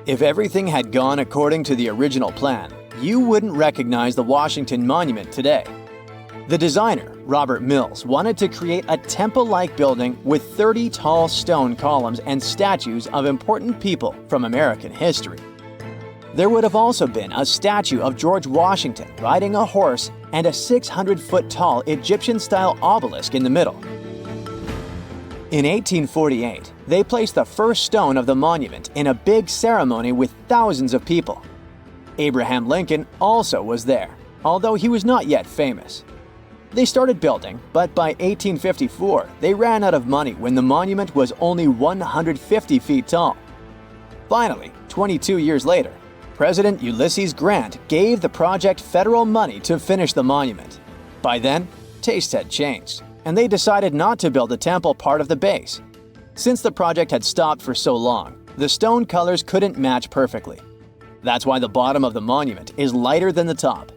If everything had gone according to the original plan, you wouldn't recognize the Washington Monument today. The designer, Robert Mills, wanted to create a temple-like building with 30 tall stone columns and statues of important people from American history. There would have also been a statue of George Washington riding a horse and a 600-foot-tall Egyptian-style obelisk in the middle. In 1848, they placed the first stone of the monument in a big ceremony with thousands of people. Abraham Lincoln also was there, although he was not yet famous. They started building, but by 1854, they ran out of money when the monument was only 150 feet tall. Finally, 22 years later, President Ulysses Grant gave the project federal money to finish the monument. By then, tastes had changed, and they decided not to build the temple part of the base. Since the project had stopped for so long, the stone colors couldn't match perfectly. That's why the bottom of the monument is lighter than the top.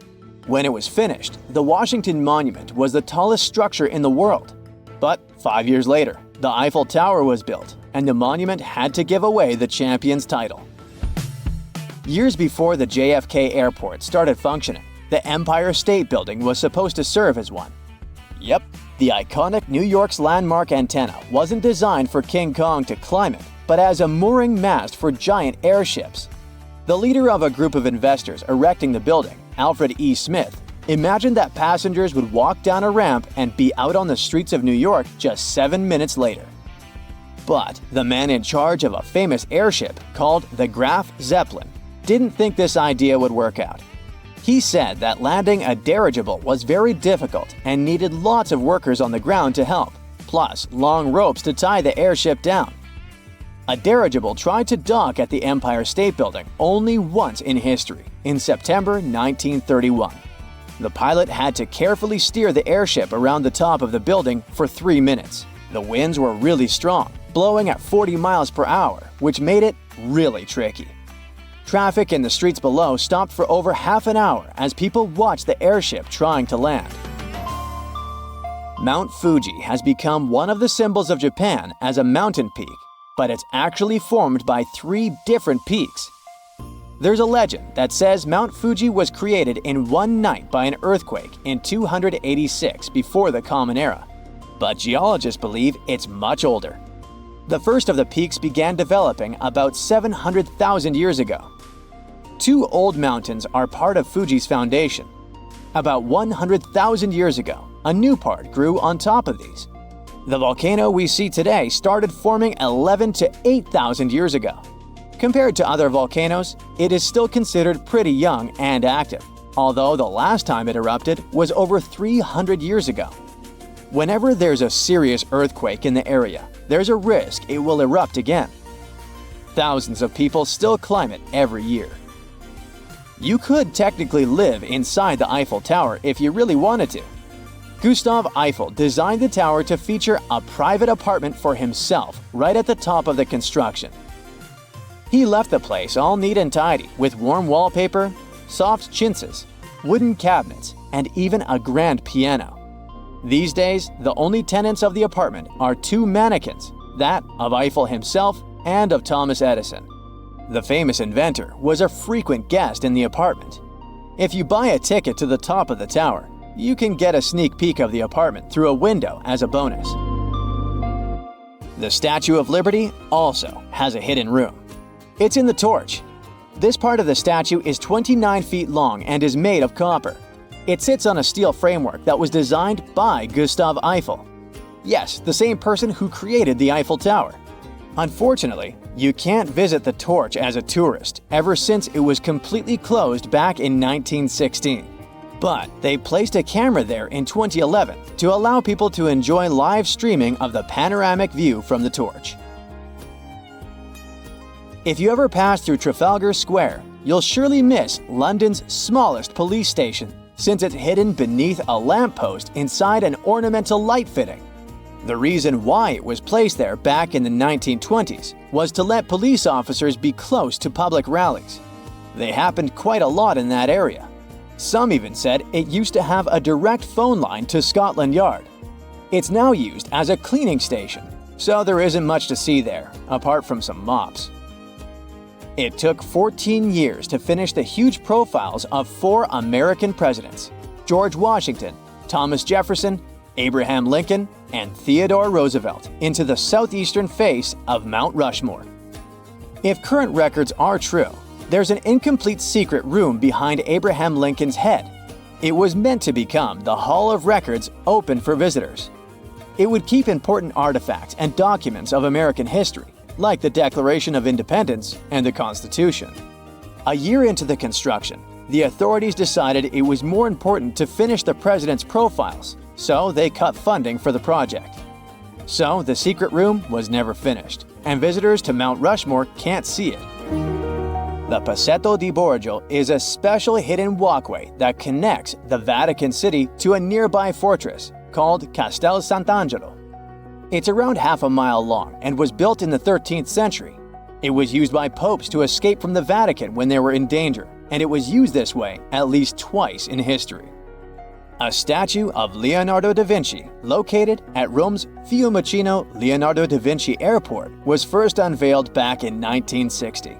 When it was finished, the Washington Monument was the tallest structure in the world. But 5 years later, the Eiffel Tower was built, and the monument had to give away the champion's title. Years before the JFK Airport started functioning, the Empire State Building was supposed to serve as one. Yep, the iconic New York's landmark antenna wasn't designed for King Kong to climb it, but as a mooring mast for giant airships. The leader of a group of investors erecting the building, Alfred E. Smith, imagined that passengers would walk down a ramp and be out on the streets of New York just 7 minutes later. But the man in charge of a famous airship called the Graf Zeppelin didn't think this idea would work out. He said that landing a dirigible was very difficult and needed lots of workers on the ground to help, plus long ropes to tie the airship down. A dirigible tried to dock at the Empire State Building only once in history, in September 1931. The pilot had to carefully steer the airship around the top of the building for 3 minutes. The winds were really strong, blowing at 40 miles per hour, which made it really tricky. Traffic in the streets below stopped for over half an hour as people watched the airship trying to land. Mount Fuji has become one of the symbols of Japan as a mountain peak, but it's actually formed by 3 different peaks. There's a legend that says Mount Fuji was created in one night by an earthquake in 286 before the Common Era, but geologists believe it's much older. The first of the peaks began developing about 700,000 years ago. 2 old mountains are part of Fuji's foundation. About 100,000 years ago, a new part grew on top of these. The volcano we see today started forming 11 to 8,000 years ago. Compared to other volcanoes, it is still considered pretty young and active, although the last time it erupted was over 300 years ago. Whenever there's a serious earthquake in the area, there's a risk it will erupt again. Thousands of people still climb it every year. You could technically live inside the Eiffel Tower if you really wanted to. Gustave Eiffel designed the tower to feature a private apartment for himself right at the top of the construction. He left the place all neat and tidy with warm wallpaper, soft chintzes, wooden cabinets, and even a grand piano. These days, the only tenants of the apartment are 2 mannequins, that of Eiffel himself and of Thomas Edison. The famous inventor was a frequent guest in the apartment. If you buy a ticket to the top of the tower, you can get a sneak peek of the apartment through a window as a bonus. The Statue of Liberty also has a hidden room. It's in the torch. This part of the statue is 29 feet long and is made of copper. It sits on a steel framework that was designed by Gustave Eiffel. Yes, the same person who created the Eiffel Tower. Unfortunately, you can't visit the torch as a tourist ever since it was completely closed back in 1916. But they placed a camera there in 2011 to allow people to enjoy live streaming of the panoramic view from the torch. If you ever pass through Trafalgar Square, you'll surely miss London's smallest police station, since it's hidden beneath a lamppost inside an ornamental light fitting. The reason why it was placed there back in the 1920s was to let police officers be close to public rallies. They happened quite a lot in that area. Some even said it used to have a direct phone line to Scotland Yard. It's now used as a cleaning station, so there isn't much to see there, apart from some mops. It took 14 years to finish the huge profiles of 4 American presidents: George Washington, Thomas Jefferson, Abraham Lincoln, and Theodore Roosevelt into the southeastern face of Mount Rushmore. If current records are true, there's an incomplete secret room behind Abraham Lincoln's head. It was meant to become the Hall of Records open for visitors. It would keep important artifacts and documents of American history, like the Declaration of Independence and the Constitution. A year into the construction, the authorities decided it was more important to finish the president's profiles, so they cut funding for the project. So the secret room was never finished, and visitors to Mount Rushmore can't see it. The Passetto di Borgio is a special hidden walkway that connects the Vatican City to a nearby fortress called Castel Sant'Angelo. It's around half a mile long and was built in the 13th century. It was used by popes to escape from the Vatican when they were in danger, and it was used this way at least twice in history. A statue of Leonardo da Vinci, located at Rome's Fiumicino Leonardo da Vinci Airport, was first unveiled back in 1960.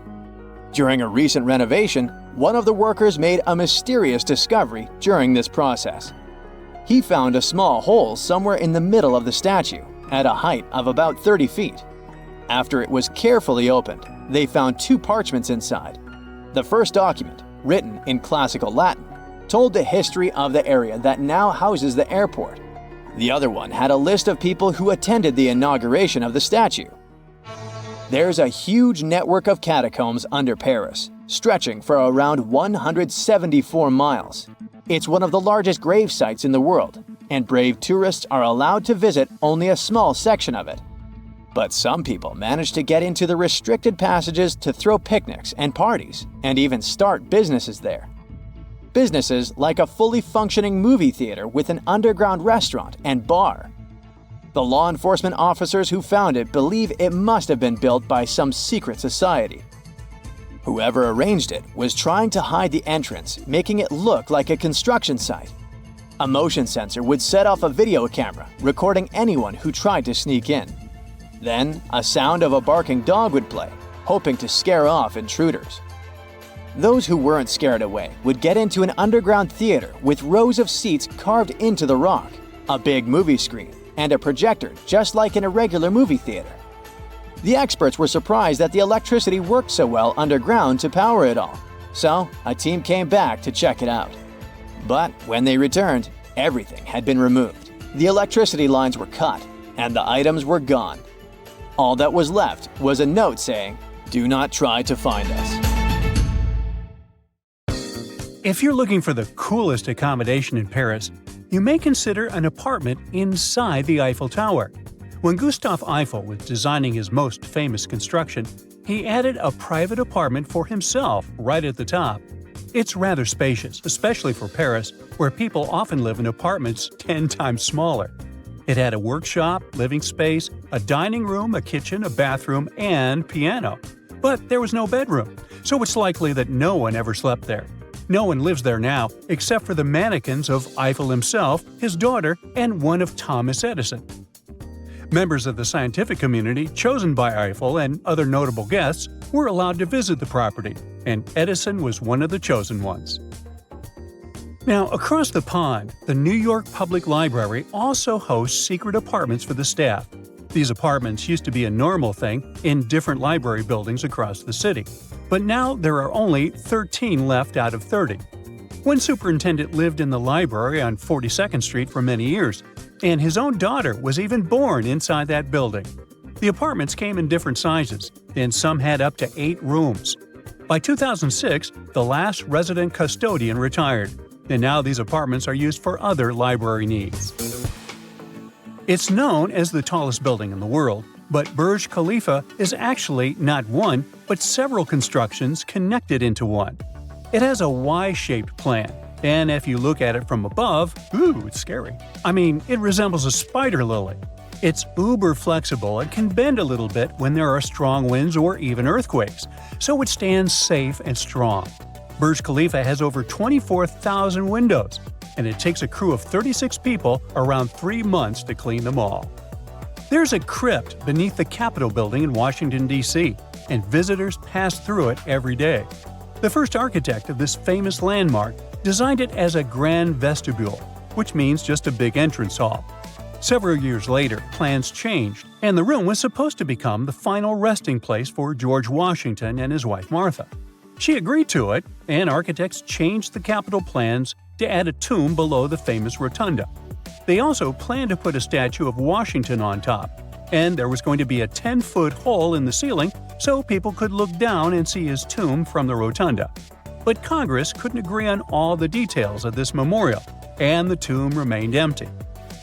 During a recent renovation, one of the workers made a mysterious discovery during this process. He found a small hole somewhere in the middle of the statue, at a height of about 30 feet. After it was carefully opened, they found 2 parchments inside. The first document, written in classical Latin, told the history of the area that now houses the airport. The other one had a list of people who attended the inauguration of the statue. There's a huge network of catacombs under Paris, stretching for around 174 miles. It's one of the largest grave sites in the world, and brave tourists are allowed to visit only a small section of it. But some people manage to get into the restricted passages to throw picnics and parties, and even start businesses there. Businesses like a fully functioning movie theater with an underground restaurant and bar. The law enforcement officers who found it believe it must have been built by some secret society. Whoever arranged it was trying to hide the entrance, making it look like a construction site. A motion sensor would set off a video camera, recording anyone who tried to sneak in. Then, a sound of a barking dog would play, hoping to scare off intruders. Those who weren't scared away would get into an underground theater with rows of seats carved into the rock, a big movie screen, and a projector just like in a regular movie theater. The experts were surprised that the electricity worked so well underground to power it all, so a team came back to check it out. But when they returned, everything had been removed. The electricity lines were cut, and the items were gone. All that was left was a note saying, "Do not try to find us." If you're looking for the coolest accommodation in Paris, you may consider an apartment inside the Eiffel Tower. When Gustave Eiffel was designing his most famous construction, he added a private apartment for himself right at the top. It's rather spacious, especially for Paris, where people often live in apartments 10 times smaller. It had a workshop, living space, a dining room, a kitchen, a bathroom, and piano. But there was no bedroom, so it's likely that no one ever slept there. No one lives there now, except for the mannequins of Eiffel himself, his daughter, and one of Thomas Edison. Members of the scientific community, chosen by Eiffel and other notable guests, were allowed to visit the property, and Edison was one of the chosen ones. Now, across the pond, the New York Public Library also hosts secret apartments for the staff. These apartments used to be a normal thing in different library buildings across the city, but now there are only 13 left out of 30. One superintendent lived in the library on 42nd Street for many years, and his own daughter was even born inside that building. The apartments came in different sizes, and some had up to 8 rooms. By 2006, the last resident custodian retired, and now these apartments are used for other library needs. It's known as the tallest building in the world, but Burj Khalifa is actually not one, but several constructions connected into one. It has a Y-shaped plan, and if you look at it from above, it's scary. I mean, it resembles a spider lily. It's uber flexible and can bend a little bit when there are strong winds or even earthquakes, so it stands safe and strong. Burj Khalifa has over 24,000 windows, and it takes a crew of 36 people around 3 months to clean them all. There's a crypt beneath the Capitol building in Washington, D.C., and visitors pass through it every day. The first architect of this famous landmark designed it as a grand vestibule, which means just a big entrance hall. Several years later, plans changed, and the room was supposed to become the final resting place for George Washington and his wife Martha. She agreed to it, and architects changed the Capitol plans to add a tomb below the famous rotunda. They also planned to put a statue of Washington on top, and there was going to be a 10-foot hole in the ceiling so people could look down and see his tomb from the rotunda. But Congress couldn't agree on all the details of this memorial, and the tomb remained empty.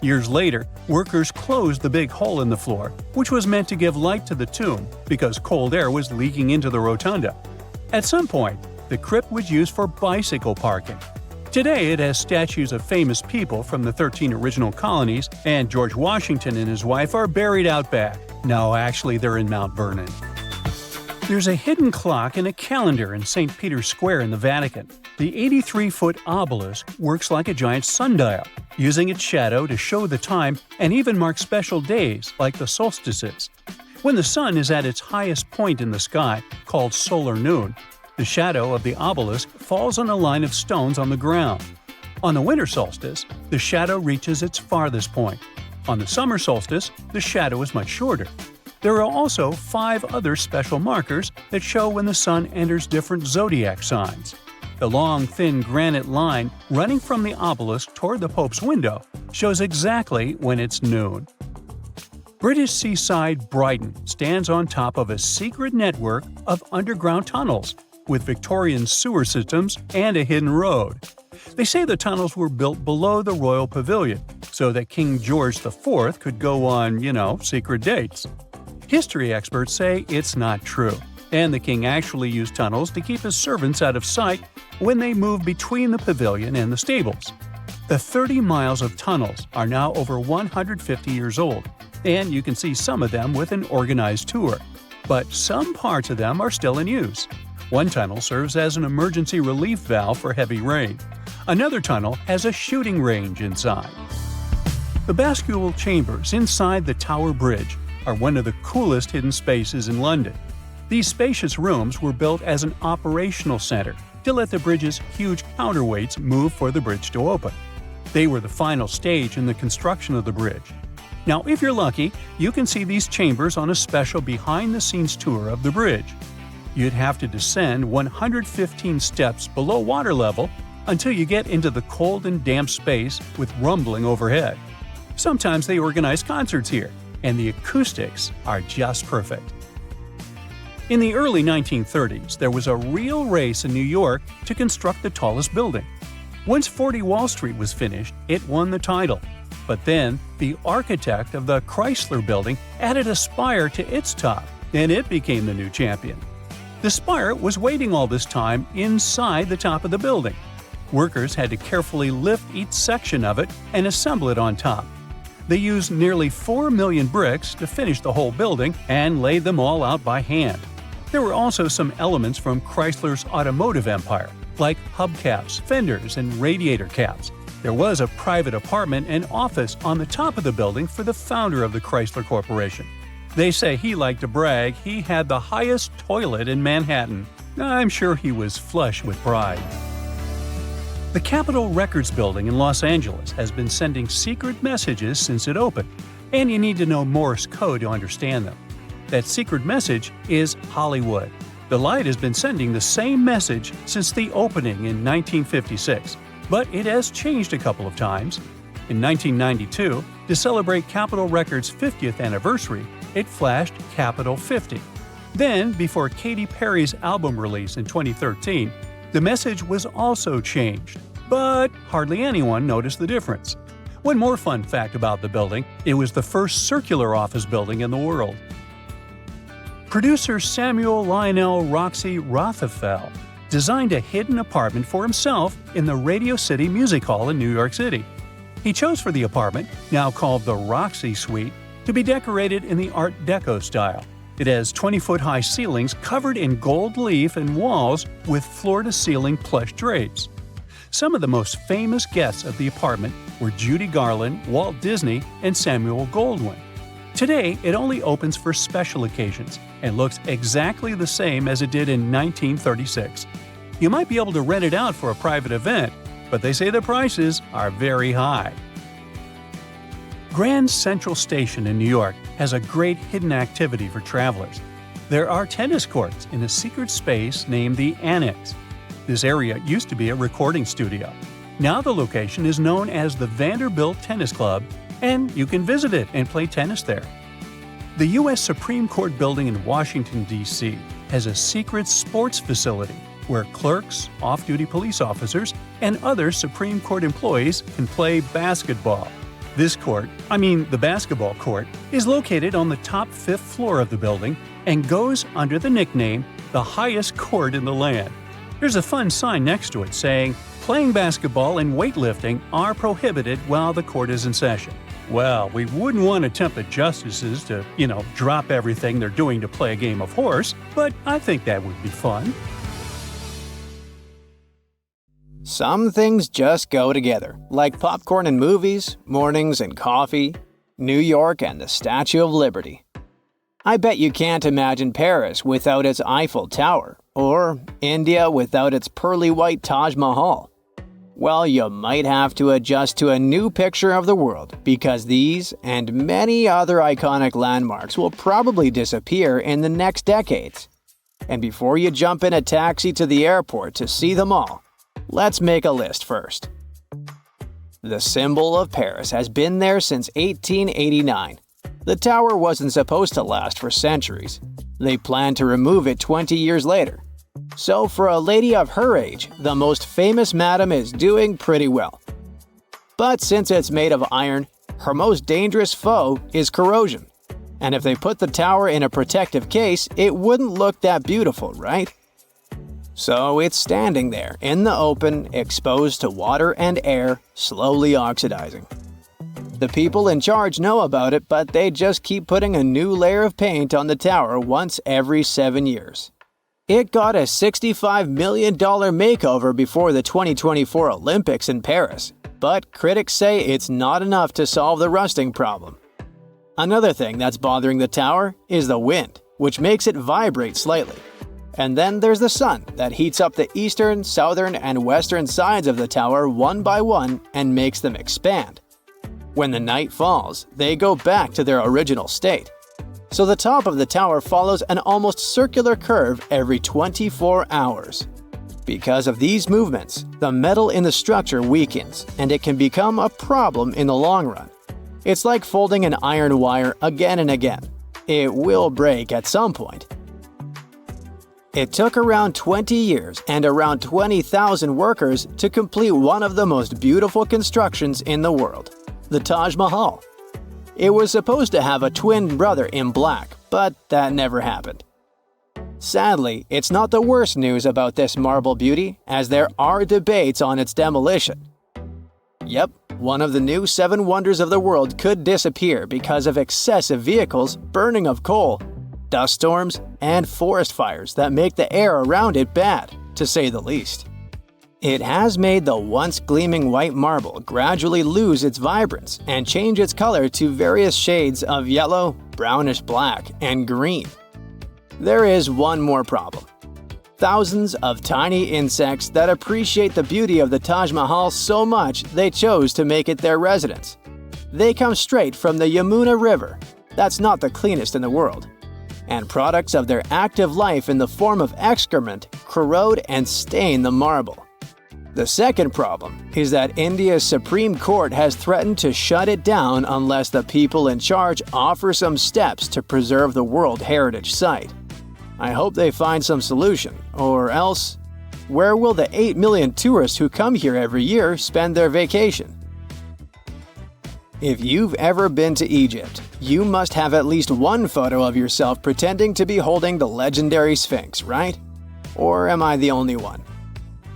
Years later, workers closed the big hole in the floor, which was meant to give light to the tomb because cold air was leaking into the rotunda. At some point, the crypt was used for bicycle parking. Today, it has statues of famous people from the 13 original colonies, and George Washington and his wife are buried out back. No, actually, they're in Mount Vernon. There's a hidden clock and a calendar in St. Peter's Square in the Vatican. The 83-foot obelisk works like a giant sundial, using its shadow to show the time and even mark special days like the solstices. When the sun is at its highest point in the sky, called solar noon, the shadow of the obelisk falls on a line of stones on the ground. On the winter solstice, the shadow reaches its farthest point. On the summer solstice, the shadow is much shorter. There are also 5 other special markers that show when the sun enters different zodiac signs. The long, thin granite line running from the obelisk toward the Pope's window shows exactly when it's noon. British seaside Brighton stands on top of a secret network of underground tunnels with Victorian sewer systems and a hidden road. They say the tunnels were built below the royal pavilion so that King George IV could go on, secret dates. History experts say it's not true, and the king actually used tunnels to keep his servants out of sight when they moved between the pavilion and the stables. The 30 miles of tunnels are now over 150 years old, and you can see some of them with an organized tour. But some parts of them are still in use. One tunnel serves as an emergency relief valve for heavy rain. Another tunnel has a shooting range inside. The bascule chambers inside the Tower Bridge are one of the coolest hidden spaces in London. These spacious rooms were built as an operational center to let the bridge's huge counterweights move for the bridge to open. They were the final stage in the construction of the bridge. Now, if you're lucky, you can see these chambers on a special behind-the-scenes tour of the bridge. You'd have to descend 115 steps below water level until you get into the cold and damp space with rumbling overhead. Sometimes they organize concerts here, and the acoustics are just perfect. In the early 1930s, there was a real race in New York to construct the tallest building. Once 40 Wall Street was finished, it won the title. But then, the architect of the Chrysler building added a spire to its top, and it became the new champion. The spire was waiting all this time inside the top of the building. Workers had to carefully lift each section of it and assemble it on top. They used nearly 4 million bricks to finish the whole building and laid them all out by hand. There were also some elements from Chrysler's automotive empire, like hubcaps, fenders, and radiator caps. There was a private apartment and office on the top of the building for the founder of the Chrysler Corporation. They say he liked to brag he had the highest toilet in Manhattan. I'm sure he was flush with pride. The Capitol Records Building in Los Angeles has been sending secret messages since it opened, and you need to know Morse code to understand them. That secret message is Hollywood. The light has been sending the same message since the opening in 1956, but it has changed a couple of times. In 1992, to celebrate Capitol Records' 50th anniversary, it flashed Capitol 50. Then, before Katy Perry's album release in 2013, the message was also changed, but hardly anyone noticed the difference. One more fun fact about the building, it was the first circular office building in the world. Producer Samuel Lionel Roxy Rothafel designed a hidden apartment for himself in the Radio City Music Hall in New York City. He chose for the apartment, now called the Roxy Suite, to be decorated in the Art Deco style. It has 20-foot-high ceilings covered in gold leaf and walls with floor-to-ceiling plush drapes. Some of the most famous guests of the apartment were Judy Garland, Walt Disney, and Samuel Goldwyn. Today, it only opens for special occasions and looks exactly the same as it did in 1936. You might be able to rent it out for a private event, but they say the prices are very high. Grand Central Station in New York has a great hidden activity for travelers. There are tennis courts in a secret space named the Annex. This area used to be a recording studio. Now the location is known as the Vanderbilt Tennis Club, and you can visit it and play tennis there. The U.S. Supreme Court building in Washington, D.C. has a secret sports facility where clerks, off-duty police officers, and other Supreme Court employees can play basketball. This court, the basketball court, is located on the top 5th floor of the building and goes under the nickname the highest court in the land. There's a fun sign next to it saying, "Playing basketball and weightlifting are prohibited while the court is in session." Well, we wouldn't want to tempt the justices to, drop everything they're doing to play a game of horse, but I think that would be fun. Some things just go together, like popcorn and movies, mornings and coffee, New York and the Statue of Liberty. I bet you can't imagine Paris without its Eiffel Tower, or India without its pearly white Taj Mahal. Well, you might have to adjust to a new picture of the world, because these and many other iconic landmarks will probably disappear in the next decades. And before you jump in a taxi to the airport to see them all, let's make a list first. The symbol of Paris has been there since 1889. The tower wasn't supposed to last for centuries. They planned to remove it 20 years later. So for a lady of her age, the most famous madam is doing pretty well. But since it's made of iron, her most dangerous foe is corrosion. And if they put the tower in a protective case, it wouldn't look that beautiful, right? So it's standing there, in the open, exposed to water and air, slowly oxidizing. The people in charge know about it, but they just keep putting a new layer of paint on the tower once every 7 years. It got a $65 million makeover before the 2024 Olympics in Paris, but critics say it's not enough to solve the rusting problem. Another thing that's bothering the tower is the wind, which makes it vibrate slightly. And then there's the sun that heats up the eastern, southern, and western sides of the tower one by one and makes them expand. When the night falls, they go back to their original state. So the top of the tower follows an almost circular curve every 24 hours. Because of these movements, the metal in the structure weakens, and it can become a problem in the long run. It's like folding an iron wire again and again. It will break at some point. It took around 20 years and around 20,000 workers to complete one of the most beautiful constructions in the world, the Taj Mahal. It was supposed to have a twin brother in black, but that never happened. Sadly, it's not the worst news about this marble beauty, as there are debates on its demolition. Yep, one of the new 7 wonders of the world could disappear because of excessive vehicles, burning of coal, dust storms, and forest fires that make the air around it bad, to say the least. It has made the once gleaming white marble gradually lose its vibrance and change its color to various shades of yellow, brownish black, and green. There is one more problem. Thousands of tiny insects that appreciate the beauty of the Taj Mahal so much they chose to make it their residence. They come straight from the Yamuna River. That's not the cleanest in the world. And products of their active life in the form of excrement corrode and stain the marble. The second problem is that India's Supreme Court has threatened to shut it down unless the people in charge offer some steps to preserve the World Heritage Site. I hope they find some solution, or else, where will the 8 million tourists who come here every year spend their vacation? If you've ever been to Egypt, you must have at least one photo of yourself pretending to be holding the legendary Sphinx, right? Or am I the only one?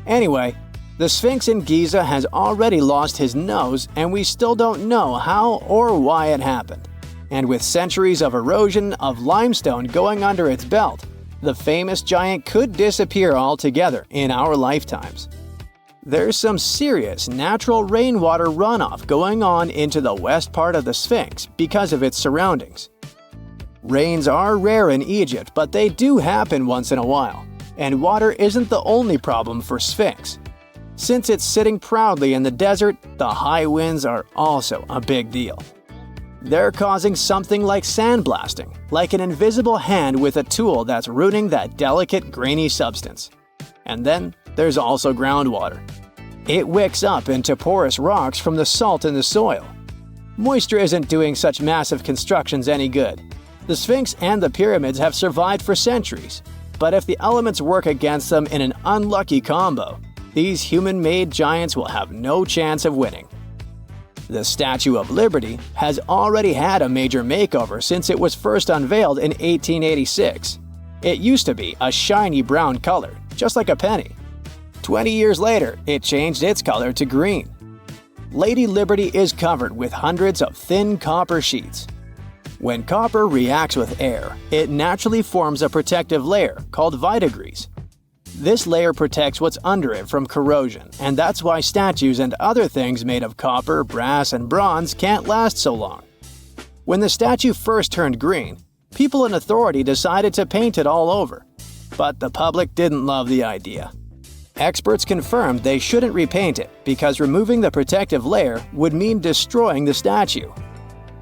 Anyway, the Sphinx in Giza has already lost his nose, and we still don't know how or why it happened. And with centuries of erosion of limestone going under its belt, the famous giant could disappear altogether in our lifetimes. There's some serious natural rainwater runoff going on into the west part of the Sphinx because of its surroundings, Rains are rare in Egypt, but they do happen once in a while. And water isn't the only problem for Sphinx. Since it's sitting proudly in the desert, the high winds are also a big deal. They're causing something like sandblasting, like an invisible hand with a tool that's rooting that delicate, grainy substance. And then there's also groundwater. It wicks up into porous rocks from the salt in the soil. Moisture isn't doing such massive constructions any good. The Sphinx and the pyramids have survived for centuries, but if the elements work against them in an unlucky combo, these human-made giants will have no chance of winning. The Statue of Liberty has already had a major makeover since it was first unveiled in 1886. It used to be a shiny brown color, just like a penny. 20 years later, it changed its color to green. Lady Liberty is covered with hundreds of thin copper sheets. When copper reacts with air, it naturally forms a protective layer called vitigris. This layer protects what's under it from corrosion, and that's why statues and other things made of copper, brass, and bronze can't last so long. When the statue first turned green, people in authority decided to paint it all over. But the public didn't love the idea. Experts confirmed they shouldn't repaint it because removing the protective layer would mean destroying the statue.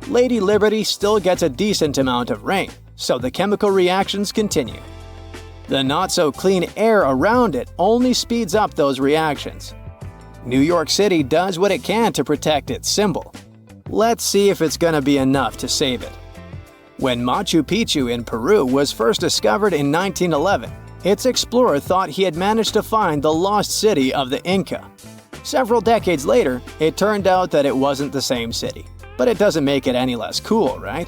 Lady Liberty still gets a decent amount of rain, so the chemical reactions continue. The not-so-clean air around it only speeds up those reactions. New York City does what it can to protect its symbol. Let's see if it's gonna be enough to save it. When Machu Picchu in Peru was first discovered in 1911, its explorer thought he had managed to find the lost city of the Inca. Several decades later, it turned out that it wasn't the same city. But it doesn't make it any less cool, right?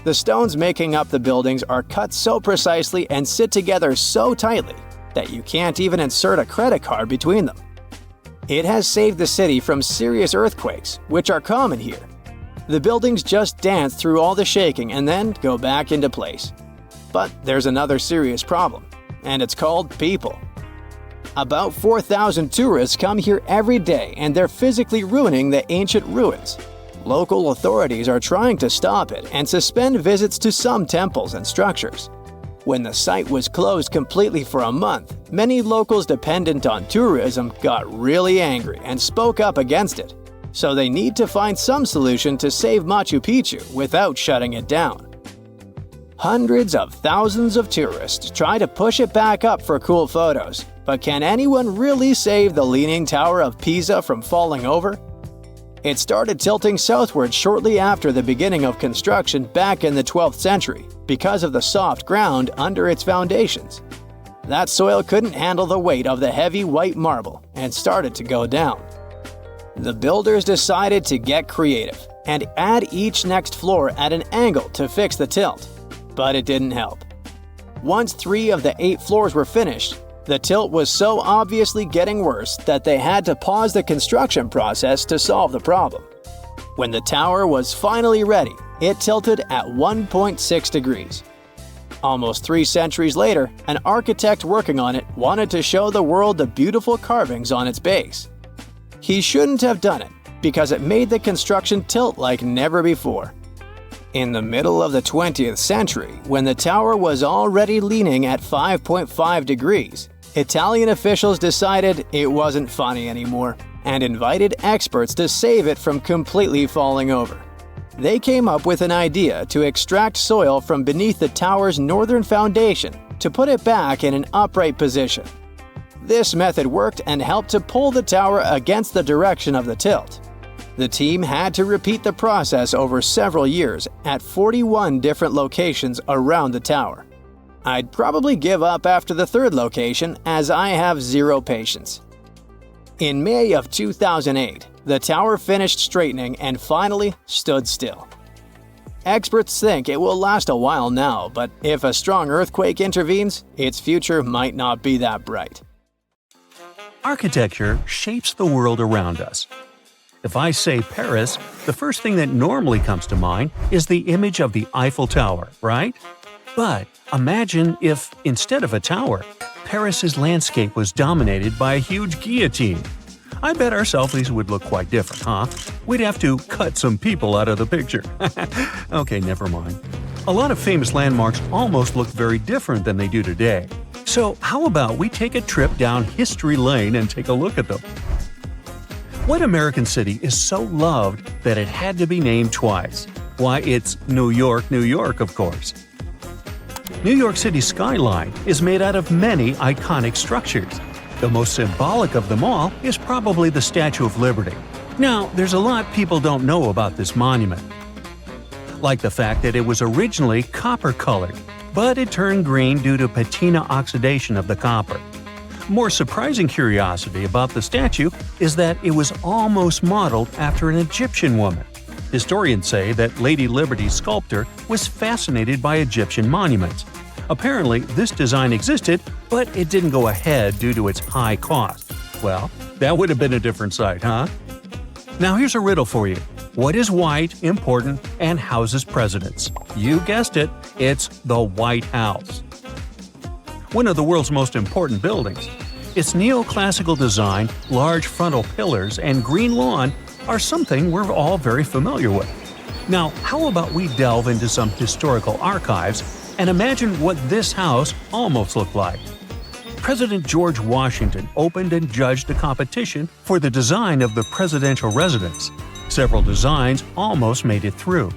The stones making up the buildings are cut so precisely and sit together so tightly that you can't even insert a credit card between them. It has saved the city from serious earthquakes, which are common here. The buildings just dance through all the shaking and then go back into place. But there's another serious problem, and it's called people. About 4,000 tourists come here every day, and they're physically ruining the ancient ruins. Local authorities are trying to stop it and suspend visits to some temples and structures. When the site was closed completely for a month, many locals dependent on tourism got really angry and spoke up against it. So they need to find some solution to save Machu Picchu without shutting it down. Hundreds of thousands of tourists try to push it back up for cool photos, but can anyone really save the Leaning Tower of Pisa from falling over? It started tilting southward shortly after the beginning of construction back in the 12th century because of the soft ground under its foundations. That soil couldn't handle the weight of the heavy white marble and started to go down. The builders decided to get creative and add each next floor at an angle to fix the tilt, but it didn't help. Once 3 of the 8 floors were finished, the tilt was so obviously getting worse that they had to pause the construction process to solve the problem. When the tower was finally ready, it tilted at 1.6 degrees. Almost 3 centuries later, an architect working on it wanted to show the world the beautiful carvings on its base. He shouldn't have done it because it made the construction tilt like never before. In the middle of the 20th century, when the tower was already leaning at 5.5 degrees, Italian officials decided it wasn't funny anymore and invited experts to save it from completely falling over. They came up with an idea to extract soil from beneath the tower's northern foundation to put it back in an upright position. This method worked and helped to pull the tower against the direction of the tilt. The team had to repeat the process over several years at 41 different locations around the tower. I'd probably give up after the 3rd location as I have zero patience. In May of 2008, the tower finished straightening and finally stood still. Experts think it will last a while now, but if a strong earthquake intervenes, its future might not be that bright. Architecture shapes the world around us. If I say Paris, the first thing that normally comes to mind is the image of the Eiffel Tower, right? But imagine if, instead of a tower, Paris's landscape was dominated by a huge guillotine. I bet our selfies would look quite different, huh? We'd have to cut some people out of the picture. Okay, never mind. A lot of famous landmarks almost look very different than they do today. So how about we take a trip down history lane and take a look at them? What American city is so loved that it had to be named twice? Why, it's New York, New York, of course. New York City's skyline is made out of many iconic structures. The most symbolic of them all is probably the Statue of Liberty. Now, there's a lot people don't know about this monument. Like the fact that it was originally copper-colored, but it turned green due to patina oxidation of the copper. More surprising curiosity about the statue is that it was almost modeled after an Egyptian woman. Historians say that Lady Liberty's sculptor was fascinated by Egyptian monuments. Apparently, this design existed, but it didn't go ahead due to its high cost. Well, that would have been a different sight, huh? Now here's a riddle for you. What is white, important, and houses presidents? You guessed it, it's the White House. One of the world's most important buildings. Its neoclassical design, large frontal pillars, and green lawn are something we're all very familiar with. Now, how about we delve into some historical archives and imagine what this house almost looked like? President George Washington opened and judged a competition for the design of the presidential residence. Several designs almost made it through.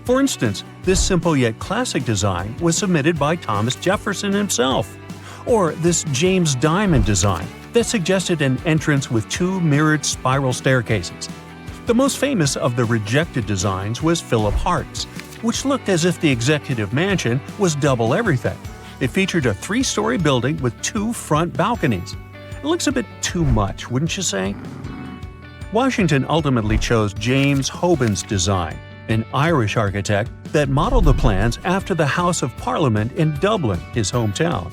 For instance, this simple yet classic design was submitted by Thomas Jefferson himself. Or this James Diamond design that suggested an entrance with two mirrored spiral staircases. The most famous of the rejected designs was Philip Hart's, which looked as if the executive mansion was double everything. It featured a 3-story building with 2 front balconies. It looks a bit too much, wouldn't you say? Washington ultimately chose James Hoban's design, an Irish architect that modeled the plans after the House of Parliament in Dublin, his hometown.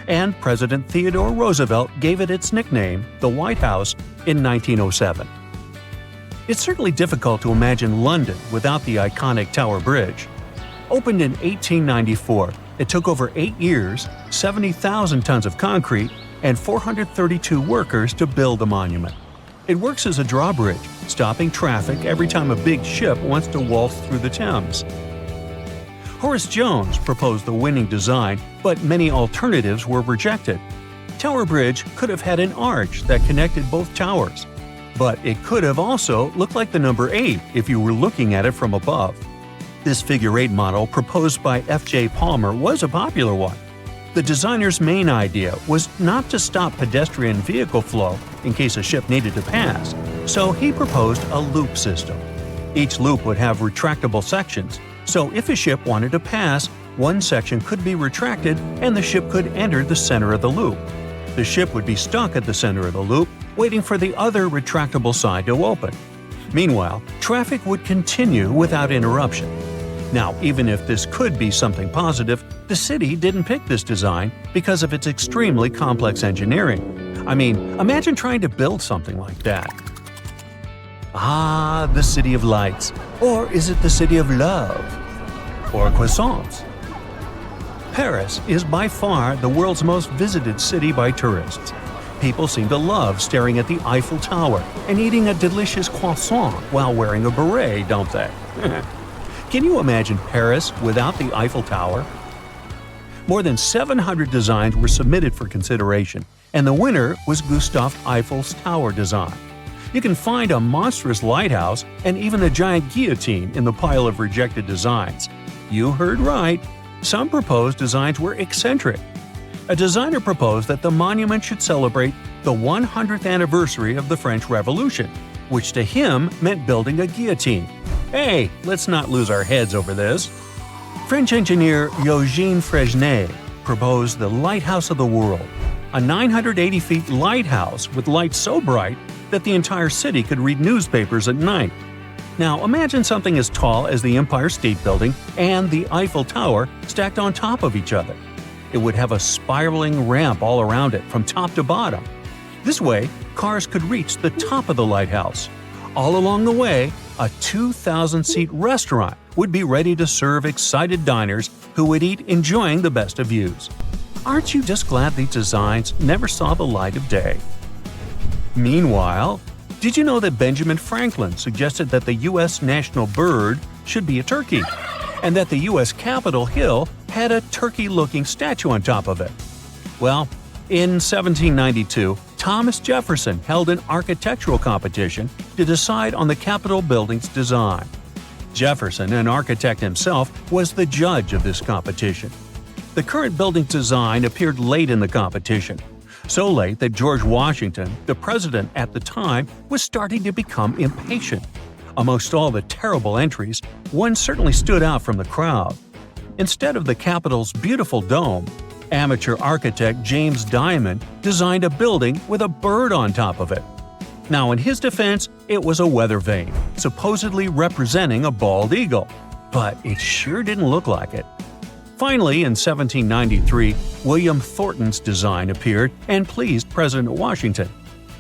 And President Theodore Roosevelt gave it its nickname, the White House, in 1907. It's certainly difficult to imagine London without the iconic Tower Bridge. Opened in 1894, it took over 8 years, 70,000 tons of concrete, and 432 workers to build the monument. It works as a drawbridge, stopping traffic every time a big ship wants to waltz through the Thames. Horace Jones proposed the winning design, but many alternatives were rejected. Tower Bridge could have had an arch that connected both towers, but it could have also looked like the number 8 if you were looking at it from above. This figure-8 model proposed by F.J. Palmer was a popular one. The designer's main idea was not to stop pedestrian vehicle flow in case a ship needed to pass, so he proposed a loop system. Each loop would have retractable sections, so if a ship wanted to pass, one section could be retracted and the ship could enter the center of the loop. The ship would be stuck at the center of the loop, waiting for the other retractable side to open. Meanwhile, traffic would continue without interruption. Now, even if this could be something positive, the city didn't pick this design because of its extremely complex engineering. I mean, imagine trying to build something like that. Ah, the City of Lights. Or is it the City of Love? Or croissants? Paris is by far the world's most visited city by tourists. People seem to love staring at the Eiffel Tower and eating a delicious croissant while wearing a beret, don't they? Can you imagine Paris without the Eiffel Tower? More than 700 designs were submitted for consideration, and the winner was Gustave Eiffel's tower design. You can find a monstrous lighthouse and even a giant guillotine in the pile of rejected designs. You heard right. Some proposed designs were eccentric. A designer proposed that the monument should celebrate the 100th anniversary of the French Revolution, which to him meant building a guillotine. Hey, let's not lose our heads over this. French engineer Eugène Fresnay proposed the Lighthouse of the World, a 980 feet lighthouse with lights so bright that the entire city could read newspapers at night. Now imagine something as tall as the Empire State Building and the Eiffel Tower stacked on top of each other. It would have a spiraling ramp all around it from top to bottom. This way, cars could reach the top of the lighthouse. All along the way, a 2,000-seat restaurant would be ready to serve excited diners who would eat enjoying the best of views. Aren't you just glad these designs never saw the light of day? Meanwhile, did you know that Benjamin Franklin suggested that the U.S. national bird should be a turkey? and that the U.S. Capitol Hill had a turkey-looking statue on top of it. Well, in 1792, Thomas Jefferson held an architectural competition to decide on the Capitol building's design. Jefferson, an architect himself, was the judge of this competition. The current building's design appeared late in the competition, so late that George Washington, the president at the time, was starting to become impatient. Amongst all the terrible entries, one certainly stood out from the crowd. Instead of the Capitol's beautiful dome, amateur architect James Diamond designed a building with a bird on top of it. Now, in his defense, it was a weather vane, supposedly representing a bald eagle. But it sure didn't look like it. Finally, in 1793, William Thornton's design appeared and pleased President Washington.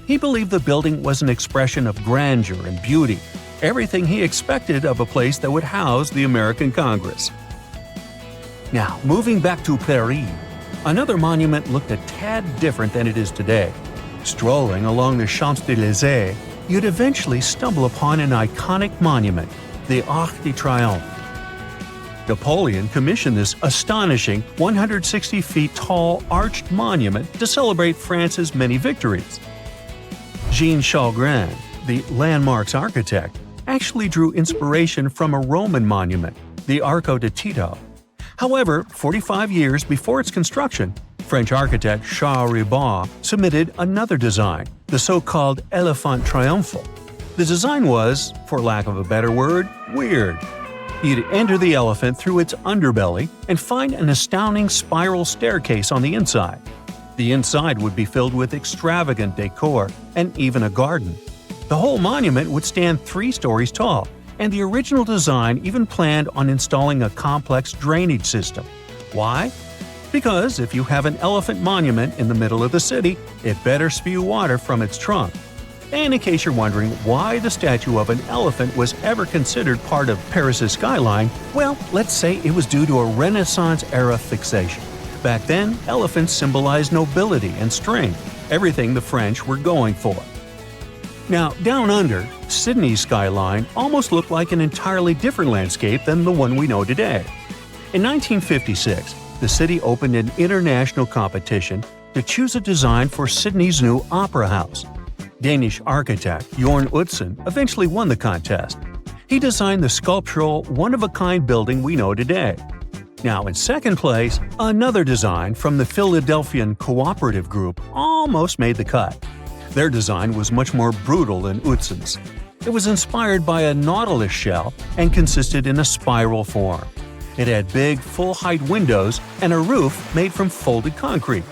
He believed the building was an expression of grandeur and beauty, everything he expected of a place that would house the American Congress. Now, moving back to Paris, another monument looked a tad different than it is today. Strolling along the Champs-Élysées, you'd eventually stumble upon an iconic monument, the Arc de Triomphe. Napoleon commissioned this astonishing 160 feet tall arched monument to celebrate France's many victories. Jean Chalgrin, the landmark's architect, actually drew inspiration from a Roman monument, the Arco de Tito. However, 45 years before its construction, French architect Charles Ribot submitted another design, the so-called Elephant Triomphal. The design was, for lack of a better word, weird. You'd enter the elephant through its underbelly and find an astounding spiral staircase on the inside. The inside would be filled with extravagant decor and even a garden. The whole monument would stand 3 stories tall, and the original design even planned on installing a complex drainage system. Why? Because if you have an elephant monument in the middle of the city, it better spew water from its trunk. And in case you're wondering why the statue of an elephant was ever considered part of Paris's skyline, well, let's say it was due to a Renaissance-era fixation. Back then, elephants symbolized nobility and strength, everything the French were going for. Now, down under, Sydney's skyline almost looked like an entirely different landscape than the one we know today. In 1956, the city opened an international competition to choose a design for Sydney's new Opera House. Danish architect Jorn Utzon eventually won the contest. He designed the sculptural, one-of-a-kind building we know today. Now, in second place, another design from the Philadelphian Cooperative Group almost made the cut. Their design was much more brutal than Utzon's. It was inspired by a nautilus shell and consisted in a spiral form. It had big, full-height windows and a roof made from folded concrete.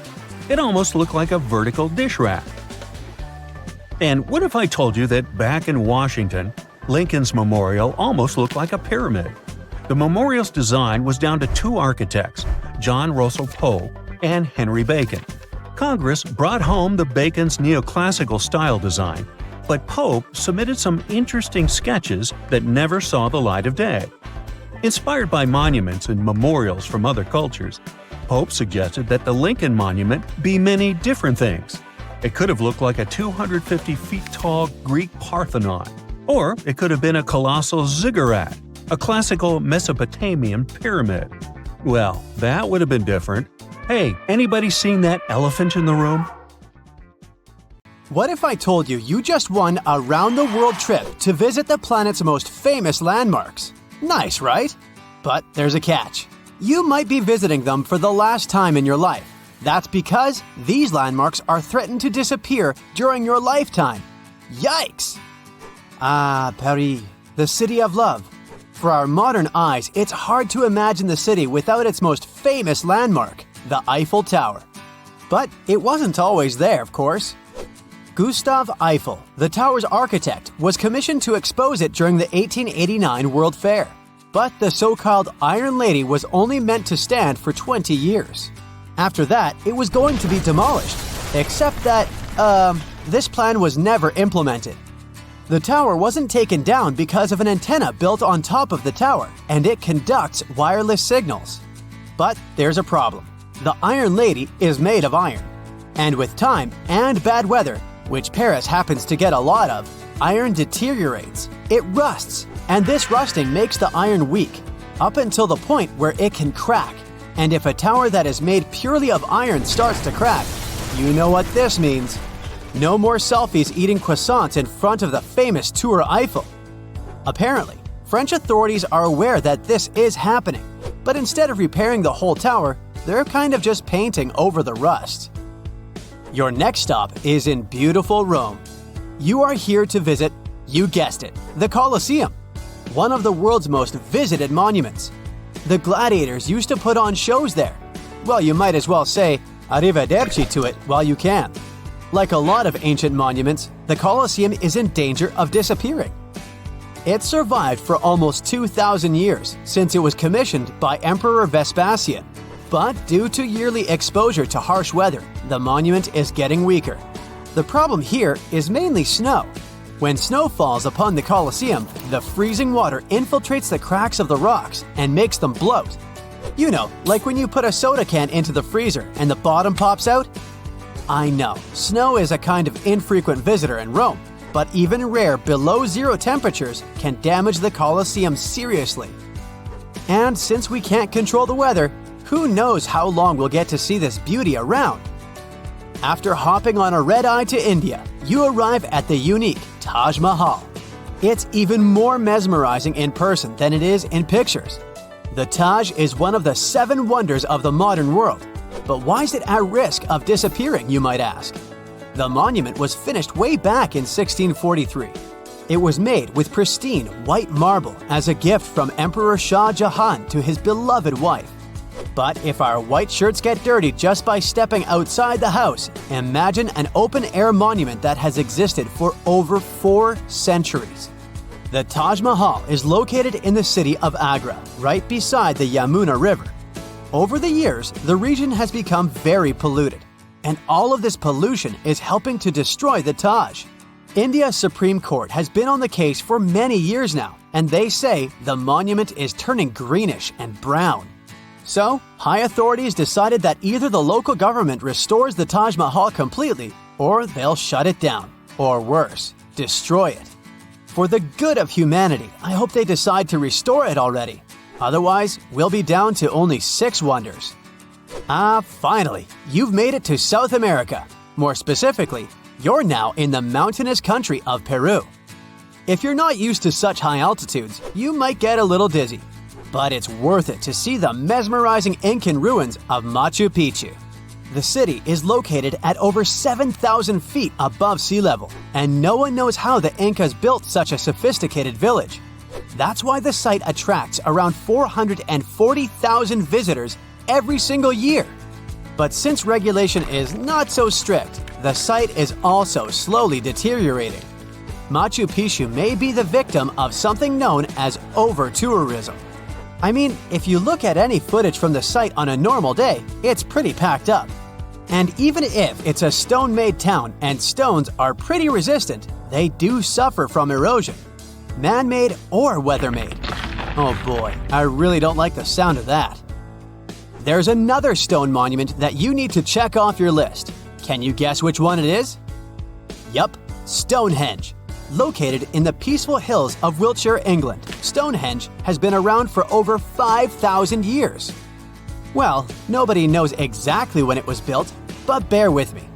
It almost looked like a vertical dish rack. And what if I told you that back in Washington, Lincoln's memorial almost looked like a pyramid? The memorial's design was down to 2 architects, John Russell Pope and Henry Bacon. Congress brought home the Bacon's neoclassical style design, but Pope submitted some interesting sketches that never saw the light of day. Inspired by monuments and memorials from other cultures, Pope suggested that the Lincoln Monument be many different things. It could have looked like a 250 feet tall Greek Parthenon, or it could have been a colossal ziggurat, a classical Mesopotamian pyramid. Well, that would have been different. Hey, anybody seen that elephant in the room? What if I told you you just won a round-the-world trip to visit the planet's most famous landmarks? Nice, right? But there's a catch. You might be visiting them for the last time in your life. That's because these landmarks are threatened to disappear during your lifetime. Yikes! Ah, Paris, the city of love. For our modern eyes, it's hard to imagine the city without its most famous landmark, the Eiffel Tower. But it wasn't always there, of course. Gustave Eiffel, the tower's architect, was commissioned to expose it during the 1889 World Fair. But the so-called Iron Lady was only meant to stand for 20 years. After that, it was going to be demolished, except that, this plan was never implemented. The tower wasn't taken down because of an antenna built on top of the tower, and it conducts wireless signals. But there's a problem. The Iron Lady is made of iron. And with time and bad weather, which Paris happens to get a lot of, iron deteriorates. It rusts, and this rusting makes the iron weak. up until the point where it can crack. And if a tower that is made purely of iron starts to crack, you know what this means. No more selfies eating croissants in front of the famous Tour Eiffel. Apparently, French authorities are aware that this is happening, but instead of repairing the whole tower, they're kind of just painting over the rust. Your next stop is in beautiful Rome. You are here to visit, you guessed it, the Colosseum, one of the world's most visited monuments. The gladiators used to put on shows there. Well, you might as well say arrivederci to it while you can. Like a lot of ancient monuments, the Colosseum is in danger of disappearing. It survived for almost 2,000 years since it was commissioned by Emperor Vespasian. But due to yearly exposure to harsh weather, the monument is getting weaker. The problem here is mainly snow. When snow falls upon the Colosseum, the freezing water infiltrates the cracks of the rocks and makes them bloat. You know, like when you put a soda can into the freezer and the bottom pops out? I know, snow is a kind of infrequent visitor in Rome, but even rare below-zero temperatures can damage the Colosseum seriously. And since we can't control the weather, who knows how long we'll get to see this beauty around? After hopping on a red-eye to India, you arrive at the unique Taj Mahal. It's even more mesmerizing in person than it is in pictures. The Taj is one of the 7 wonders of the modern world. But why is it at risk of disappearing, you might ask? The monument was finished way back in 1643. It was made with pristine white marble as a gift from Emperor Shah Jahan to his beloved wife. But if our white shirts get dirty just by stepping outside the house, imagine an open-air monument that has existed for over 4 centuries. The Taj Mahal is located in the city of Agra, right beside the Yamuna River. Over the years, the region has become very polluted, and all of this pollution is helping to destroy the Taj. India's Supreme Court has been on the case for many years now, and they say the monument is turning greenish and brown. So, high authorities decided that either the local government restores the Taj Mahal completely, or they'll shut it down, or worse, destroy it. For the good of humanity, I hope they decide to restore it already. Otherwise, we'll be down to only 6 wonders. Finally, you've made it to South America. More specifically, you're now in the mountainous country of Peru. If you're not used to such high altitudes, you might get a little dizzy. But it's worth it to see the mesmerizing Incan ruins of Machu Picchu. The city is located at over 7,000 feet above sea level, and no one knows how the Incas built such a sophisticated village. That's why the site attracts around 440,000 visitors every single year. But since regulation is not so strict, the site is also slowly deteriorating. Machu Picchu may be the victim of something known as over-tourism. I mean, if you look at any footage from the site on a normal day, it's pretty packed up. And even if it's a stone-made town and stones are pretty resistant, they do suffer from erosion. Man-made or weather-made. Oh boy, I really don't like the sound of that. There's another stone monument that you need to check off your list. Can you guess which one it is? Yup, Stonehenge. Located in the peaceful hills of Wiltshire, England, Stonehenge has been around for over 5,000 years. Well, nobody knows exactly when it was built, but bear with me.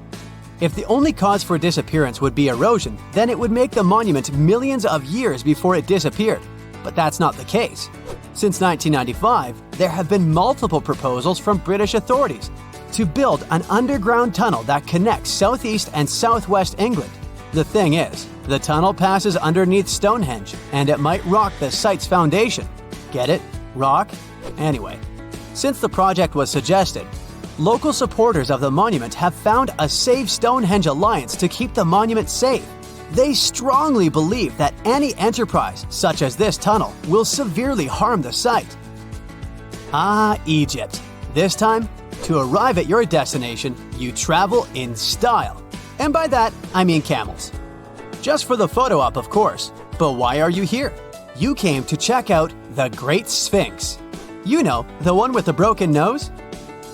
If the only cause for disappearance would be erosion, then it would make the monument millions of years before it disappeared. But that's not the case. Since 1995, there have been multiple proposals from British authorities to build an underground tunnel that connects southeast and southwest England. The thing is, the tunnel passes underneath Stonehenge, and it might rock the site's foundation. Get it? Rock? Anyway, since the project was suggested, local supporters of the monument have found a Save Stonehenge alliance to keep the monument safe. They strongly believe that any enterprise, such as this tunnel, will severely harm the site. Egypt. This time, to arrive at your destination, you travel in style. And by that, I mean camels. Just for the photo op, of course. But why are you here? You came to check out the Great Sphinx. You know, the one with the broken nose?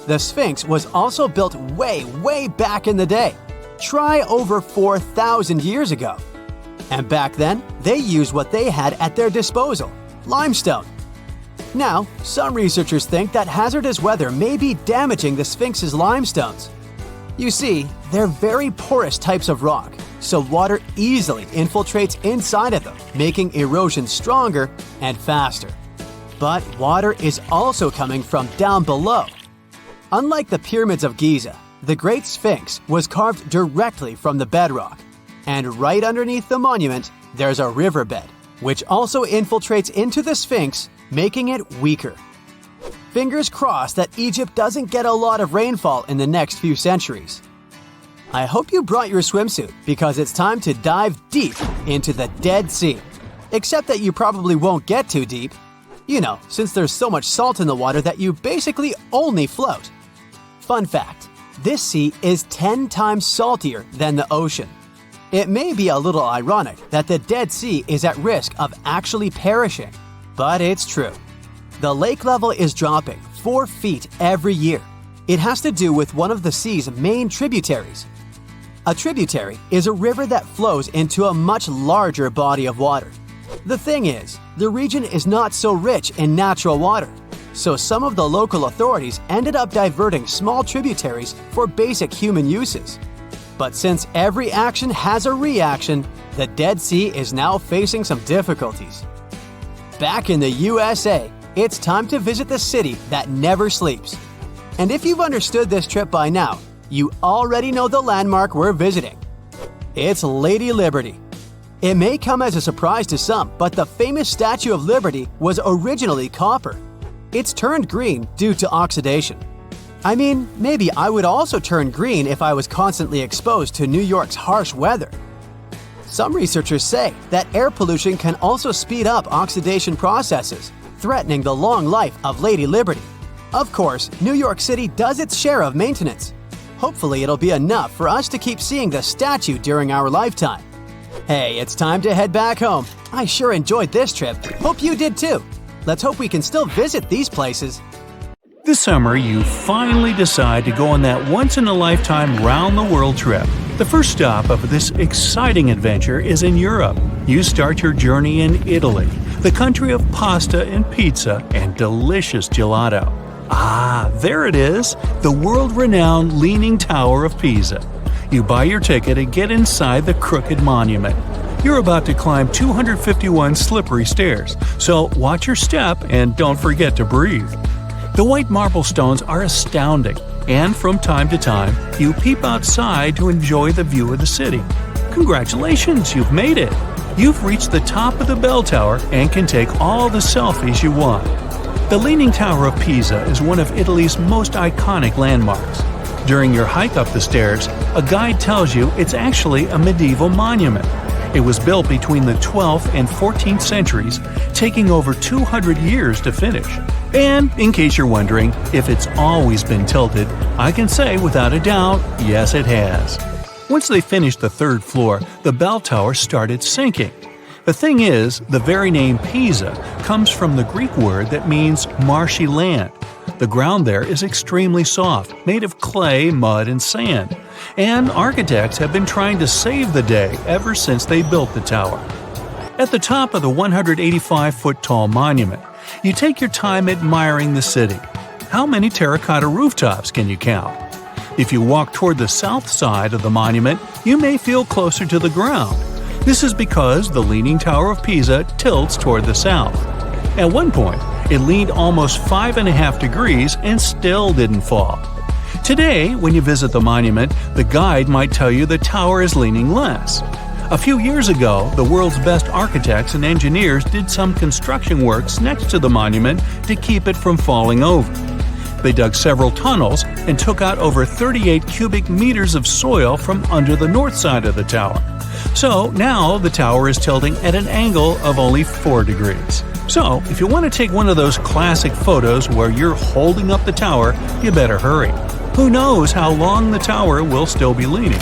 The Sphinx was also built way back in the day. Try over 4,000 years ago. And back then, they used what they had at their disposal, limestone. Now, some researchers think that hazardous weather may be damaging the Sphinx's limestones. You see, they're very porous types of rock, so water easily infiltrates inside of them, making erosion stronger and faster. But water is also coming from down below. Unlike the pyramids of Giza, the Great Sphinx was carved directly from the bedrock. And right underneath the monument, there's a riverbed, which also infiltrates into the Sphinx, making it weaker. Fingers crossed that Egypt doesn't get a lot of rainfall in the next few centuries. I hope you brought your swimsuit because it's time to dive deep into the Dead Sea. Except that you probably won't get too deep. You know, since there's so much salt in the water that you basically only float. Fun fact, this sea is 10 times saltier than the ocean. It may be a little ironic that the Dead Sea is at risk of actually perishing, but it's true. The lake level is dropping 4 feet every year. It has to do with one of the sea's main tributaries. A tributary is a river that flows into a much larger body of water. The thing is, the region is not so rich in natural water, so some of the local authorities ended up diverting small tributaries for basic human uses. But since every action has a reaction, the Dead Sea is now facing some difficulties. Back in the USA, it's time to visit the city that never sleeps. And if you've understood this trip by now, you already know the landmark we're visiting. It's Lady Liberty. It may come as a surprise to some, but the famous Statue of Liberty was originally copper. It's turned green due to oxidation. I mean, maybe I would also turn green if I was constantly exposed to New York's harsh weather. Some researchers say that air pollution can also speed up oxidation processes, threatening the long life of Lady Liberty. Of course, New York City does its share of maintenance. Hopefully it'll be enough for us to keep seeing the statue during our lifetime. Hey, it's time to head back home. I sure enjoyed this trip. Hope you did too. Let's hope we can still visit these places. This summer, you finally decide to go on that once-in-a-lifetime round-the-world trip. The first stop of this exciting adventure is in Europe. You start your journey in Italy, the country of pasta and pizza and delicious gelato. Ah, there it is, the world-renowned Leaning Tower of Pisa. You buy your ticket and get inside the crooked monument. You're about to climb 251 slippery stairs, so watch your step and don't forget to breathe. The white marble stones are astounding, and from time to time, you peep outside to enjoy the view of the city. Congratulations, you've made it! You've reached the top of the bell tower and can take all the selfies you want. The Leaning Tower of Pisa is one of Italy's most iconic landmarks. During your hike up the stairs, a guide tells you it's actually a medieval monument. It was built between the 12th and 14th centuries, taking over 200 years to finish. And in case you're wondering if it's always been tilted, I can say without a doubt, yes it has. Once they finished the third floor, the bell tower started sinking. The thing is, the very name Pisa comes from the Greek word that means marshy land. The ground there is extremely soft, made of clay, mud, and sand. And architects have been trying to save the day ever since they built the tower. At the top of the 185-foot-tall monument, you take your time admiring the city. How many terracotta rooftops can you count? If you walk toward the south side of the monument, you may feel closer to the ground. This is because the Leaning Tower of Pisa tilts toward the south. At one point, it leaned almost 5.5 degrees and still didn't fall. Today, when you visit the monument, the guide might tell you the tower is leaning less. A few years ago, the world's best architects and engineers did some construction works next to the monument to keep it from falling over. They dug several tunnels and took out over 38 cubic meters of soil from under the north side of the tower. So now the tower is tilting at an angle of only 4 degrees. So if you want to take one of those classic photos where you're holding up the tower, you better hurry. Who knows how long the tower will still be leaning?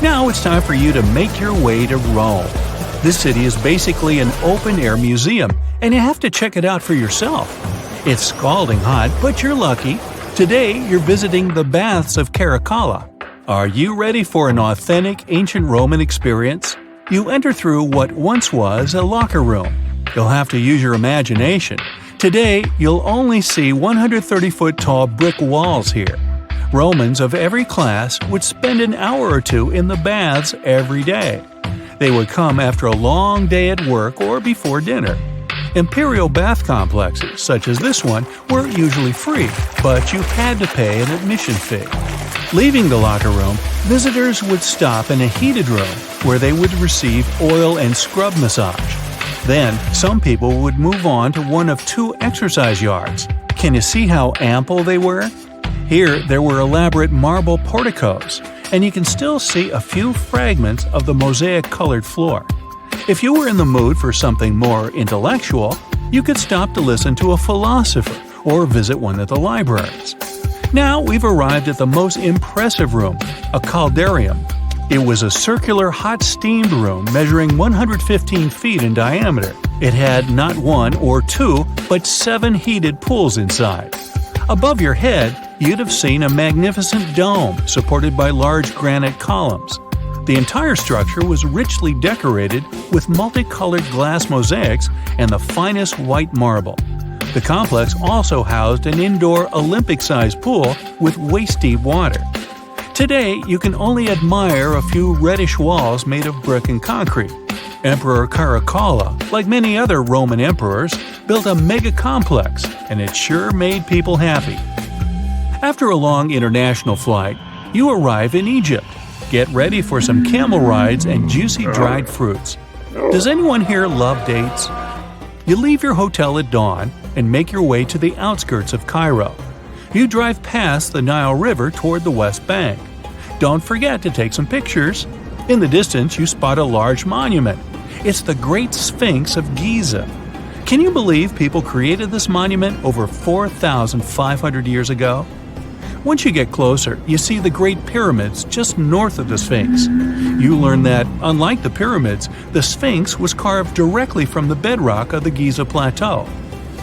Now it's time for you to make your way to Rome. This city is basically an open-air museum, and you have to check it out for yourself. It's scalding hot, but you're lucky. Today, you're visiting the baths of Caracalla. Are you ready for an authentic ancient Roman experience? You enter through what once was a locker room. You'll have to use your imagination. Today, you'll only see 130-foot tall brick walls here. Romans of every class would spend an hour or two in the baths every day. They would come after a long day at work or before dinner. Imperial bath complexes, such as this one, were usually free, but you had to pay an admission fee. Leaving the locker room, visitors would stop in a heated room where they would receive oil and scrub massage. Then, some people would move on to one of two exercise yards. Can you see how ample they were? Here, there were elaborate marble porticos, and you can still see a few fragments of the mosaic-colored floor. If you were in the mood for something more intellectual, you could stop to listen to a philosopher or visit one of the libraries. Now we've arrived at the most impressive room, a caldarium. It was a circular hot-steamed room measuring 115 feet in diameter. It had not one or two, but 7 heated pools inside. Above your head, you'd have seen a magnificent dome supported by large granite columns. The entire structure was richly decorated with multicolored glass mosaics and the finest white marble. The complex also housed an indoor Olympic-sized pool with waist-deep water. Today, you can only admire a few reddish walls made of brick and concrete. Emperor Caracalla, like many other Roman emperors, built a mega-complex, and it sure made people happy. After a long international flight, you arrive in Egypt. Get ready for some camel rides and juicy dried fruits. Does anyone here love dates? You leave your hotel at dawn and make your way to the outskirts of Cairo. You drive past the Nile River toward the West Bank. Don't forget to take some pictures. In the distance, you spot a large monument. It's the Great Sphinx of Giza. Can you believe people created this monument over 4,500 years ago? Once you get closer, you see the Great Pyramids just north of the Sphinx. You learn that, unlike the pyramids, the Sphinx was carved directly from the bedrock of the Giza Plateau.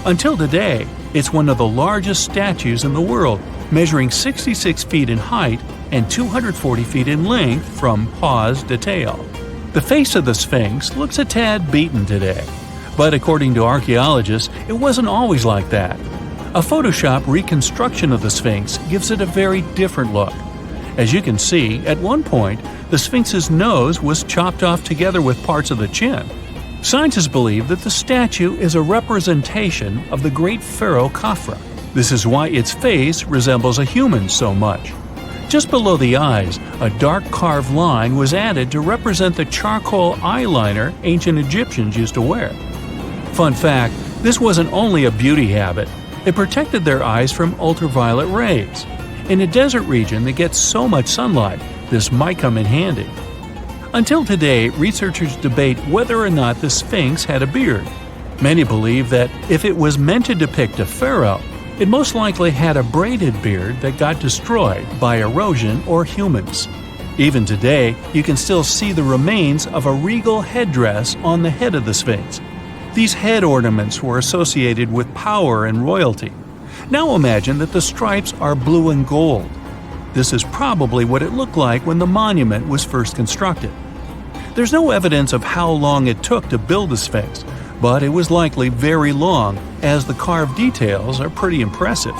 Until today, it's one of the largest statues in the world, measuring 66 feet in height and 240 feet in length from pause to tail. The face of the Sphinx looks a tad beaten today, but according to archaeologists, it wasn't always like that. A Photoshop reconstruction of the Sphinx gives it a very different look. As you can see, at one point, the Sphinx's nose was chopped off together with parts of the chin. Scientists believe that the statue is a representation of the great pharaoh Khafra. This is why its face resembles a human so much. Just below the eyes, a dark carved line was added to represent the charcoal eyeliner ancient Egyptians used to wear. Fun fact, this wasn't only a beauty habit. It protected their eyes from ultraviolet rays. In a desert region that gets so much sunlight, this might come in handy. Until today, researchers debate whether or not the Sphinx had a beard. Many believe that if it was meant to depict a pharaoh, it most likely had a braided beard that got destroyed by erosion or humans. Even today, you can still see the remains of a regal headdress on the head of the Sphinx. These head ornaments were associated with power and royalty. Now imagine that the stripes are blue and gold. This is probably what it looked like when the monument was first constructed. There's no evidence of how long it took to build the Sphinx, but it was likely very long, as the carved details are pretty impressive.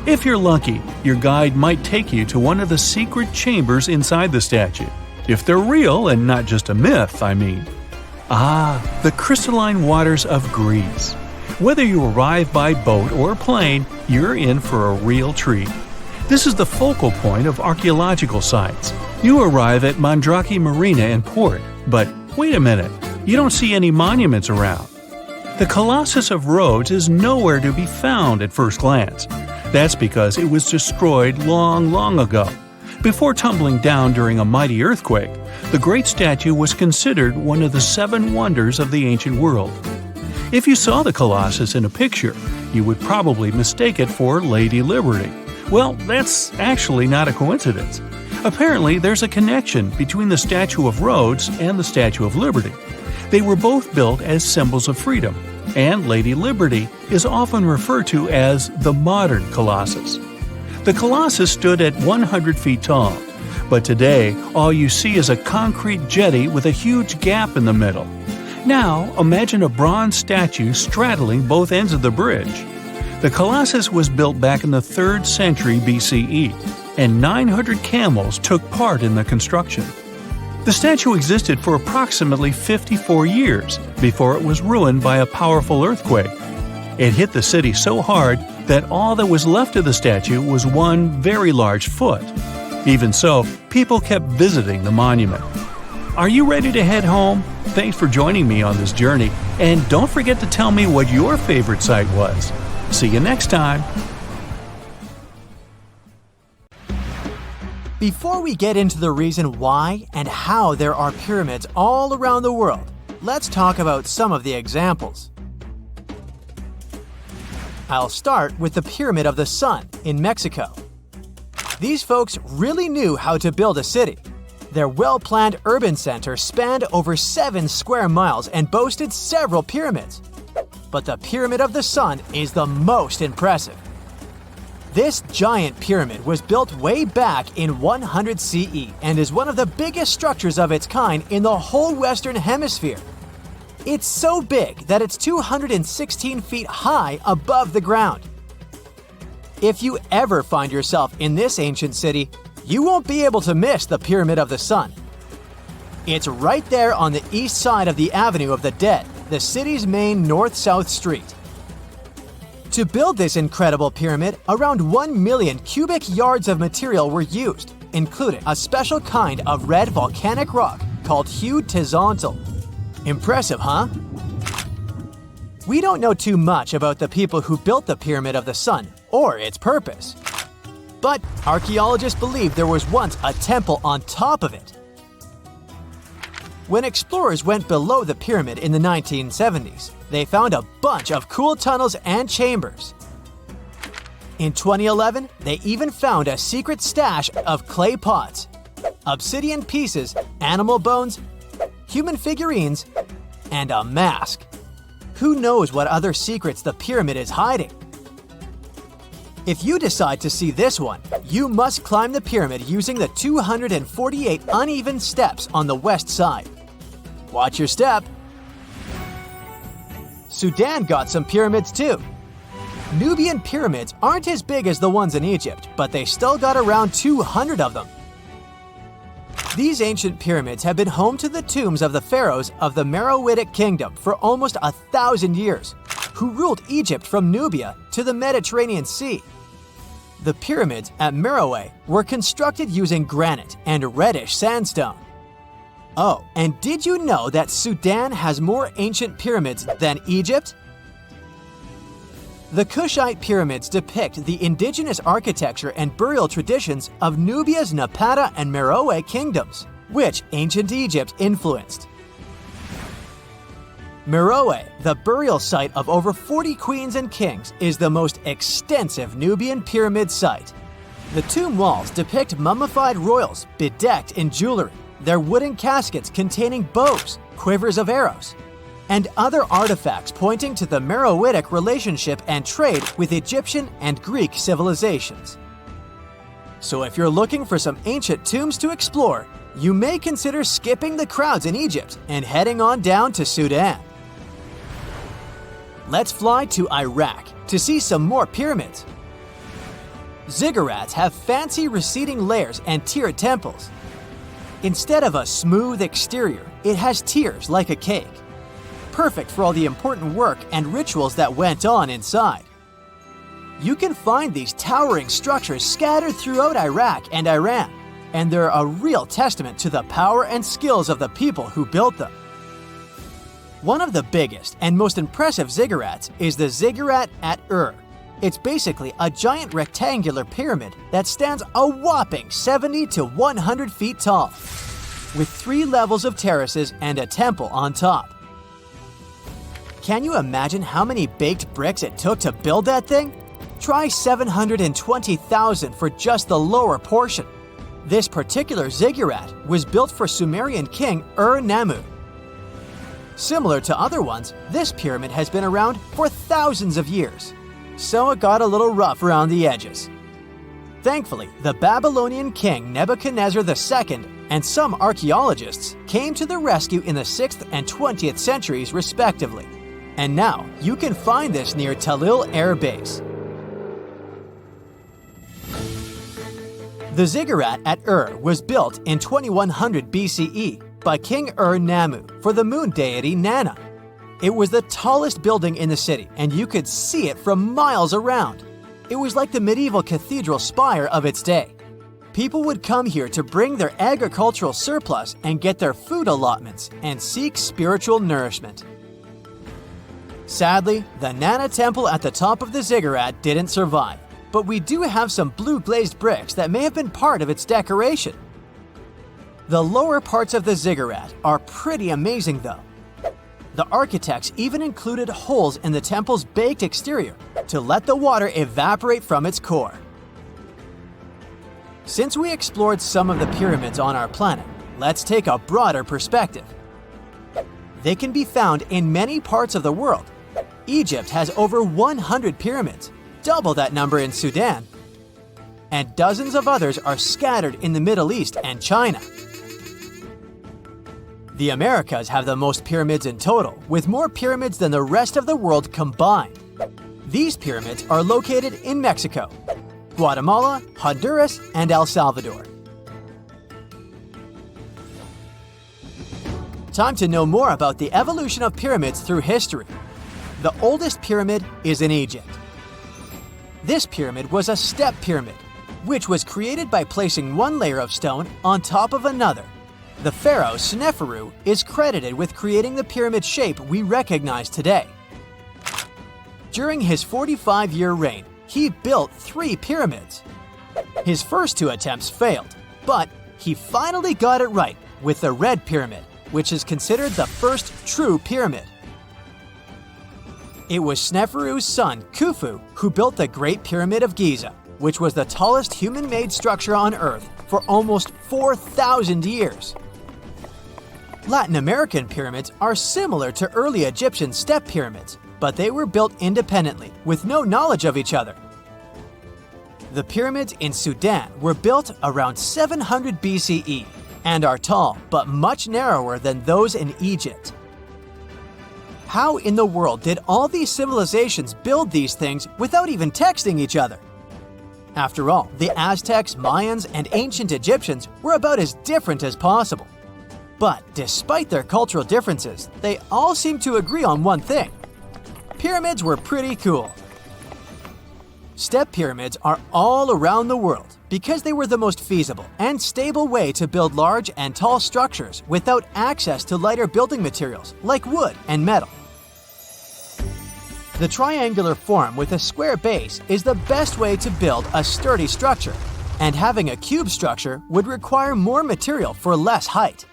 If you're lucky, your guide might take you to one of the secret chambers inside the statue. If they're real and not just a myth, I mean. The crystalline waters of Greece. Whether you arrive by boat or plane, you're in for a real treat. This is the focal point of archaeological sites. You arrive at Mandrake Marina and Port, but wait a minute, you don't see any monuments around. The Colossus of Rhodes is nowhere to be found at first glance. That's because it was destroyed long ago. Before tumbling down during a mighty earthquake, the great statue was considered one of the 7 wonders of the ancient world. If you saw the Colossus in a picture, you would probably mistake it for Lady Liberty. Well, that's actually not a coincidence. Apparently, there's a connection between the Statue of Rhodes and the Statue of Liberty. They were both built as symbols of freedom, and Lady Liberty is often referred to as the modern Colossus. The Colossus stood at 100 feet tall, but today all you see is a concrete jetty with a huge gap in the middle. Now, imagine a bronze statue straddling both ends of the bridge. The Colossus was built back in the 3rd century BCE, and 900 camels took part in the construction. The statue existed for approximately 54 years before it was ruined by a powerful earthquake. It hit the city so hard that all that was left of the statue was one very large foot. Even so, people kept visiting the monument. Are you ready to head home? Thanks for joining me on this journey, and don't forget to tell me what your favorite site was. See you next time! Before we get into the reason why and how there are pyramids all around the world, let's talk about some of the examples. I'll start with the Pyramid of the Sun in Mexico. These folks really knew how to build a city. Their well-planned urban center spanned over 7 square miles and boasted several pyramids. But the Pyramid of the Sun is the most impressive. This giant pyramid was built way back in 100 CE and is one of the biggest structures of its kind in the whole Western Hemisphere. It's so big that it's 216 feet high above the ground. If you ever find yourself in this ancient city, you won't be able to miss the Pyramid of the Sun. It's right there on the east side of the Avenue of the Dead, the city's main north-south street. To build this incredible pyramid, around 1 million cubic yards of material were used, including a special kind of red volcanic rock called hued tizontal. Impressive, huh? We don't know too much about the people who built the Pyramid of the Sun or its purpose. But archaeologists believe there was once a temple on top of it. When explorers went below the pyramid in the 1970s, they found a bunch of cool tunnels and chambers. In 2011, they even found a secret stash of clay pots, obsidian pieces, animal bones, human figurines, and a mask. Who knows what other secrets the pyramid is hiding? If you decide to see this one, you must climb the pyramid using the 248 uneven steps on the west side. Watch your step. Sudan got some pyramids too. Nubian pyramids aren't as big as the ones in Egypt, but they still got around 200 of them. These ancient pyramids have been home to the tombs of the pharaohs of the Meroitic Kingdom for almost 1,000 years, who ruled Egypt from Nubia to the Mediterranean Sea. The pyramids at Meroe were constructed using granite and reddish sandstone. Oh, and did you know that Sudan has more ancient pyramids than Egypt? The Kushite pyramids depict the indigenous architecture and burial traditions of Nubia's Napata and Meroe kingdoms, which ancient Egypt influenced. Meroe, the burial site of over 40 queens and kings, is the most extensive Nubian pyramid site. The tomb walls depict mummified royals bedecked in jewelry, their wooden caskets containing bows, quivers of arrows, and other artifacts pointing to the Meroitic relationship and trade with Egyptian and Greek civilizations. So if you're looking for some ancient tombs to explore, you may consider skipping the crowds in Egypt and heading on down to Sudan. Let's fly to Iraq to see some more pyramids. Ziggurats have fancy receding layers and tiered temples. Instead of a smooth exterior, it has tiers like a cake. Perfect for all the important work and rituals that went on inside. You can find these towering structures scattered throughout Iraq and Iran, and they're a real testament to the power and skills of the people who built them. One of the biggest and most impressive ziggurats is the Ziggurat at Ur. It's basically a giant rectangular pyramid that stands a whopping 70 to 100 feet tall, with 3 levels of terraces and a temple on top. Can you imagine how many baked bricks it took to build that thing? Try 720,000 for just the lower portion. This particular ziggurat was built for Sumerian king Ur-Nammu. Similar to other ones, this pyramid has been around for thousands of years, so it got a little rough around the edges. Thankfully, the Babylonian king Nebuchadnezzar II and some archaeologists came to the rescue in the 6th and 20th centuries respectively. And now you can find this near Talil Air Base. The Ziggurat at Ur was built in 2100 BCE by King Ur-Nammu for the moon deity Nana. It was the tallest building in the city, and you could see it from miles around. It was like the medieval cathedral spire of its day. People would come here to bring their agricultural surplus and get their food allotments and seek spiritual nourishment. Sadly, the Nana temple at the top of the Ziggurat didn't survive, but we do have some blue glazed bricks that may have been part of its decoration. The lower parts of the Ziggurat are pretty amazing though. The architects even included holes in the temple's baked exterior to let the water evaporate from its core. Since we explored some of the pyramids on our planet, let's take a broader perspective. They can be found in many parts of the world. Egypt has over 100 pyramids, double that number in Sudan, and dozens of others are scattered in the Middle East and China. The Americas have the most pyramids in total, with more pyramids than the rest of the world combined. These pyramids are located in Mexico, Guatemala, Honduras, and El Salvador. Time to know more about the evolution of pyramids through history. The oldest pyramid is in Egypt. This pyramid was a step pyramid, which was created by placing one layer of stone on top of another. The pharaoh Sneferu is credited with creating the pyramid shape we recognize today. During his 45-year reign, he built 3 pyramids. His first 2 attempts failed, but he finally got it right with the Red Pyramid, which is considered the first true pyramid. It was Sneferu's son, Khufu, who built the Great Pyramid of Giza, which was the tallest human-made structure on Earth for almost 4,000 years. Latin American pyramids are similar to early Egyptian step pyramids, but they were built independently, with no knowledge of each other. The pyramids in Sudan were built around 700 BCE and are tall, but much narrower than those in Egypt. How in the world did all these civilizations build these things without even texting each other? After all, the Aztecs, Mayans, and ancient Egyptians were about as different as possible. But despite their cultural differences, they all seem to agree on one thing. Pyramids were pretty cool. Step pyramids are all around the world because they were the most feasible and stable way to build large and tall structures without access to lighter building materials like wood and metal. The triangular form with a square base is the best way to build a sturdy structure, and having a cube structure would require more material for less height.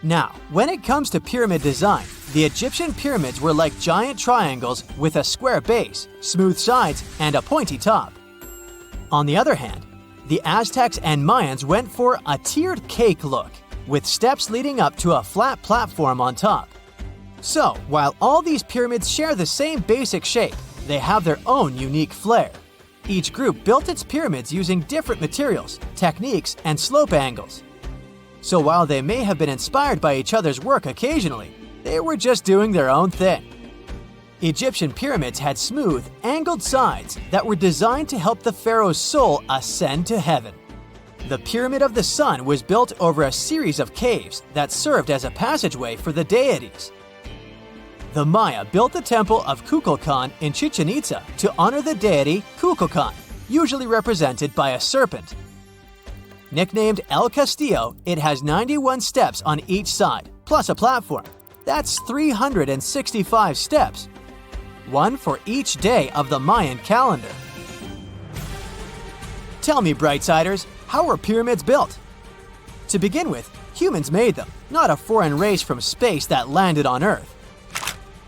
Now, when it comes to pyramid design, the Egyptian pyramids were like giant triangles with a square base, smooth sides, and a pointy top. On the other hand, the Aztecs and Mayans went for a tiered cake look, with steps leading up to a flat platform on top. So, while all these pyramids share the same basic shape, they have their own unique flair. Each group built its pyramids using different materials, techniques, and slope angles. So while they may have been inspired by each other's work occasionally, they were just doing their own thing. Egyptian pyramids had smooth, angled sides that were designed to help the pharaoh's soul ascend to heaven. The Pyramid of the Sun was built over a series of caves that served as a passageway for the deities. The Maya built the temple of Kukulkan in Chichen Itza to honor the deity Kukulkan, usually represented by a serpent. Nicknamed El Castillo, it has 91 steps on each side, plus a platform. That's 365 steps, one for each day of the Mayan calendar. Tell me, Brightsiders, how were pyramids built? To begin with, humans made them, not a foreign race from space that landed on Earth.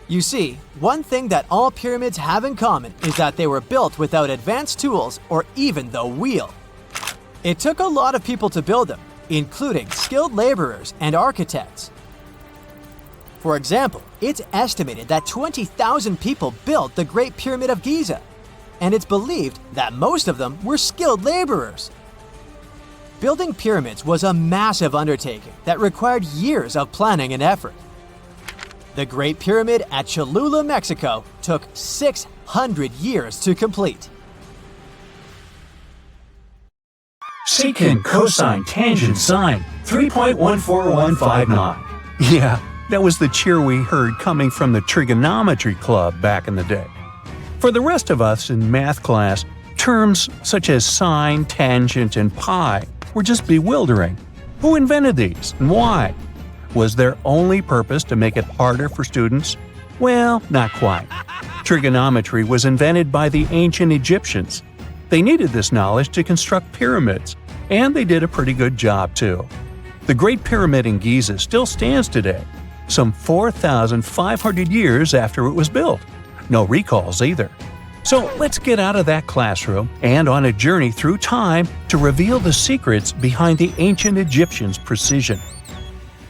You see, one thing that all pyramids have in common is that they were built without advanced tools or even the wheel. It took a lot of people to build them, including skilled laborers and architects. For example, it's estimated that 20,000 people built the Great Pyramid of Giza, and it's believed that most of them were skilled laborers. Building pyramids was a massive undertaking that required years of planning and effort. The Great Pyramid at Cholula, Mexico, took 600 years to complete. Secant, cosine, tangent, sine, 3.14159. Yeah, that was the cheer we heard coming from the trigonometry club back in the day. For the rest of us in math class, terms such as sine, tangent, and pi were just bewildering. Who invented these and why? Was their only purpose to make it harder for students? Well, not quite. Trigonometry was invented by the ancient Egyptians. They needed this knowledge to construct pyramids, and they did a pretty good job too. The Great Pyramid in Giza still stands today, some 4,500 years after it was built. No recalls either. So let's get out of that classroom and on a journey through time to reveal the secrets behind the ancient Egyptians' precision.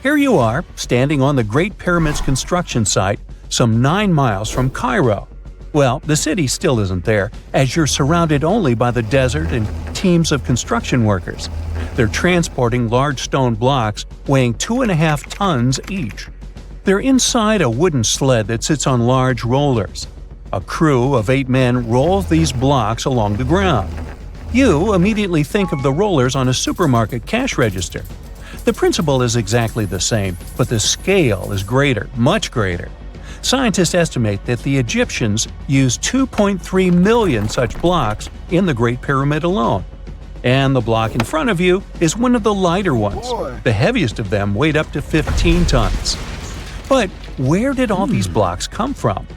Here you are, standing on the Great Pyramid's construction site, some 9 miles from Cairo. Well, the city still isn't there, as you're surrounded only by the desert and teams of construction workers. They're transporting large stone blocks weighing 2.5 tons each. They're inside a wooden sled that sits on large rollers. A crew of 8 men rolls these blocks along the ground. You immediately think of the rollers on a supermarket cash register. The principle is exactly the same, but the scale is greater, much greater. Scientists estimate that the Egyptians used 2.3 million such blocks in the Great Pyramid alone. And the block in front of you is one of the lighter ones. The heaviest of them weighed up to 15 tons. But where did all these blocks come from?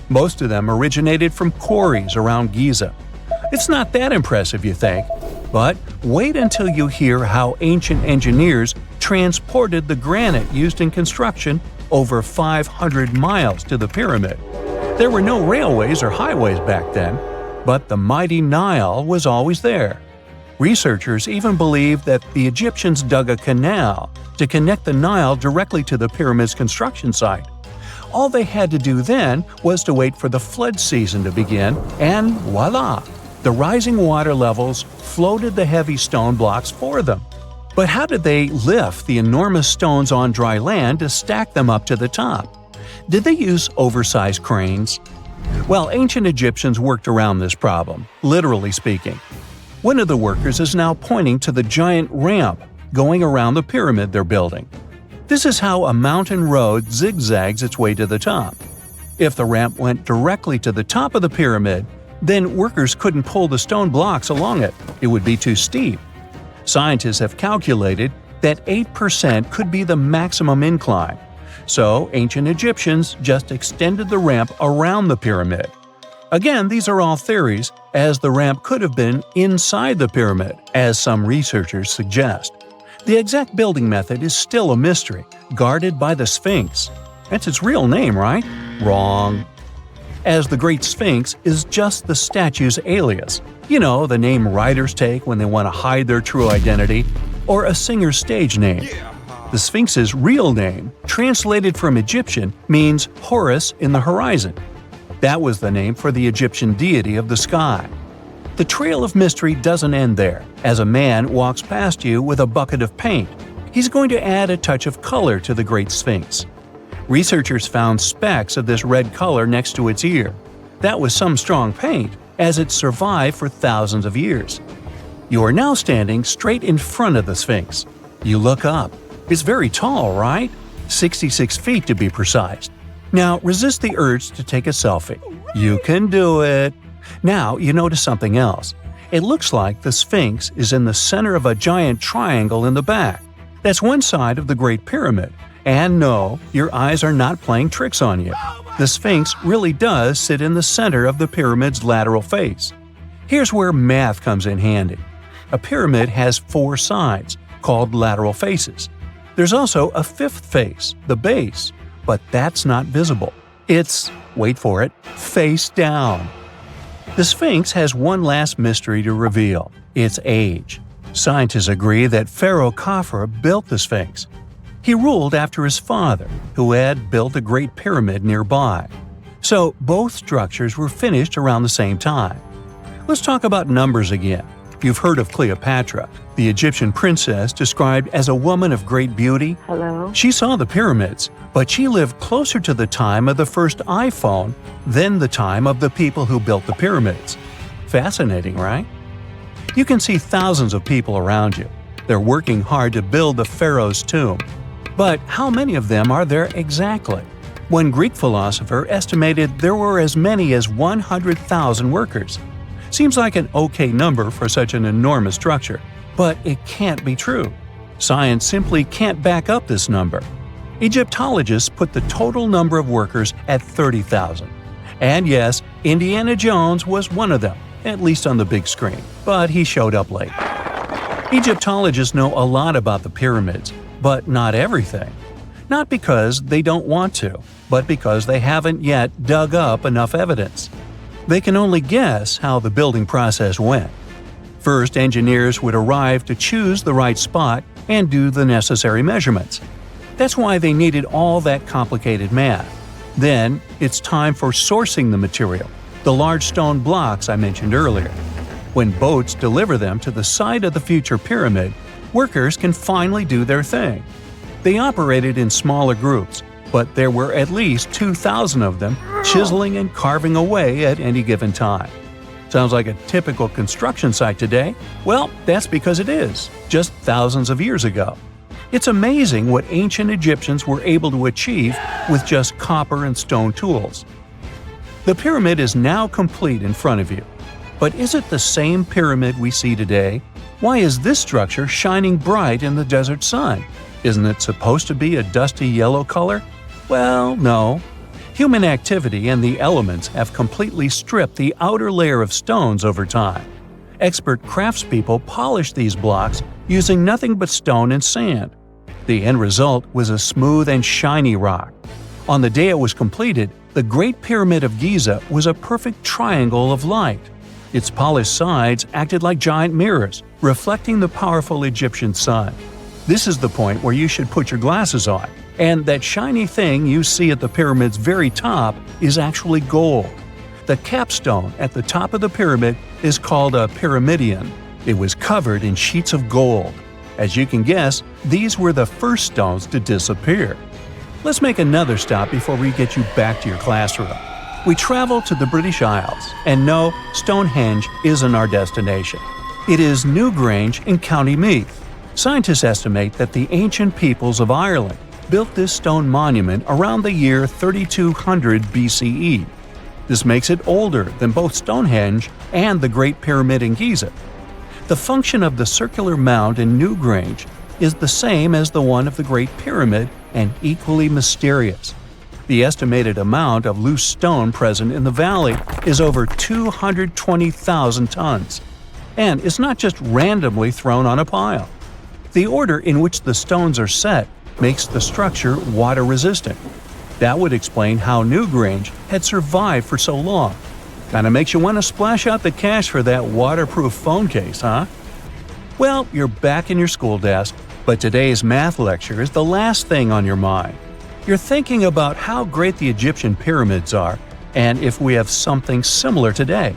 Most of them originated from quarries around Giza. It's not that impressive, you think, but wait until you hear how ancient engineers transported the granite used in construction over 500 miles to the pyramid. There were no railways or highways back then, but the mighty Nile was always there. Researchers even believe that the Egyptians dug a canal to connect the Nile directly to the pyramid's construction site. All they had to do then was to wait for the flood season to begin, and voila! The rising water levels floated the heavy stone blocks for them. But how did they lift the enormous stones on dry land to stack them up to the top? Did they use oversized cranes? Well, ancient Egyptians worked around this problem, literally speaking. One of the workers is now pointing to the giant ramp going around the pyramid they're building. This is how a mountain road zigzags its way to the top. If the ramp went directly to the top of the pyramid, then workers couldn't pull the stone blocks along it. It would be too steep. Scientists have calculated that 8% could be the maximum incline. So ancient Egyptians just extended the ramp around the pyramid. Again, these are all theories, as the ramp could have been inside the pyramid, as some researchers suggest. The exact building method is still a mystery, guarded by the Sphinx. That's its real name, right? Wrong. As the Great Sphinx is just the statue's alias. You know, the name writers take when they want to hide their true identity, or a singer's stage name. The Sphinx's real name, translated from Egyptian, means Horus in the horizon. That was the name for the Egyptian deity of the sky. The trail of mystery doesn't end there. As a man walks past you with a bucket of paint, he's going to add a touch of color to the Great Sphinx. Researchers found specks of this red color next to its ear. That was some strong paint, as it survived for thousands of years. You are now standing straight in front of the Sphinx. You look up. It's very tall, right? 66 feet to be precise. Now resist the urge to take a selfie. You can do it. Now you notice something else. It looks like the Sphinx is in the center of a giant triangle in the back. That's one side of the Great Pyramid. And no, your eyes are not playing tricks on you. The Sphinx really does sit in the center of the pyramid's lateral face. Here's where math comes in handy. A pyramid has 4 sides, called lateral faces. There's also a 5th face, the base, but that's not visible. It's, wait for it, face down. The Sphinx has one last mystery to reveal: its age. Scientists agree that Pharaoh Khafre built the Sphinx. He ruled after his father, who had built a great pyramid nearby. So both structures were finished around the same time. Let's talk about numbers again. You've heard of Cleopatra, the Egyptian princess described as a woman of great beauty. Hello? She saw the pyramids, but she lived closer to the time of the first iPhone than the time of the people who built the pyramids. Fascinating, right? You can see thousands of people around you. They're working hard to build the pharaoh's tomb. But how many of them are there exactly? One Greek philosopher estimated there were as many as 100,000 workers. Seems like an okay number for such an enormous structure, but it can't be true. Science simply can't back up this number. Egyptologists put the total number of workers at 30,000. And yes, Indiana Jones was one of them, at least on the big screen, but he showed up late. Egyptologists know a lot about the pyramids, but not everything. Not because they don't want to, but because they haven't yet dug up enough evidence. They can only guess how the building process went. First, engineers would arrive to choose the right spot and do the necessary measurements. That's why they needed all that complicated math. Then, it's time for sourcing the material, the large stone blocks I mentioned earlier. When boats deliver them to the site of the future pyramid, workers can finally do their thing. They operated in smaller groups, but there were at least 2,000 of them chiseling and carving away at any given time. Sounds like a typical construction site today? Well, that's because it is, just thousands of years ago. It's amazing what ancient Egyptians were able to achieve with just copper and stone tools. The pyramid is now complete in front of you. But is it the same pyramid we see today? Why is this structure shining bright in the desert sun? Isn't it supposed to be a dusty yellow color? Well, no. Human activity and the elements have completely stripped the outer layer of stones over time. Expert craftspeople polished these blocks using nothing but stone and sand. The end result was a smooth and shiny rock. On the day it was completed, the Great Pyramid of Giza was a perfect triangle of light. Its polished sides acted like giant mirrors, reflecting the powerful Egyptian sun. This is the point where you should put your glasses on, and that shiny thing you see at the pyramid's very top is actually gold. The capstone at the top of the pyramid is called a pyramidion. It was covered in sheets of gold. As you can guess, these were the first stones to disappear. Let's make another stop before we get you back to your classroom. We travel to the British Isles, and no, Stonehenge isn't our destination. It is Newgrange in County Meath. Scientists estimate that the ancient peoples of Ireland built this stone monument around the year 3200 BCE. This makes it older than both Stonehenge and the Great Pyramid in Giza. The function of the circular mound in Newgrange is the same as the one of the Great Pyramid and equally mysterious. The estimated amount of loose stone present in the valley is over 220,000 tons. And it's not just randomly thrown on a pile. The order in which the stones are set makes the structure water-resistant. That would explain how Newgrange had survived for so long. Kinda makes you want to splash out the cash for that waterproof phone case, huh? Well, you're back in your school desk, but today's math lecture is the last thing on your mind. You're thinking about how great the Egyptian pyramids are, and if we have something similar today.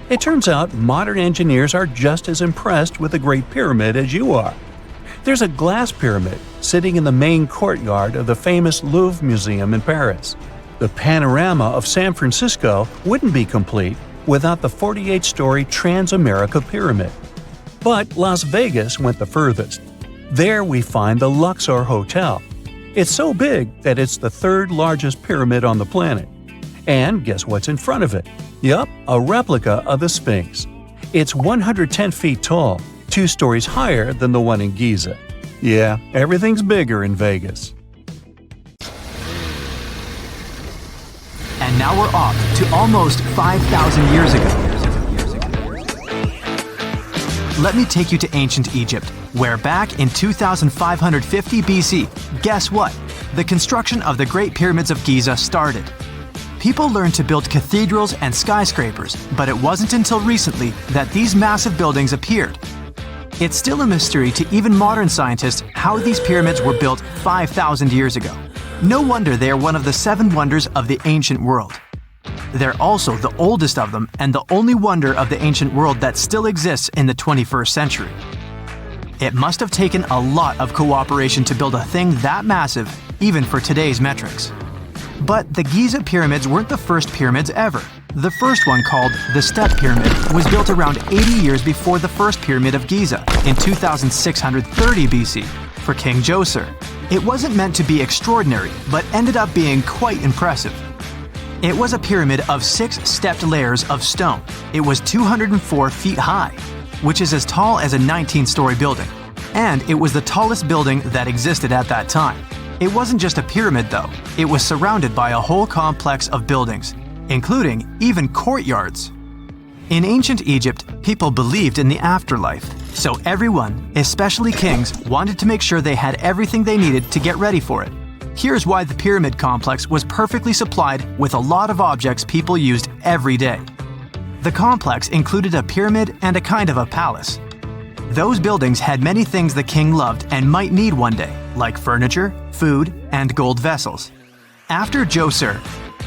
It turns out modern engineers are just as impressed with the Great Pyramid as you are. There's a glass pyramid sitting in the main courtyard of the famous Louvre Museum in Paris. The panorama of San Francisco wouldn't be complete without the 48-story Trans-America Pyramid. But Las Vegas went the furthest. There we find the Luxor Hotel. It's so big that it's the third largest pyramid on the planet. And guess what's in front of it? Yup, a replica of the Sphinx. It's 110 feet tall, 2 stories higher than the one in Giza. Yeah, everything's bigger in Vegas. And now we're off to almost 5,000 years ago. Let me take you to ancient Egypt, where back in 2550 BC, guess what? The construction of the Great Pyramids of Giza started. People learned to build cathedrals and skyscrapers, but it wasn't until recently that these massive buildings appeared. It's still a mystery to even modern scientists how these pyramids were built 5,000 years ago. No wonder they are one of the 7 wonders of the ancient world. They're also the oldest of them and the only wonder of the ancient world that still exists in the 21st century. It must have taken a lot of cooperation to build a thing that massive, even for today's metrics. But the Giza pyramids weren't the first pyramids ever. The first one, called the Step Pyramid, was built around 80 years before the first Pyramid of Giza in 2630 BC for King Djoser. It wasn't meant to be extraordinary, but ended up being quite impressive. It was a pyramid of 6 stepped layers of stone. It was 204 feet high, which is as tall as a 19-story building. And it was the tallest building that existed at that time. It wasn't just a pyramid though, it was surrounded by a whole complex of buildings, including even courtyards. In ancient Egypt, people believed in the afterlife, so everyone, especially kings, wanted to make sure they had everything they needed to get ready for it. Here's why the pyramid complex was perfectly supplied with a lot of objects people used every day. The complex included a pyramid and a kind of a palace. Those buildings had many things the king loved and might need one day, like furniture, food, and gold vessels. After Djoser,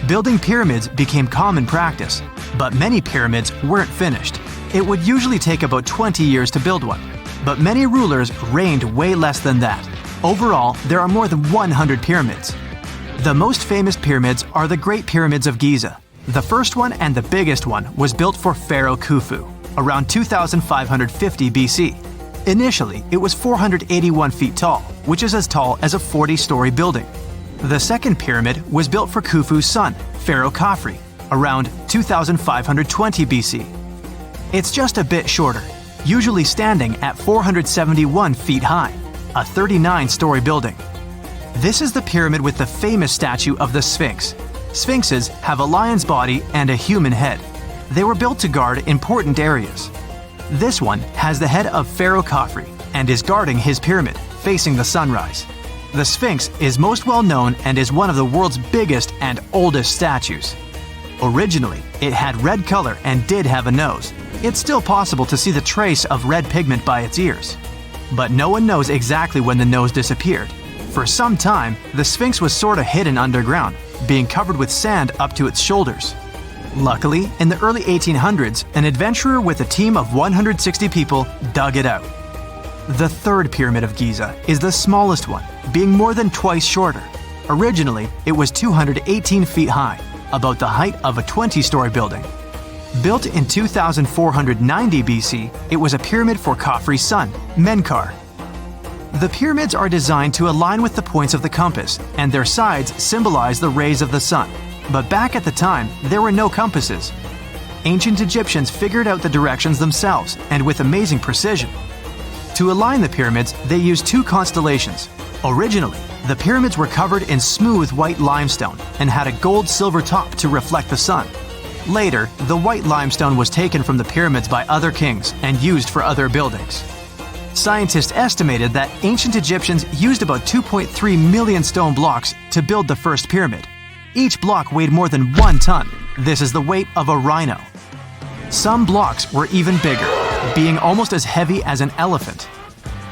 building pyramids became common practice, but many pyramids weren't finished. It would usually take about 20 years to build one, but many rulers reigned way less than that. Overall, there are more than 100 pyramids. The most famous pyramids are the Great Pyramids of Giza. The first one and the biggest one was built for Pharaoh Khufu, around 2550 BC. Initially, it was 481 feet tall, which is as tall as a 40-story building. The second pyramid was built for Khufu's son, Pharaoh Khafre, around 2520 BC. It's just a bit shorter, usually standing at 471 feet high, a 39-story building. This is the pyramid with the famous statue of the Sphinx. Sphinxes have a lion's body and a human head. They were built to guard important areas. This one has the head of Pharaoh Khafre and is guarding his pyramid, facing the sunrise. The Sphinx is most well known and is one of the world's biggest and oldest statues. Originally, it had red color and did have a nose. It's still possible to see the trace of red pigment by its ears. But no one knows exactly when the nose disappeared. For some time, the Sphinx was sort of hidden underground, being covered with sand up to its shoulders. Luckily, in the early 1800s, an adventurer with a team of 160 people dug it out. The third Pyramid of Giza is the smallest one, being more than twice shorter. Originally, it was 218 feet high, about the height of a 20-story building. Built in 2490 BC, it was a pyramid for Khafre's son, Menkaure. The pyramids are designed to align with the points of the compass, and their sides symbolize the rays of the sun. But back at the time, there were no compasses. Ancient Egyptians figured out the directions themselves, and with amazing precision. To align the pyramids, they used 2 constellations. Originally, the pyramids were covered in smooth white limestone and had a gold-silver top to reflect the sun. Later, the white limestone was taken from the pyramids by other kings and used for other buildings. Scientists estimated that ancient Egyptians used about 2.3 million stone blocks to build the first pyramid. Each block weighed more than 1 ton. This is the weight of a rhino. Some blocks were even bigger, being almost as heavy as an elephant.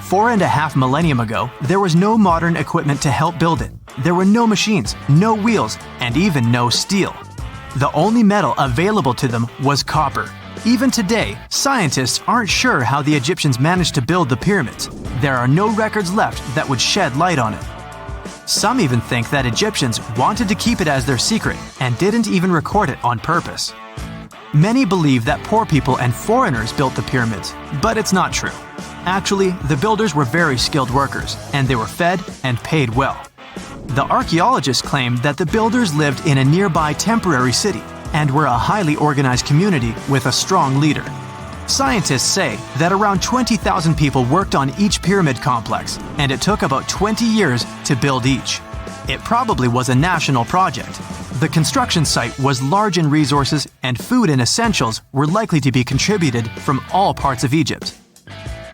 4.5 millennia ago, there was no modern equipment to help build it. There were no machines, no wheels, and even no steel. The only metal available to them was copper. Even today, scientists aren't sure how the Egyptians managed to build the pyramids. There are no records left that would shed light on it. Some even think that Egyptians wanted to keep it as their secret and didn't even record it on purpose. Many believe that poor people and foreigners built the pyramids, but it's not true. Actually, the builders were very skilled workers, and they were fed and paid well. The archaeologists claim that the builders lived in a nearby temporary city and were a highly organized community with a strong leader. Scientists say that around 20,000 people worked on each pyramid complex, and it took about 20 years to build each. It probably was a national project. The construction site was large in resources, and food and essentials were likely to be contributed from all parts of Egypt.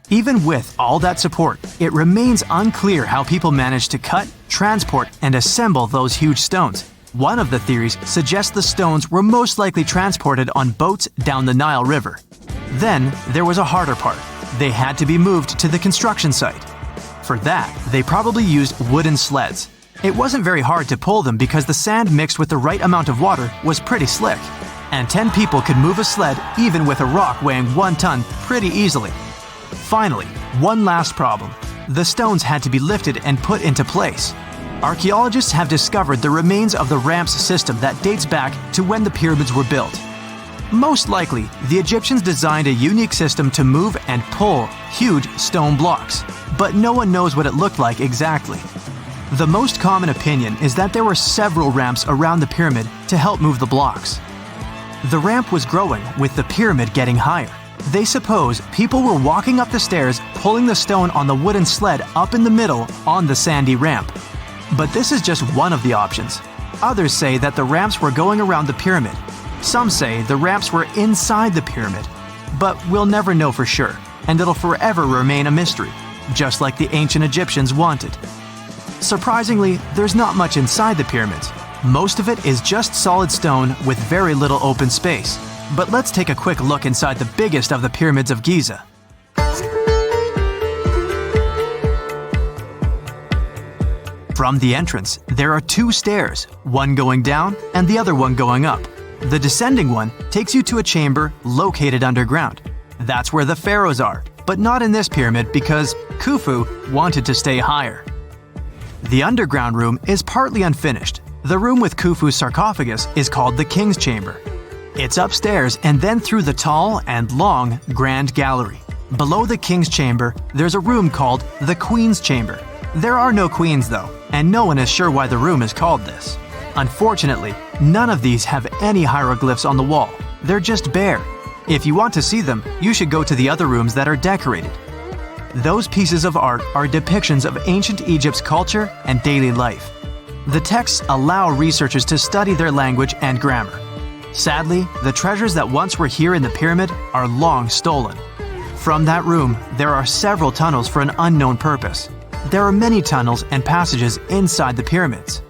Even with all that support, it remains unclear how people managed to cut, transport, and assemble those huge stones. One of the theories suggests the stones were most likely transported on boats down the Nile River. Then, there was a harder part. They had to be moved to the construction site. For that, they probably used wooden sleds. It wasn't very hard to pull them because the sand mixed with the right amount of water was pretty slick, and 10 people could move a sled even with a rock weighing 1 ton pretty easily. Finally, one last problem. The stones had to be lifted and put into place. Archaeologists have discovered the remains of the ramps system that dates back to when the pyramids were built. Most likely, the Egyptians designed a unique system to move and pull huge stone blocks, but no one knows what it looked like exactly. The most common opinion is that there were several ramps around the pyramid to help move the blocks. The ramp was growing with the pyramid getting higher. They suppose people were walking up the stairs, pulling the stone on the wooden sled up in the middle on the sandy ramp. But this is just one of the options. Others say that the ramps were going around the pyramid. Some say the ramps were inside the pyramid. But we'll never know for sure, and it'll forever remain a mystery, just like the ancient Egyptians wanted. Surprisingly, there's not much inside the pyramids. Most of it is just solid stone with very little open space. But let's take a quick look inside the biggest of the pyramids of Giza. From the entrance, there are 2 stairs, one going down and the other one going up. The descending one takes you to a chamber located underground. That's where the pharaohs are, but not in this pyramid because Khufu wanted to stay higher. The underground room is partly unfinished. The room with Khufu's sarcophagus is called the King's Chamber. It's upstairs and then through the tall and long Grand Gallery. Below the King's Chamber, there's a room called the Queen's Chamber. There are no queens though, and no one is sure why the room is called this. Unfortunately, none of these have any hieroglyphs on the wall. They're just bare. If you want to see them, you should go to the other rooms that are decorated. Those pieces of art are depictions of ancient Egypt's culture and daily life. The texts allow researchers to study their language and grammar. Sadly, the treasures that once were here in the pyramid are long stolen. From that room, there are several tunnels for an unknown purpose. There are many tunnels and passages inside the pyramids.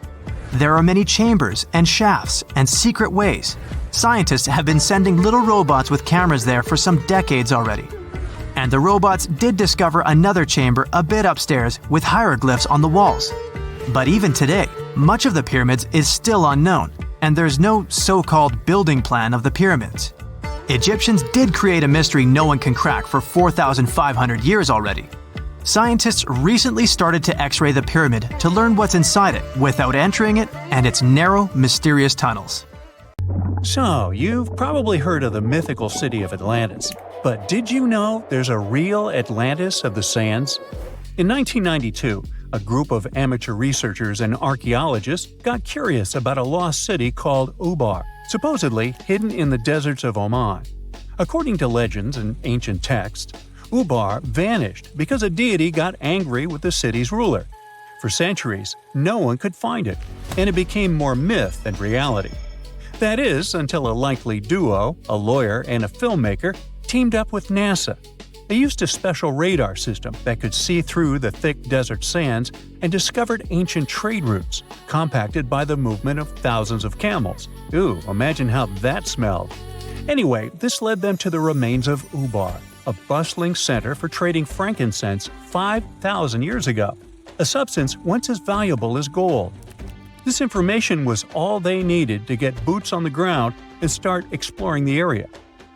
There are many chambers and shafts and secret ways. Scientists have been sending little robots with cameras there for some decades already. And the robots did discover another chamber a bit upstairs with hieroglyphs on the walls. But even today, much of the pyramids is still unknown, and there's no so-called building plan of the pyramids. Egyptians did create a mystery no one can crack for 4,500 years already. Scientists recently started to X-ray the pyramid to learn what's inside it without entering it and its narrow, mysterious tunnels. So, you've probably heard of the mythical city of Atlantis. But did you know there's a real Atlantis of the sands? In 1992, a group of amateur researchers and archaeologists got curious about a lost city called Ubar, supposedly hidden in the deserts of Oman. According to legends and ancient texts, Ubar vanished because a deity got angry with the city's ruler. For centuries, no one could find it, and it became more myth than reality. That is, until a likely duo, a lawyer and a filmmaker, teamed up with NASA. They used a special radar system that could see through the thick desert sands and discovered ancient trade routes, compacted by the movement of thousands of camels. Ooh, imagine how that smelled. Anyway, this led them to the remains of Ubar, a bustling center for trading frankincense 5,000 years ago, a substance once as valuable as gold. This information was all they needed to get boots on the ground and start exploring the area.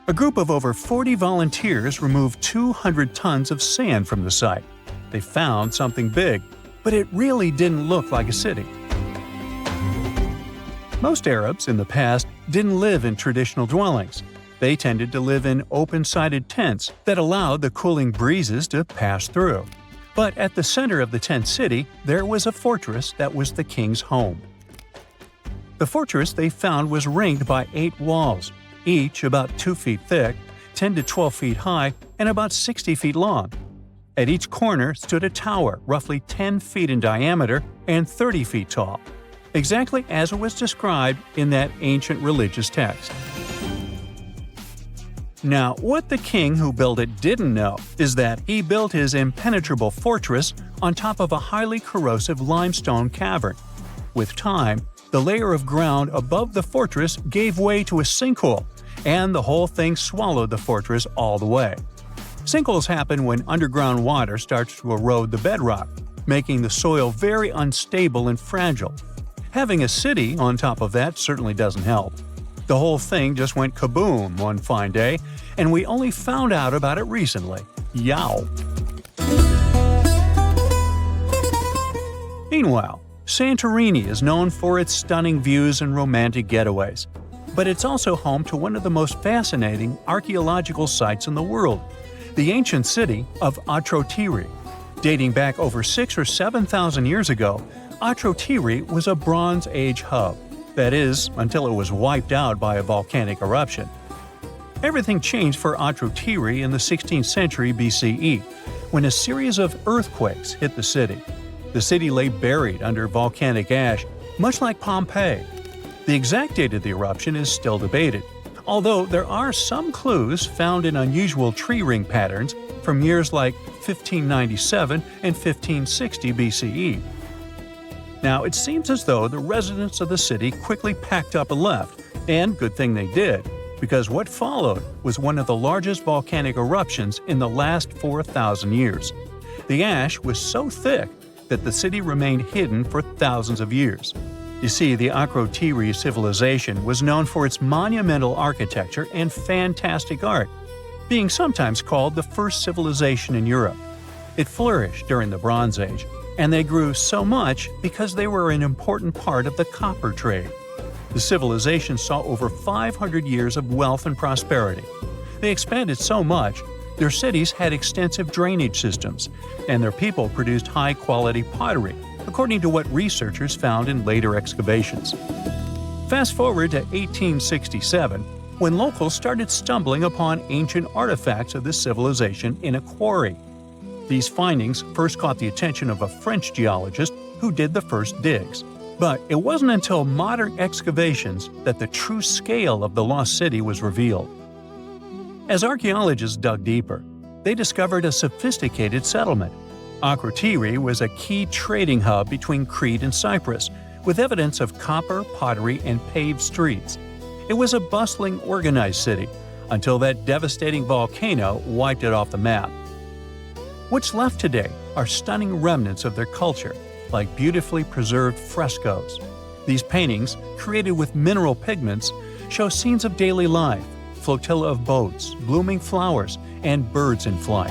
A group of over 40 volunteers removed 200 tons of sand from the site. They found something big, but it really didn't look like a city. Most Arabs in the past didn't live in traditional dwellings. They tended to live in open-sided tents that allowed the cooling breezes to pass through. But at the center of the tent city, there was a fortress that was the king's home. The fortress they found was ringed by 8 walls, each about 2 feet thick, 10 to 12 feet high, and about 60 feet long. At each corner stood a tower roughly 10 feet in diameter and 30 feet tall, exactly as it was described in that ancient religious text. Now, what the king who built it didn't know is that he built his impenetrable fortress on top of a highly corrosive limestone cavern. With time, the layer of ground above the fortress gave way to a sinkhole, and the whole thing swallowed the fortress all the way. Sinkholes happen when underground water starts to erode the bedrock. making the soil very unstable and fragile. Having a city on top of that certainly doesn't help. The whole thing just went kaboom one fine day, and we only found out about it recently. Yow! Meanwhile, Santorini is known for its stunning views and romantic getaways. But it's also home to one of the most fascinating archaeological sites in the world, the ancient city of Akrotiri. Dating back over 6,000 or 7,000 years ago, Akrotiri was a Bronze Age hub. That is, until it was wiped out by a volcanic eruption. Everything changed for Akrotiri in the 16th century BCE, when a series of earthquakes hit the city. The city lay buried under volcanic ash, much like Pompeii. The exact date of the eruption is still debated, although there are some clues found in unusual tree ring patterns from years like 1597 and 1560 BCE. Now, it seems as though the residents of the city quickly packed up and left, and good thing they did, because what followed was one of the largest volcanic eruptions in the last 4,000 years. The ash was so thick that the city remained hidden for thousands of years. You see, the Akrotiri civilization was known for its monumental architecture and fantastic art, being sometimes called the first civilization in Europe. It flourished during the Bronze Age, and they grew so much because they were an important part of the copper trade. The civilization saw over 500 years of wealth and prosperity. They expanded so much, their cities had extensive drainage systems, and their people produced high-quality pottery, according to what researchers found in later excavations. Fast forward to 1867, when locals started stumbling upon ancient artifacts of this civilization in a quarry. These findings first caught the attention of a French geologist who did the first digs. But it wasn't until modern excavations that the true scale of the lost city was revealed. As archaeologists dug deeper, they discovered a sophisticated settlement. Akrotiri was a key trading hub between Crete and Cyprus, with evidence of copper, pottery, and paved streets. It was a bustling, organized city, until that devastating volcano wiped it off the map. What's left today are stunning remnants of their culture, like beautifully preserved frescoes. These paintings, created with mineral pigments, show scenes of daily life, flotilla of boats, blooming flowers, and birds in flight.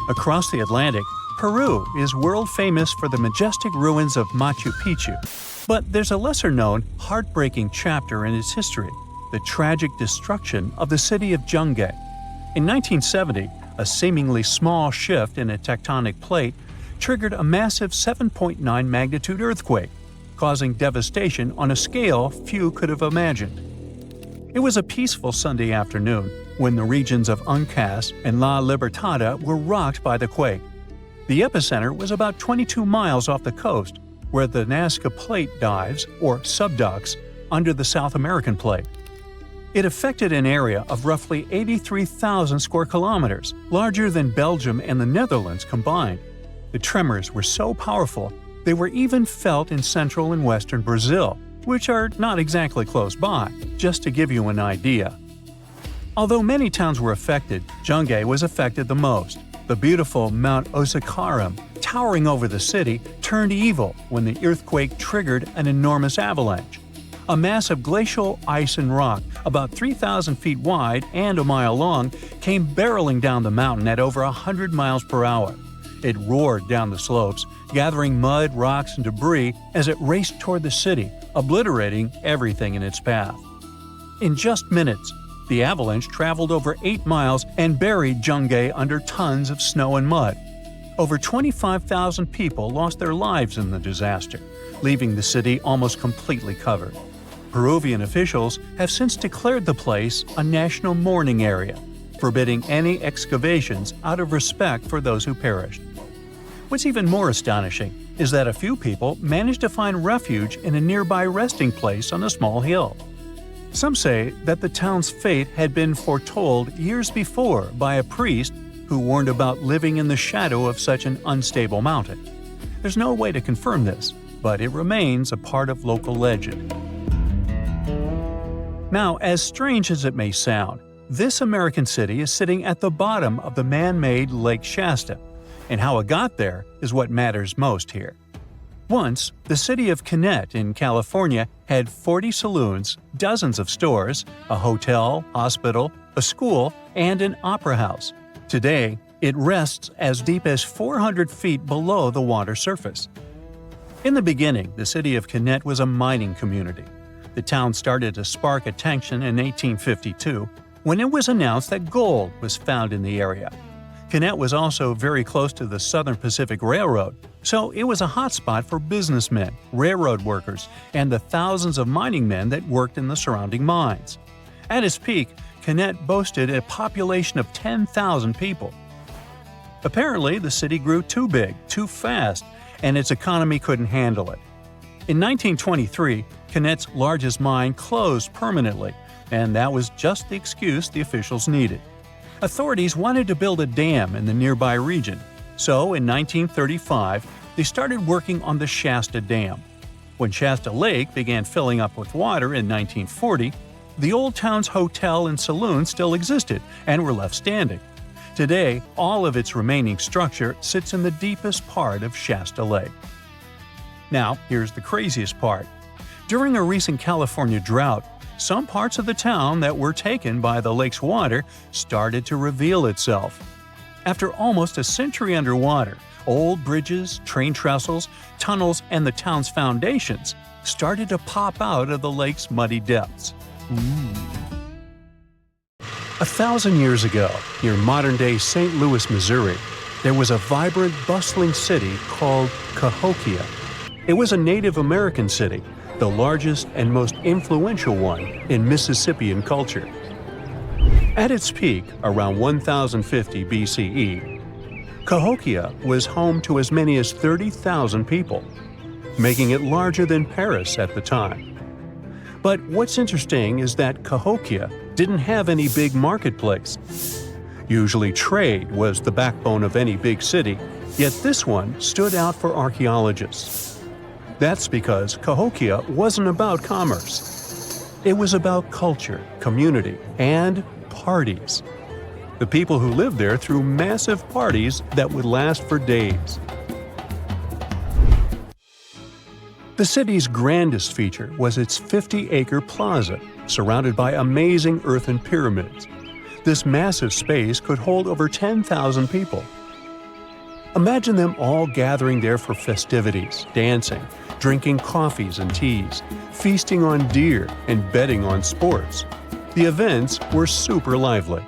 Across the Atlantic, Peru is world-famous for the majestic ruins of Machu Picchu. But there's a lesser-known, heartbreaking chapter in its history, the tragic destruction of the city of Yungay. In 1970, a seemingly small shift in a tectonic plate triggered a massive 7.9 magnitude earthquake, causing devastation on a scale few could have imagined. It was a peaceful Sunday afternoon when the regions of Uncas and La Libertada were rocked by the quake. The epicenter was about 22 miles off the coast, where the Nazca Plate dives, or subducts, under the South American Plate. It affected an area of roughly 83,000 square kilometers, larger than Belgium and the Netherlands combined. The tremors were so powerful, they were even felt in central and western Brazil, which are not exactly close by, just to give you an idea. Although many towns were affected, Yungay was affected the most. The beautiful Mount Osakaram, towering over the city, turned evil when the earthquake triggered an enormous avalanche. A mass of glacial ice and rock, about 3,000 feet wide and a mile long, came barreling down the mountain at over 100 miles per hour. It roared down the slopes, gathering mud, rocks, and debris as it raced toward the city, obliterating everything in its path. In just minutes, the avalanche traveled over 8 miles and buried Yungay under tons of snow and mud. Over 25,000 people lost their lives in the disaster, leaving the city almost completely covered. Peruvian officials have since declared the place a national mourning area, forbidding any excavations out of respect for those who perished. What's even more astonishing is that a few people managed to find refuge in a nearby resting place on a small hill. Some say that the town's fate had been foretold years before by a priest who warned about living in the shadow of such an unstable mountain. There's no way to confirm this, but it remains a part of local legend. Now, as strange as it may sound, this American city is sitting at the bottom of the man-made Lake Shasta, and how it got there is what matters most here. Once, the city of Kennett in California had 40 saloons, dozens of stores, a hotel, hospital, a school, and an opera house. Today, it rests as deep as 400 feet below the water surface. In the beginning, the city of Kennett was a mining community. The town started to spark attention in 1852 when it was announced that gold was found in the area. Kennett was also very close to the Southern Pacific Railroad, so it was a hotspot for businessmen, railroad workers, and the thousands of mining men that worked in the surrounding mines. At its peak, Kennett boasted a population of 10,000 people. Apparently, the city grew too big, too fast, and its economy couldn't handle it. In 1923, Kennett's largest mine closed permanently, and that was just the excuse the officials needed. Authorities wanted to build a dam in the nearby region, so in 1935 they started working on the Shasta Dam. When Shasta Lake began filling up with water in 1940, the old town's hotel and saloon still existed and were left standing. Today, all of its remaining structure sits in the deepest part of Shasta Lake. Now, here's the craziest part. During a recent California drought, some parts of the town that were taken by the lake's water started to reveal itself. After almost a century underwater, old bridges, train trestles, tunnels, and the town's foundations started to pop out of the lake's muddy depths. 1,000 years ago, near modern-day St. Louis, Missouri, there was a vibrant, bustling city called Cahokia. It was a Native American city, the largest and most influential one in Mississippian culture. At its peak, around 1050 BCE, Cahokia was home to as many as 30,000 people, making it larger than Paris at the time. But what's interesting is that Cahokia didn't have any big marketplace. Usually trade was the backbone of any big city, yet this one stood out for archaeologists. That's because Cahokia wasn't about commerce. It was about culture, community, and parties. The people who lived there threw massive parties that would last for days. The city's grandest feature was its 50-acre plaza, surrounded by amazing earthen pyramids. This massive space could hold over 10,000 people. Imagine them all gathering there for festivities, dancing, drinking coffees and teas, feasting on deer, and betting on sports. The events were super lively.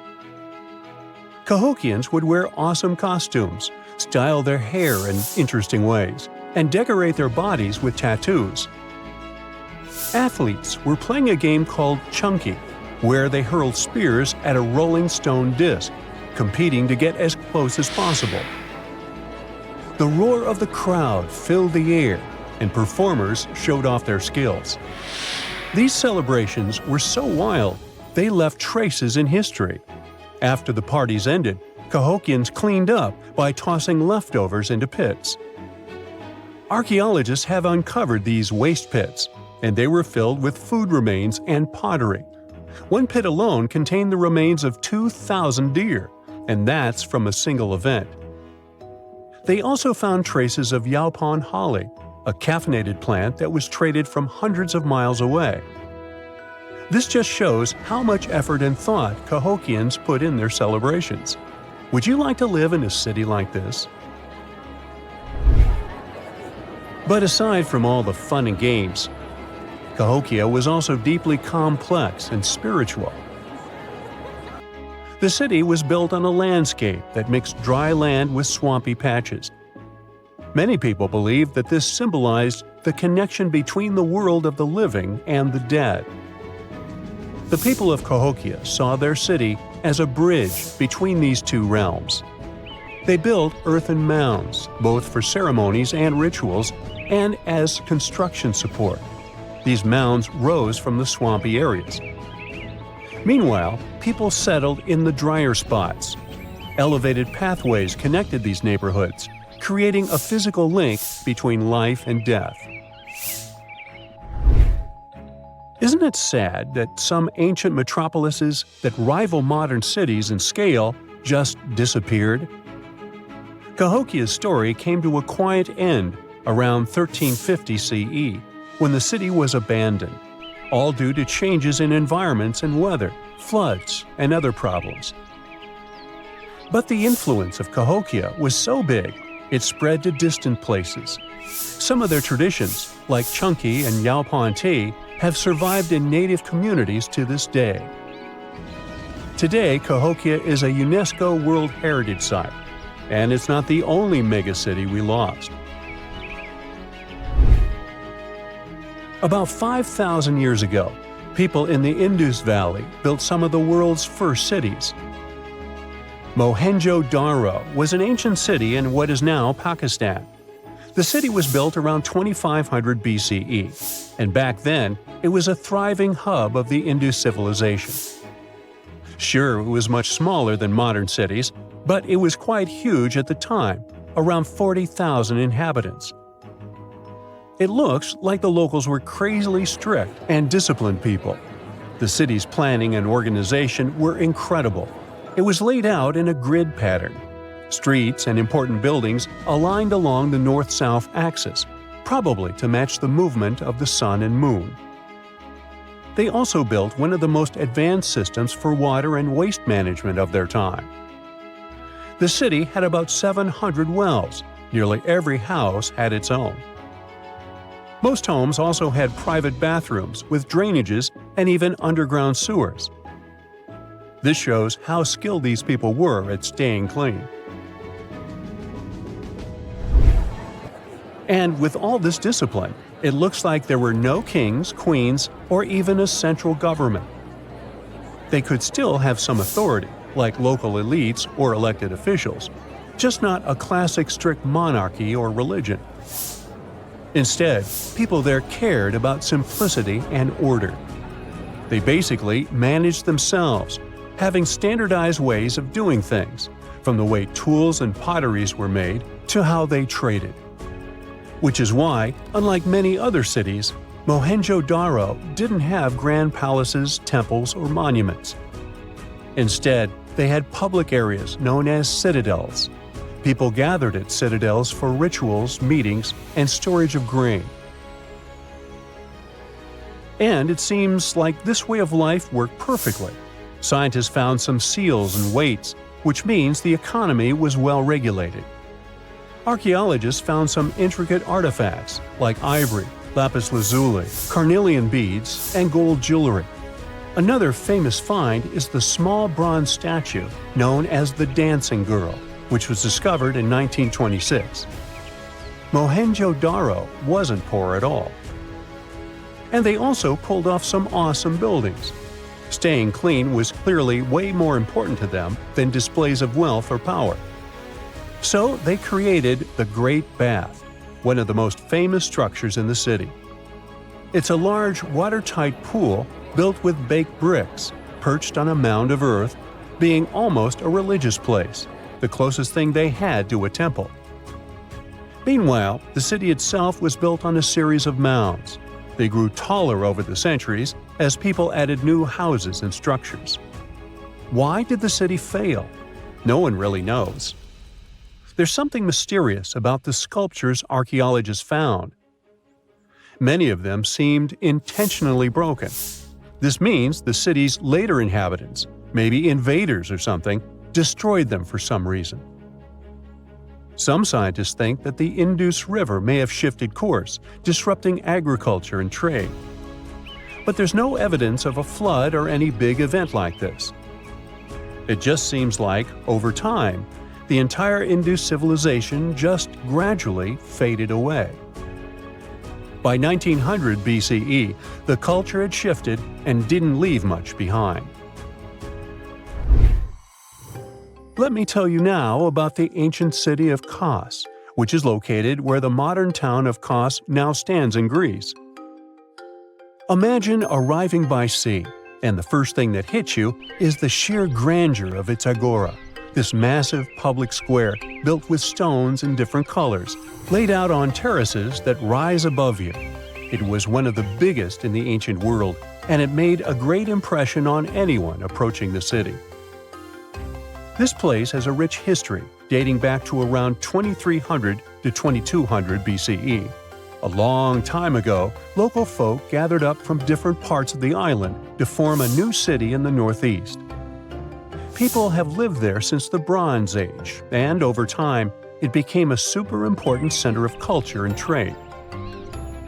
Cahokians would wear awesome costumes, style their hair in interesting ways, and decorate their bodies with tattoos. Athletes were playing a game called chunky, where they hurled spears at a rolling stone disc, competing to get as close as possible. The roar of the crowd filled the air, and performers showed off their skills. These celebrations were so wild, they left traces in history. After the parties ended, Cahokians cleaned up by tossing leftovers into pits. Archaeologists have uncovered these waste pits, and they were filled with food remains and pottery. One pit alone contained the remains of 2,000 deer, and that's from a single event. They also found traces of yaupon holly, a caffeinated plant that was traded from hundreds of miles away. This just shows how much effort and thought Cahokians put in their celebrations. Would you like to live in a city like this? But aside from all the fun and games, Cahokia was also deeply complex and spiritual. The city was built on a landscape that mixed dry land with swampy patches. Many people believe that this symbolized the connection between the world of the living and the dead. The people of Cahokia saw their city as a bridge between these two realms. They built earthen mounds, both for ceremonies and rituals, and as construction support. These mounds rose from the swampy areas. Meanwhile, people settled in the drier spots. Elevated pathways connected these neighborhoods, creating a physical link between life and death. Isn't it sad that some ancient metropolises that rival modern cities in scale just disappeared? Cahokia's story came to a quiet end around 1350 CE, when the city was abandoned, all due to changes in environments and weather, floods, and other problems. But the influence of Cahokia was so big, it spread to distant places. Some of their traditions, like Chunky and Yaupon tea, have survived in native communities to this day. Today, Cahokia is a UNESCO World Heritage Site, and it's not the only megacity we lost. About 5,000 years ago, people in the Indus Valley built some of the world's first cities. Mohenjo Daro was an ancient city in what is now Pakistan. The city was built around 2500 BCE, and back then it was a thriving hub of the Indus civilization. Sure, it was much smaller than modern cities, but it was quite huge at the time, around 40,000 inhabitants. It looks like the locals were crazily strict and disciplined people. The city's planning and organization were incredible. It was laid out in a grid pattern. Streets and important buildings aligned along the north-south axis, probably to match the movement of the sun and moon. They also built one of the most advanced systems for water and waste management of their time. The city had about 700 wells. Nearly every house had its own. Most homes also had private bathrooms with drainages and even underground sewers. This shows how skilled these people were at staying clean. And with all this discipline, it looks like there were no kings, queens, or even a central government. They could still have some authority, like local elites or elected officials, just not a classic strict monarchy or religion. Instead, people there cared about simplicity and order. They basically managed themselves, having standardized ways of doing things, from the way tools and potteries were made to how they traded. Which is why, unlike many other cities, Mohenjo Daro didn't have grand palaces, temples, or monuments. Instead, they had public areas known as citadels. People gathered at citadels for rituals, meetings, and storage of grain. And it seems like this way of life worked perfectly. Scientists found some seals and weights, which means the economy was well regulated. Archaeologists found some intricate artifacts like ivory, lapis lazuli, carnelian beads, and gold jewelry. Another famous find is the small bronze statue known as the Dancing Girl, which was discovered in 1926. Mohenjo Daro wasn't poor at all. And they also pulled off some awesome buildings. Staying clean was clearly way more important to them than displays of wealth or power. So they created the Great Bath, one of the most famous structures in the city. It's a large, watertight pool built with baked bricks, perched on a mound of earth, being almost a religious place, the closest thing they had to a temple. Meanwhile, the city itself was built on a series of mounds. They grew taller over the centuries as people added new houses and structures. Why did the city fail? No one really knows. There's something mysterious about the sculptures archaeologists found. Many of them seemed intentionally broken. This means the city's later inhabitants, maybe invaders or something, destroyed them for some reason. Some scientists think that the Indus River may have shifted course, disrupting agriculture and trade. But there's no evidence of a flood or any big event like this. It just seems like, over time, the entire Indus civilization just gradually faded away. By 1900 BCE, the culture had shifted and didn't leave much behind. Let me tell you now about the ancient city of Kos, which is located where the modern town of Kos now stands in Greece. Imagine arriving by sea, and the first thing that hits you is the sheer grandeur of its agora, this massive public square built with stones in different colors, laid out on terraces that rise above you. It was one of the biggest in the ancient world, and it made a great impression on anyone approaching the city. This place has a rich history, dating back to around 2300 to 2200 BCE. A long time ago, local folk gathered up from different parts of the island to form a new city in the northeast. People have lived there since the Bronze Age, and over time, it became a super important center of culture and trade.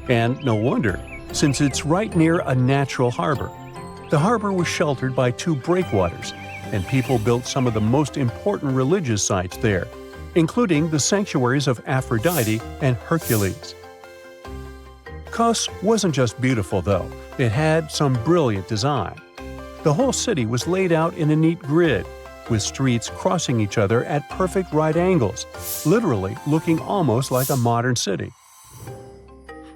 And no wonder, since it's right near a natural harbor. The harbor was sheltered by two breakwaters, and people built some of the most important religious sites there, including the sanctuaries of Aphrodite and Hercules. Kos wasn't just beautiful, though. It had some brilliant design. The whole city was laid out in a neat grid, with streets crossing each other at perfect right angles, literally looking almost like a modern city.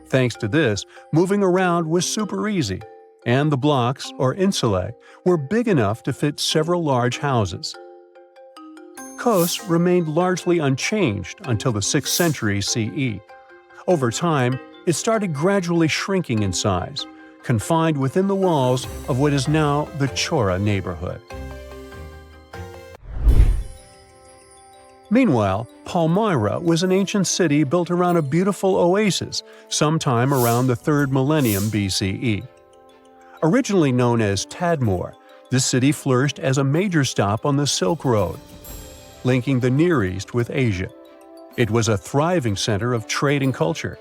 Thanks to this, moving around was super easy, and the blocks, or insulae, were big enough to fit several large houses. Kos remained largely unchanged until the 6th century CE. Over time, it started gradually shrinking in size, confined within the walls of what is now the Chora neighborhood. Meanwhile, Palmyra was an ancient city built around a beautiful oasis sometime around the 3rd millennium BCE. Originally known as Tadmor, this city flourished as a major stop on the Silk Road, linking the Near East with Asia. It was a thriving center of trade and culture.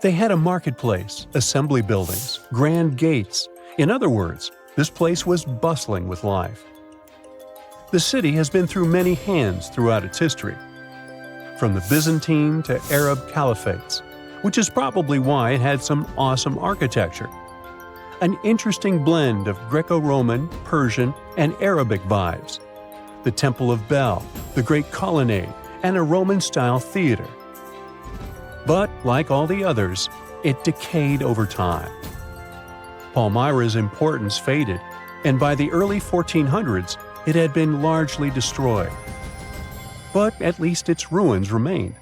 They had a marketplace, assembly buildings, grand gates. In other words, this place was bustling with life. The city has been through many hands throughout its history, from the Byzantine to Arab caliphates, which is probably why it had some awesome architecture. An interesting blend of Greco-Roman, Persian, and Arabic vibes. The Temple of Bel, the Great Colonnade, and a Roman-style theater. But, like all the others, it decayed over time. Palmyra's importance faded, and by the early 1400s, it had been largely destroyed. But at least its ruins remained.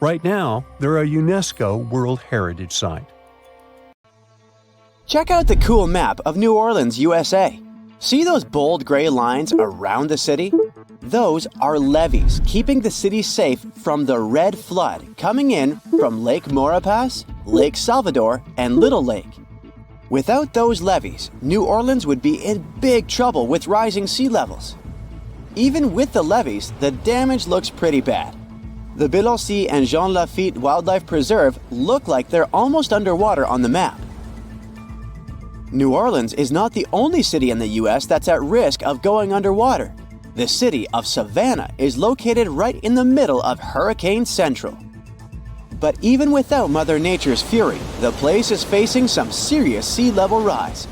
Right now, they're a UNESCO World Heritage Site. Check out the cool map of New Orleans, USA. See those bold gray lines around the city? Those are levees keeping the city safe from the red flood coming in from Lake Maurepas, Lake Salvador, and Little Lake. Without those levees, New Orleans would be in big trouble with rising sea levels. Even with the levees, the damage looks pretty bad. The Biloxi and Jean Lafitte Wildlife Preserve look like they're almost underwater on the map. New Orleans is not the only city in the US that's at risk of going underwater. The city of Savannah is located right in the middle of Hurricane Central. But even without Mother Nature's fury, the place is facing some serious sea level rise.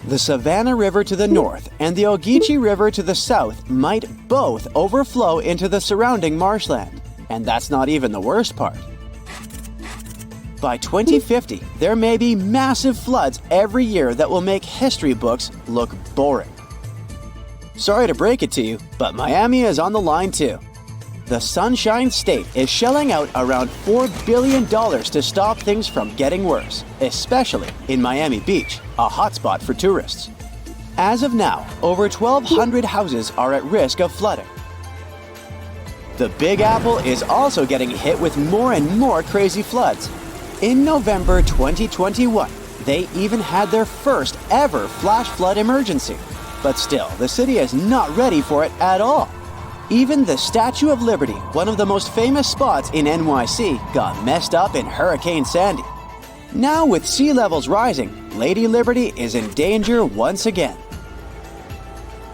The Savannah River to the north and the Ogeechee River to the south might both overflow into the surrounding marshland, and that's not even the worst part. By 2050, there may be massive floods every year that will make history books look boring. Sorry to break it to you, but Miami is on the line too. The Sunshine State is shelling out around $4 billion to stop things from getting worse, especially in Miami Beach, a hotspot for tourists. As of now, over 1,200 houses are at risk of flooding. The Big Apple is also getting hit with more and more crazy floods. In November 2021, they even had their first ever flash flood emergency. But still, the city is not ready for it at all. Even the Statue of Liberty, one of the most famous spots in NYC, got messed up in Hurricane Sandy. Now with sea levels rising, Lady Liberty is in danger once again.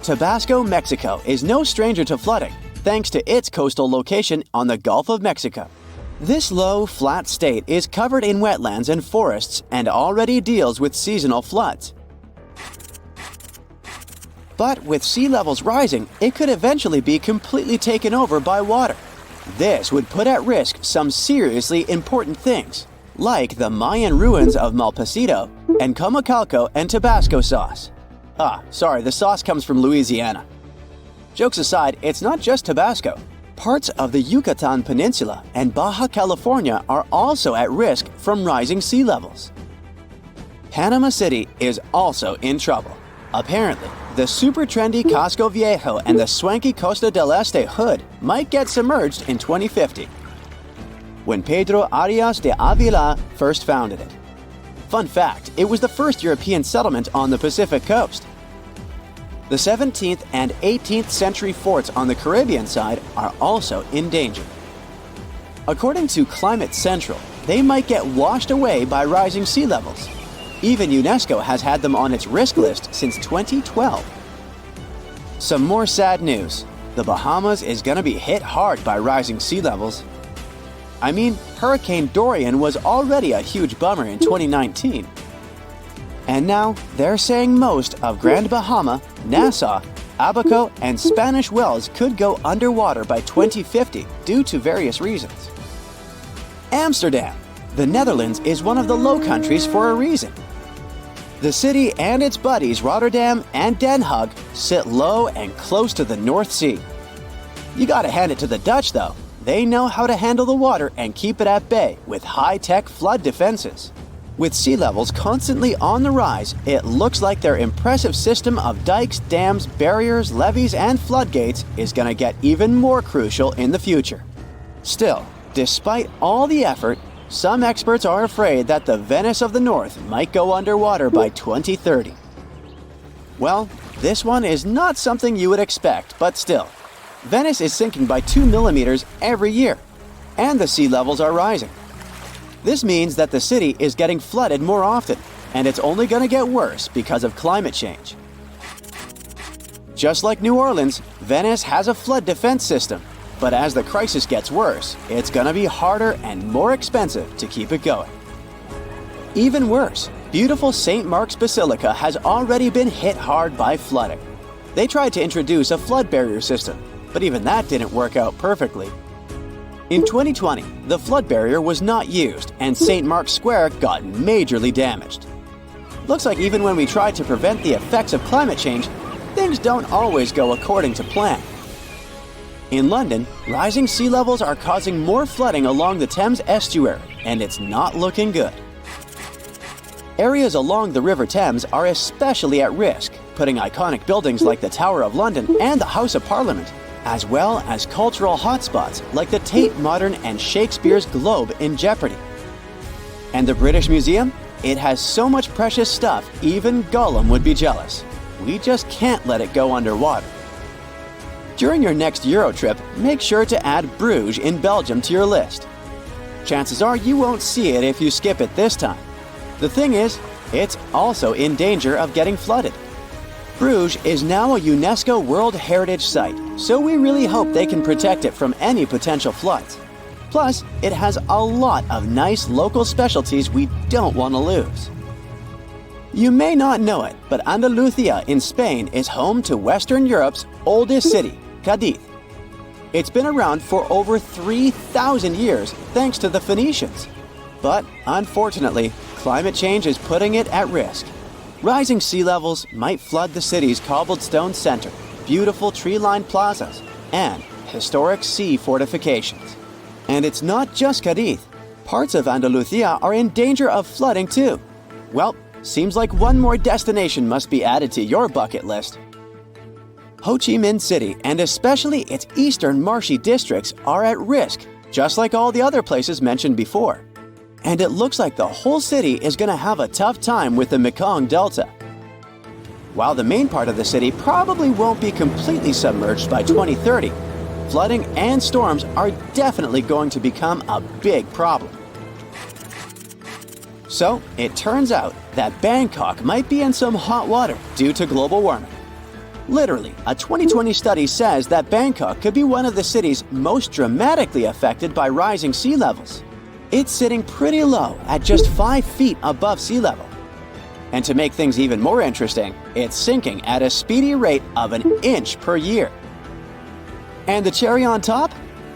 Tabasco, Mexico is no stranger to flooding, thanks to its coastal location on the Gulf of Mexico. This low, flat state is covered in wetlands and forests and already deals with seasonal floods. But with sea levels rising, it could eventually be completely taken over by water. This would put at risk some seriously important things, like the Mayan ruins of Malpasito and Comacalco and Tabasco sauce. The sauce comes from Louisiana. Jokes aside, it's not just Tabasco. Parts of the Yucatan Peninsula and Baja California are also at risk from rising sea levels. Panama City is also in trouble. Apparently, the super trendy Casco Viejo and the swanky Costa del Este hood might get submerged in 2050, when Pedro Arias de Avila first founded it. Fun fact, it was the first European settlement on the Pacific coast. The 17th and 18th century forts on the Caribbean side are also endangered. According to Climate Central, they might get washed away by rising sea levels. Even UNESCO has had them on its risk list since 2012. Some more sad news. The Bahamas is going to be hit hard by rising sea levels. I mean, Hurricane Dorian was already a huge bummer in 2019. And now, they're saying most of Grand Bahama, Nassau, Abaco, and Spanish Wells could go underwater by 2050 due to various reasons. Amsterdam. The Netherlands is one of the Low Countries for a reason. The city and its buddies Rotterdam and Den Haag sit low and close to the North Sea. You gotta hand it to the Dutch though. They know how to handle the water and keep it at bay with high-tech flood defenses. With sea levels constantly on the rise, it looks like their impressive system of dikes, dams, barriers, levees, and floodgates is gonna get even more crucial in the future. Still, despite all the effort, some experts are afraid that the Venice of the North might go underwater by 2030. Well, this one is not something you would expect, but still. Venice is sinking by 2 millimeters every year, and the sea levels are rising. This means that the city is getting flooded more often, and it's only going to get worse because of climate change. Just like New Orleans, Venice has a flood defense system. But as the crisis gets worse, it's gonna be harder and more expensive to keep it going. Even worse, beautiful St. Mark's Basilica has already been hit hard by flooding. They tried to introduce a flood barrier system, but even that didn't work out perfectly. In 2020, the flood barrier was not used and St. Mark's Square got majorly damaged. Looks like even when we try to prevent the effects of climate change, things don't always go according to plan. In London, rising sea levels are causing more flooding along the Thames estuary, and it's not looking good. Areas along the River Thames are especially at risk, putting iconic buildings like the Tower of London and the House of Parliament, as well as cultural hotspots like the Tate Modern and Shakespeare's Globe in jeopardy. And the British Museum? It has so much precious stuff, even Gollum would be jealous. We just can't let it go underwater. During your next Euro trip, make sure to add Bruges in Belgium to your list. Chances are you won't see it if you skip it this time. The thing is, it's also in danger of getting flooded. Bruges is now a UNESCO World Heritage Site, so we really hope they can protect it from any potential floods. Plus, it has a lot of nice local specialties we don't want to lose. You may not know it, but Andalusia in Spain is home to Western Europe's oldest city, Cadiz. It's been around for over 3,000 years thanks to the Phoenicians. But unfortunately, climate change is putting it at risk. Rising sea levels might flood the city's cobbled stone center, beautiful tree-lined plazas, and historic sea fortifications. And it's not just Cadiz. Parts of Andalusia are in danger of flooding too. Well, seems like one more destination must be added to your bucket list. Ho Chi Minh City, and especially its eastern marshy districts, are at risk, just like all the other places mentioned before. And it looks like the whole city is going to have a tough time with the Mekong Delta. While the main part of the city probably won't be completely submerged by 2030, flooding and storms are definitely going to become a big problem. So, it turns out that Bangkok might be in some hot water due to global warming. Literally, a 2020 study says that Bangkok could be one of the cities most dramatically affected by rising sea levels. It's sitting pretty low at just 5 feet above sea level. And to make things even more interesting, it's sinking at a speedy rate of an inch per year. And the cherry on top?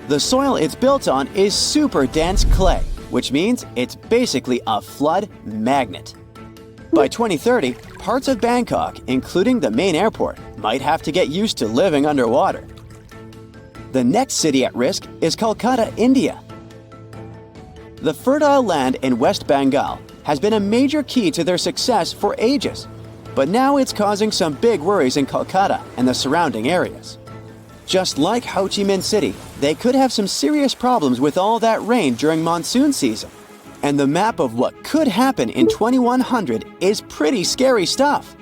The soil it's built on is super dense clay, which means it's basically a flood magnet. By 2030, parts of Bangkok, including the main airport, might have to get used to living underwater. The next city at risk is Kolkata, India. The fertile land in West Bengal has been a major key to their success for ages. but now it's causing some big worries in Kolkata and the surrounding areas. Just like Ho Chi Minh City, they could have some serious problems with all that rain during monsoon season. And the map of what could happen in 2100 is pretty scary stuff.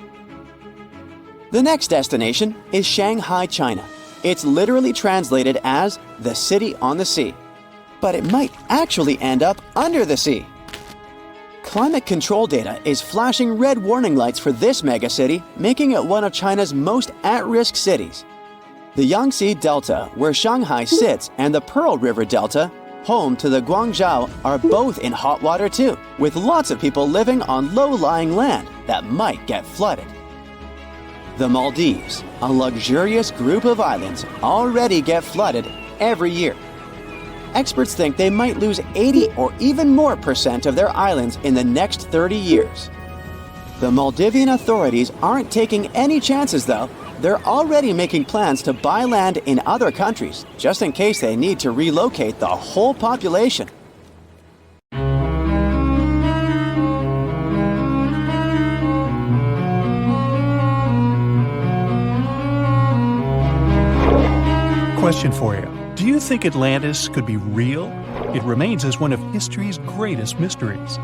The next destination is Shanghai, China. It's literally translated as the city on the sea, but it might actually end up under the sea. Climate control data is flashing red warning lights for this megacity, making it one of China's most at-risk cities. The Yangtze Delta, where Shanghai sits, and the Pearl River Delta, home to the Guangzhou, are both in hot water too, with lots of people living on low-lying land that might get flooded. The Maldives, a luxurious group of islands, already get flooded every year. Experts think they might lose 80 or even more % of their islands in the next 30 years. The Maldivian authorities aren't taking any chances though. They're already making plans to buy land in other countries, just in case they need to relocate the whole population. Question for you. Do you think Atlantis could be real? It remains as one of history's greatest mysteries.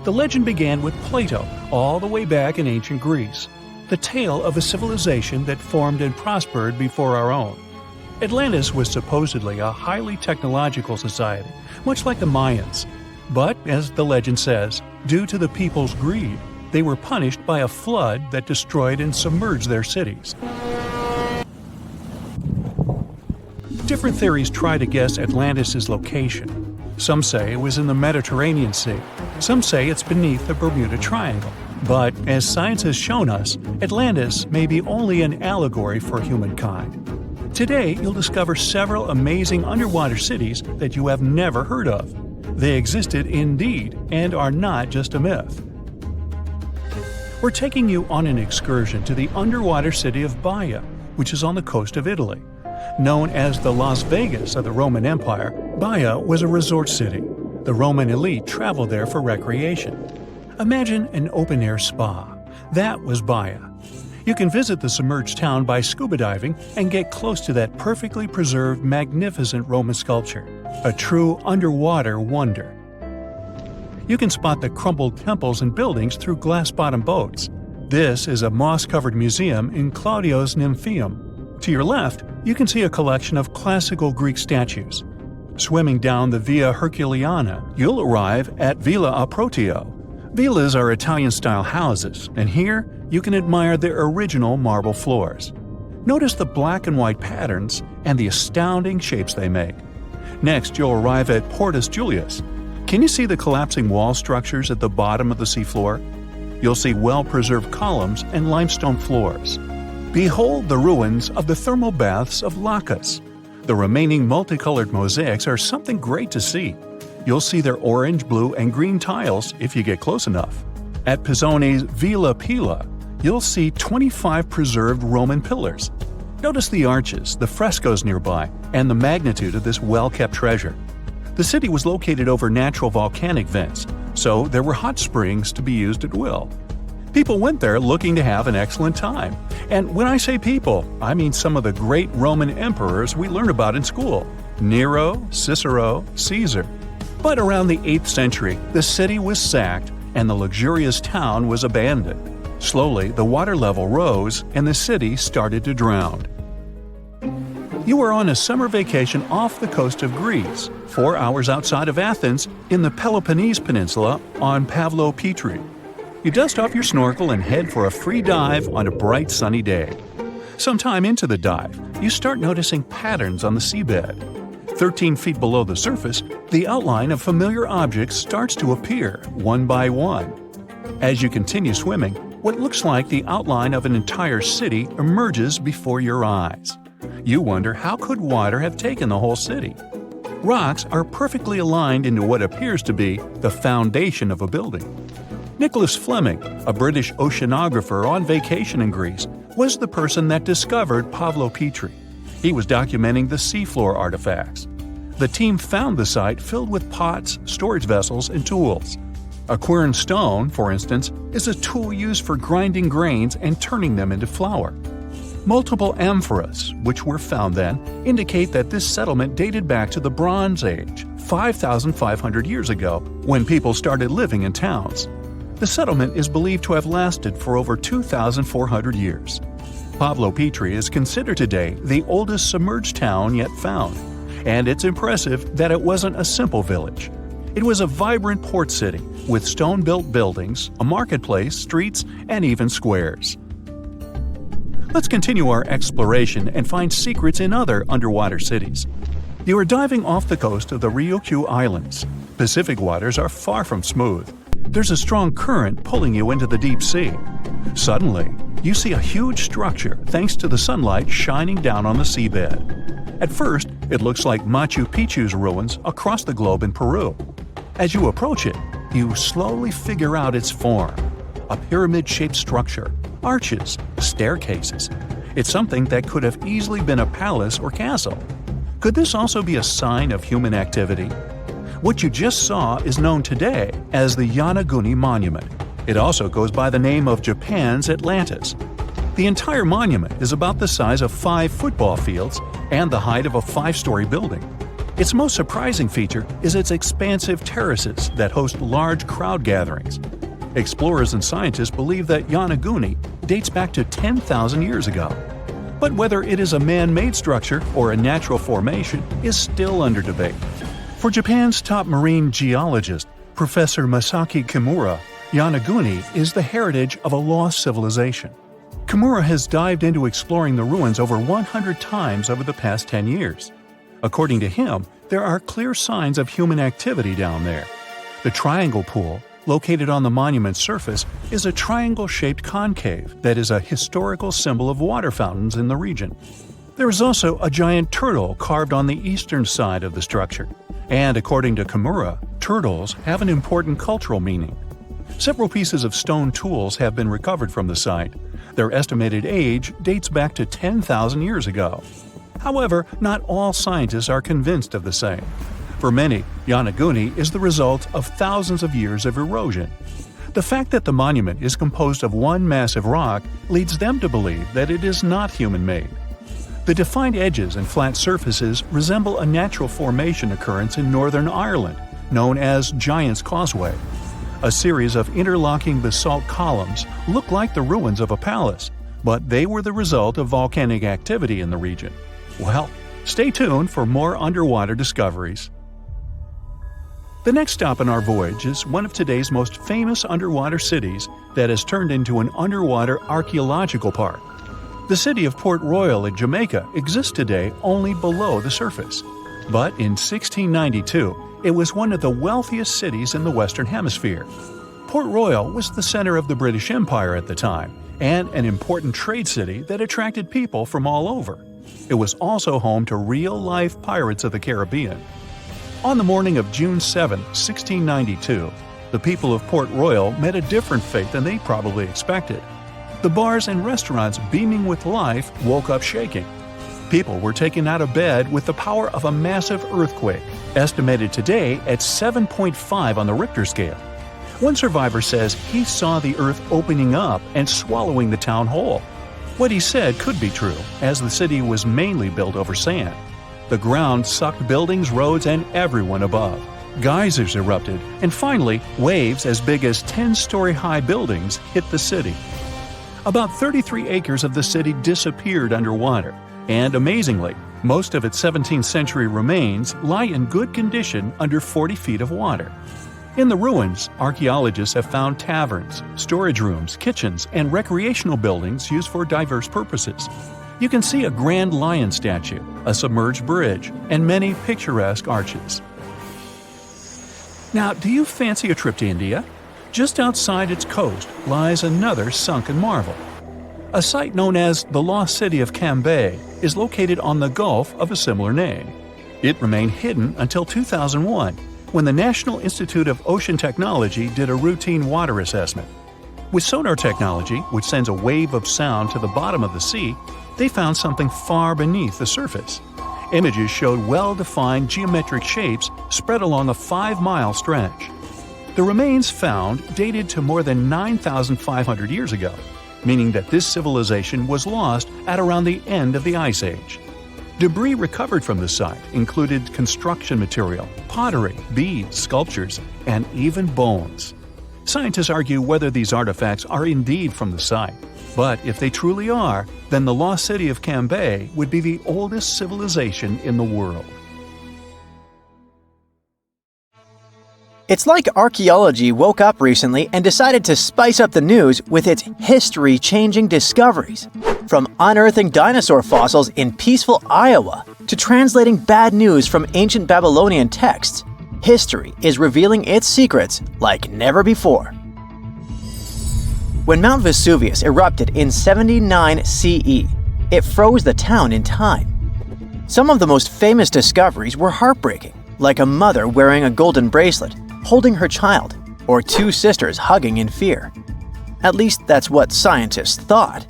The legend began with Plato all the way back in ancient Greece. The tale of a civilization that formed and prospered before our own. Atlantis was supposedly a highly technological society, much like the Mayans. But, as the legend says, due to the people's greed, they were punished by a flood that destroyed and submerged their cities. Different theories try to guess Atlantis' location. Some say it was in the Mediterranean Sea. Some say it's beneath the Bermuda Triangle. But, as science has shown us, Atlantis may be only an allegory for humankind. Today, you'll discover several amazing underwater cities that you have never heard of. They existed indeed and are not just a myth. We're taking you on an excursion to the underwater city of Baia, which is on the coast of Italy. Known as the Las Vegas of the Roman Empire, Baia was a resort city. The Roman elite traveled there for recreation. Imagine an open-air spa. That was Baia. You can visit the submerged town by scuba diving and get close to that perfectly preserved, magnificent Roman sculpture, a true underwater wonder. You can spot the crumbled temples and buildings through glass-bottom boats. This is a moss-covered museum in Claudio's Nymphaeum. To your left, you can see a collection of classical Greek statues. Swimming down the Via Herculeana, you'll arrive at Villa Akrotiri. Villas are Italian-style houses, and here you can admire their original marble floors. Notice the black and white patterns and the astounding shapes they make. Next, you'll arrive at Portus Julius. Can you see the collapsing wall structures at the bottom of the seafloor? You'll see well-preserved columns and limestone floors. Behold the ruins of the thermal baths of Lacus. The remaining multicolored mosaics are something great to see. You'll see their orange, blue, and green tiles if you get close enough. At Pisoni's Villa Pila, you'll see 25 preserved Roman pillars. Notice the arches, the frescoes nearby, and the magnitude of this well-kept treasure. The city was located over natural volcanic vents, so there were hot springs to be used at will. People went there looking to have an excellent time. And when I say people, I mean some of the great Roman emperors we learned about in school: Nero, Cicero, Caesar. But around the 8th century, the city was sacked and the luxurious town was abandoned. Slowly, the water level rose and the city started to drown. You are on a summer vacation off the coast of Greece, 4 hours outside of Athens, in the Peloponnese Peninsula on Pavlopetri. You dust off your snorkel and head for a free dive on a bright sunny day. Sometime into the dive, you start noticing patterns on the seabed. 13 feet below the surface, the outline of familiar objects starts to appear, one by one. As you continue swimming, what looks like the outline of an entire city emerges before your eyes. You wonder, how could water have taken the whole city? Rocks are perfectly aligned into what appears to be the foundation of a building. Nicholas Fleming, a British oceanographer on vacation in Greece, was the person that discovered Pavlopetri. He was documenting the seafloor artifacts. The team found the site filled with pots, storage vessels, and tools. A quern stone, for instance, is a tool used for grinding grains and turning them into flour. Multiple amphoras, which were found then, indicate that this settlement dated back to the Bronze Age, 5,500 years ago, when people started living in towns. The settlement is believed to have lasted for over 2,400 years. Pavlo Petri is considered today the oldest submerged town yet found, and it's impressive that it wasn't a simple village. It was a vibrant port city with stone-built buildings, a marketplace, streets, and even squares. Let's continue our exploration and find secrets in other underwater cities. You are diving off the coast of the Ryukyu Islands. Pacific waters are far from smooth. There's a strong current pulling you into the deep sea. Suddenly, you see a huge structure thanks to the sunlight shining down on the seabed. At first, it looks like Machu Picchu's ruins across the globe in Peru. As you approach it, you slowly figure out its form. A pyramid-shaped structure, arches, staircases. It's something that could have easily been a palace or castle. Could this also be a sign of human activity? What you just saw is known today as the Yonaguni Monument. It also goes by the name of Japan's Atlantis. The entire monument is about the size of 5 football fields and the height of a 5-story building. Its most surprising feature is its expansive terraces that host large crowd gatherings. Explorers and scientists believe that Yonaguni dates back to 10,000 years ago. But whether it is a man-made structure or a natural formation is still under debate. For Japan's top marine geologist, Professor Masaki Kimura, Yonaguni is the heritage of a lost civilization. Kimura has dived into exploring the ruins over 100 times over the past 10 years. According to him, there are clear signs of human activity down there. The Triangle Pool, located on the monument's surface, is a triangle-shaped concave that is a historical symbol of water fountains in the region. There is also a giant turtle carved on the eastern side of the structure. And according to Kimura, turtles have an important cultural meaning. Several pieces of stone tools have been recovered from the site. Their estimated age dates back to 10,000 years ago. However, not all scientists are convinced of the same. For many, Yonaguni is the result of thousands of years of erosion. The fact that the monument is composed of one massive rock leads them to believe that it is not human-made. The defined edges and flat surfaces resemble a natural formation occurrence in Northern Ireland, known as Giant's Causeway. A series of interlocking basalt columns look like the ruins of a palace, but they were the result of volcanic activity in the region. Well, stay tuned for more underwater discoveries. The next stop on our voyage is one of today's most famous underwater cities that has turned into an underwater archaeological park. The city of Port Royal in Jamaica exists today only below the surface. But in 1692, it was one of the wealthiest cities in the Western Hemisphere. Port Royal was the center of the British Empire at the time, and an important trade city that attracted people from all over. It was also home to real-life pirates of the Caribbean. On the morning of June 7, 1692, the people of Port Royal met a different fate than they probably expected. The bars and restaurants beaming with life woke up shaking. People were taken out of bed with the power of a massive earthquake, estimated today at 7.5 on the Richter scale. One survivor says he saw the earth opening up and swallowing the town whole. What he said could be true, as the city was mainly built over sand. The ground sucked buildings, roads, and everyone above. Geysers erupted, and finally, waves as big as 10-story-high buildings hit the city. About 33 acres of the city disappeared underwater, and amazingly, most of its 17th century remains lie in good condition under 40 feet of water. In the ruins, archaeologists have found taverns, storage rooms, kitchens, and recreational buildings used for diverse purposes. You can see a grand lion statue, a submerged bridge, and many picturesque arches. Now, do you fancy a trip to India? Just outside its coast lies another sunken marvel. A site known as the Lost City of Cambe is located on the Gulf of a similar name. It remained hidden until 2001, when the National Institute of Ocean Technology did a routine water assessment. With sonar technology, which sends a wave of sound to the bottom of the sea, they found something far beneath the surface. Images showed well-defined geometric shapes spread along a 5-mile stretch. The remains found dated to more than 9,500 years ago, meaning that this civilization was lost at around the end of the Ice Age. Debris recovered from the site included construction material, pottery, beads, sculptures, and even bones. Scientists argue whether these artifacts are indeed from the site, but if they truly are, then the lost city of Cambe would be the oldest civilization in the world. It's like archaeology woke up recently and decided to spice up the news with its history-changing discoveries. From unearthing dinosaur fossils in peaceful Iowa to translating bad news from ancient Babylonian texts, history is revealing its secrets like never before. When Mount Vesuvius erupted in 79 CE, it froze the town in time. Some of the most famous discoveries were heartbreaking, like a mother wearing a golden bracelet, holding her child, or two sisters hugging in fear. At least that's what scientists thought.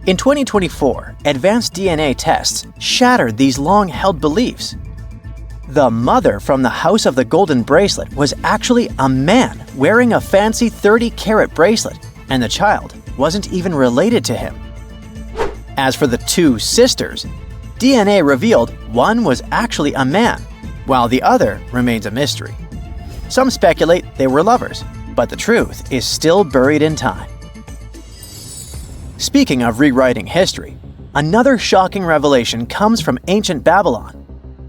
In 2024, advanced DNA tests shattered these long-held beliefs. The mother from the House of the Golden Bracelet was actually a man wearing a fancy 30-carat bracelet, and the child wasn't even related to him. As for the two sisters, DNA revealed one was actually a man, while the other remains a mystery. Some speculate they were lovers, but the truth is still buried in time. Speaking of rewriting history, another shocking revelation comes from ancient Babylon.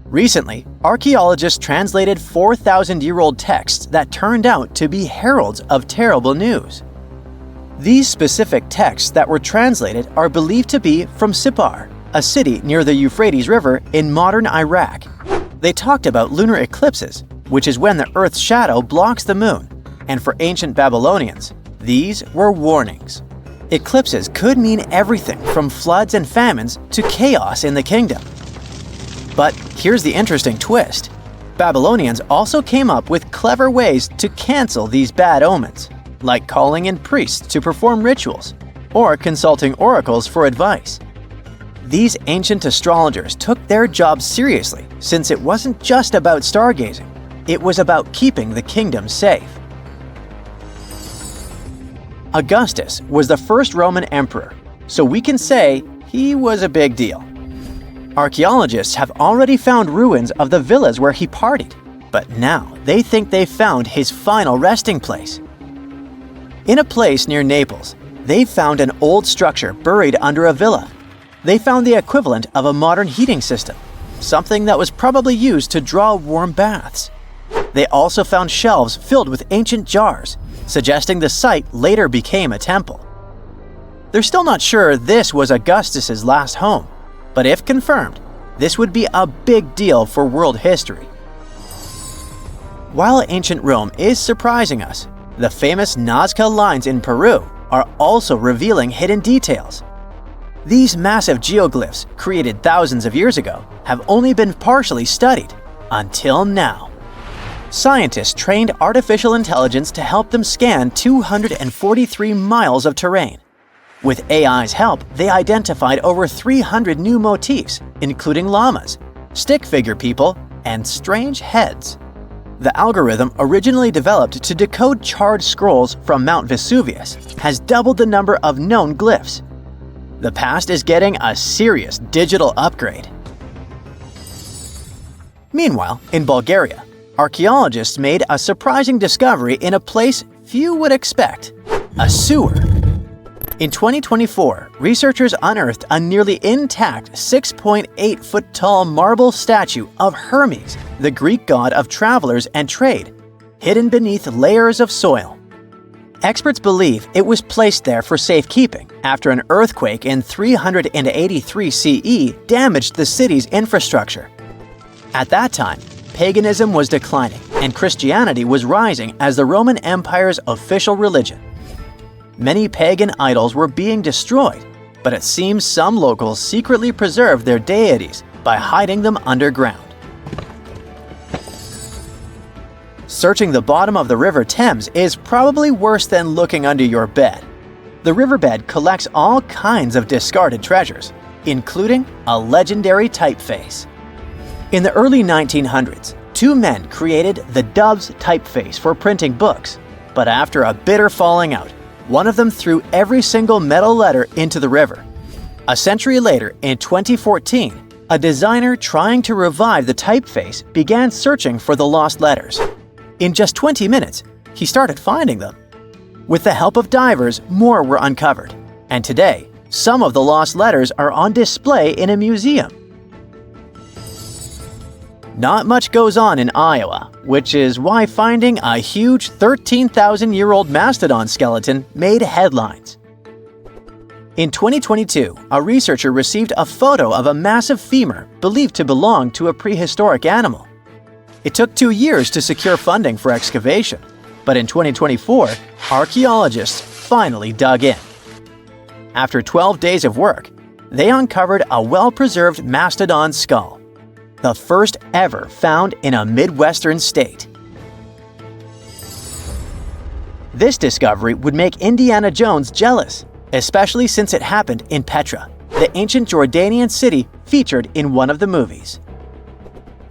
Recently, archaeologists translated 4,000-year-old texts that turned out to be heralds of terrible news. These specific texts that were translated are believed to be from Sippar, a city near the Euphrates River in modern Iraq. They talked about lunar eclipses, which is when the Earth's shadow blocks the moon, and for ancient Babylonians, these were warnings. Eclipses could mean everything from floods and famines to chaos in the kingdom. But here's the interesting twist. Babylonians also came up with clever ways to cancel these bad omens, like calling in priests to perform rituals, or consulting oracles for advice. These ancient astrologers took their job seriously, since it wasn't just about stargazing, it was about keeping the kingdom safe. Augustus was the first Roman emperor, so we can say he was a big deal. Archaeologists have already found ruins of the villas where he partied, but now they think they've found his final resting place. In a place near Naples, they found an old structure buried under a villa. They found the equivalent of a modern heating system, something that was probably used to draw warm baths. They also found shelves filled with ancient jars, suggesting the site later became a temple. They're still not sure this was Augustus's last home, but if confirmed, this would be a big deal for world history. While ancient Rome is surprising us, the famous Nazca lines in Peru are also revealing hidden details. These massive geoglyphs, created thousands of years ago, have only been partially studied until now. Scientists trained artificial intelligence to help them scan 243 miles of terrain. With AI's help, they identified over 300 new motifs, including llamas, stick figure people, and strange heads. The algorithm, originally developed to decode charred scrolls from Mount Vesuvius, has doubled the number of known glyphs. The past is getting a serious digital upgrade. Meanwhile, in Bulgaria, archaeologists made a surprising discovery in a place few would expect: a sewer. In 2024, researchers unearthed a nearly intact 6.8-foot-tall marble statue of Hermes, the Greek god of travelers and trade, hidden beneath layers of soil. Experts believe it was placed there for safekeeping after an earthquake in 383 CE damaged the city's infrastructure. At that time, paganism was declining and Christianity was rising as the Roman Empire's official religion. Many pagan idols were being destroyed, but it seems some locals secretly preserved their deities by hiding them underground. Searching the bottom of the River Thames is probably worse than looking under your bed. The riverbed collects all kinds of discarded treasures, including a legendary typeface. In the early 1900s, Two men created the Dove's typeface for printing books, but after a bitter falling out, one of them threw every single metal letter into the river. A century later, in 2014, a designer trying to revive the typeface began searching for the lost letters. In just 20 minutes, he started finding them. With the help of divers, more were uncovered, and today, some of the lost letters are on display in a museum. Not much goes on in Iowa, which is why finding a huge 13,000-year-old mastodon skeleton made headlines. In 2022, a researcher received a photo of a massive femur believed to belong to a prehistoric animal. It took 2 years to secure funding for excavation, but in 2024, archaeologists finally dug in. After 12 days of work, they uncovered a well-preserved mastodon skull, the first ever found in a Midwestern state. This discovery would make Indiana Jones jealous, especially since it happened in Petra, the ancient Jordanian city featured in one of the movies.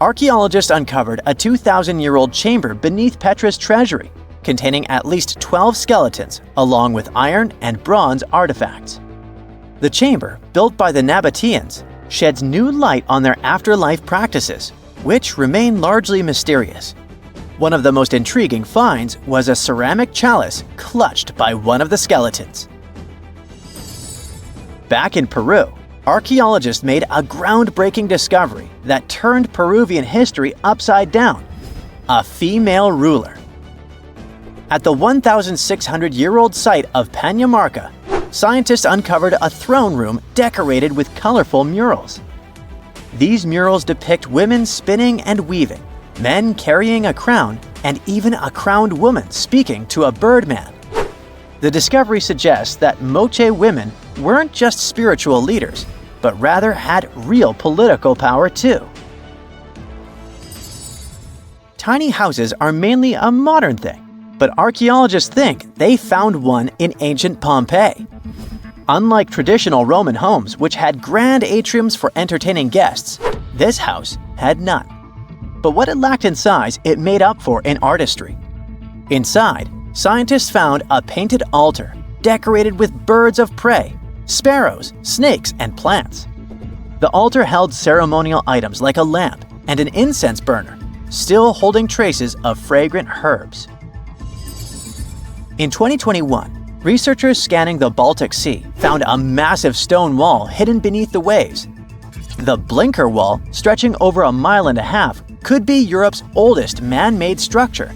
Archaeologists uncovered a 2,000-year-old chamber beneath Petra's treasury, containing at least 12 skeletons, along with iron and bronze artifacts. The chamber, built by the Nabateans, sheds new light on their afterlife practices, which remain largely mysterious. One of the most intriguing finds was a ceramic chalice clutched by one of the skeletons. Back in Peru, archaeologists made a groundbreaking discovery that turned Peruvian history upside down: a female ruler. At the 1,600-year-old site of Pañamarca, scientists uncovered a throne room decorated with colorful murals. These murals depict women spinning and weaving, men carrying a crown, and even a crowned woman speaking to a birdman. The discovery suggests that Moche women weren't just spiritual leaders, but rather had real political power too. Tiny houses are mainly a modern thing, but archaeologists think they found one in ancient Pompeii. Unlike traditional Roman homes, which had grand atriums for entertaining guests, this house had none. But what it lacked in size, it made up for in artistry. Inside, scientists found a painted altar decorated with birds of prey, sparrows, snakes, and plants. The altar held ceremonial items like a lamp and an incense burner, still holding traces of fragrant herbs. In 2021, researchers scanning the Baltic Sea found a massive stone wall hidden beneath the waves. The Blinker Wall, stretching over 1.5 miles, could be Europe's oldest man-made structure.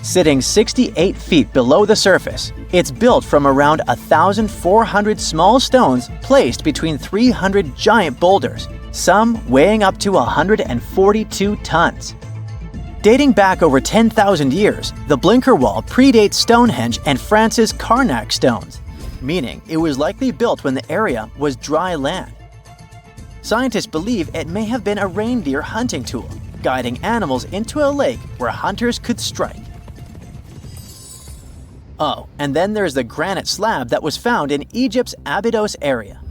Sitting 68 feet below the surface, it's built from around 1,400 small stones placed between 300 giant boulders, some weighing up to 142 tons. Dating back over 10,000 years, the Blinker Wall predates Stonehenge and France's Karnak stones, meaning it was likely built when the area was dry land. Scientists believe it may have been a reindeer hunting tool, guiding animals into a lake where hunters could strike. Oh, and then there's the granite slab that was found in Egypt's Abydos area.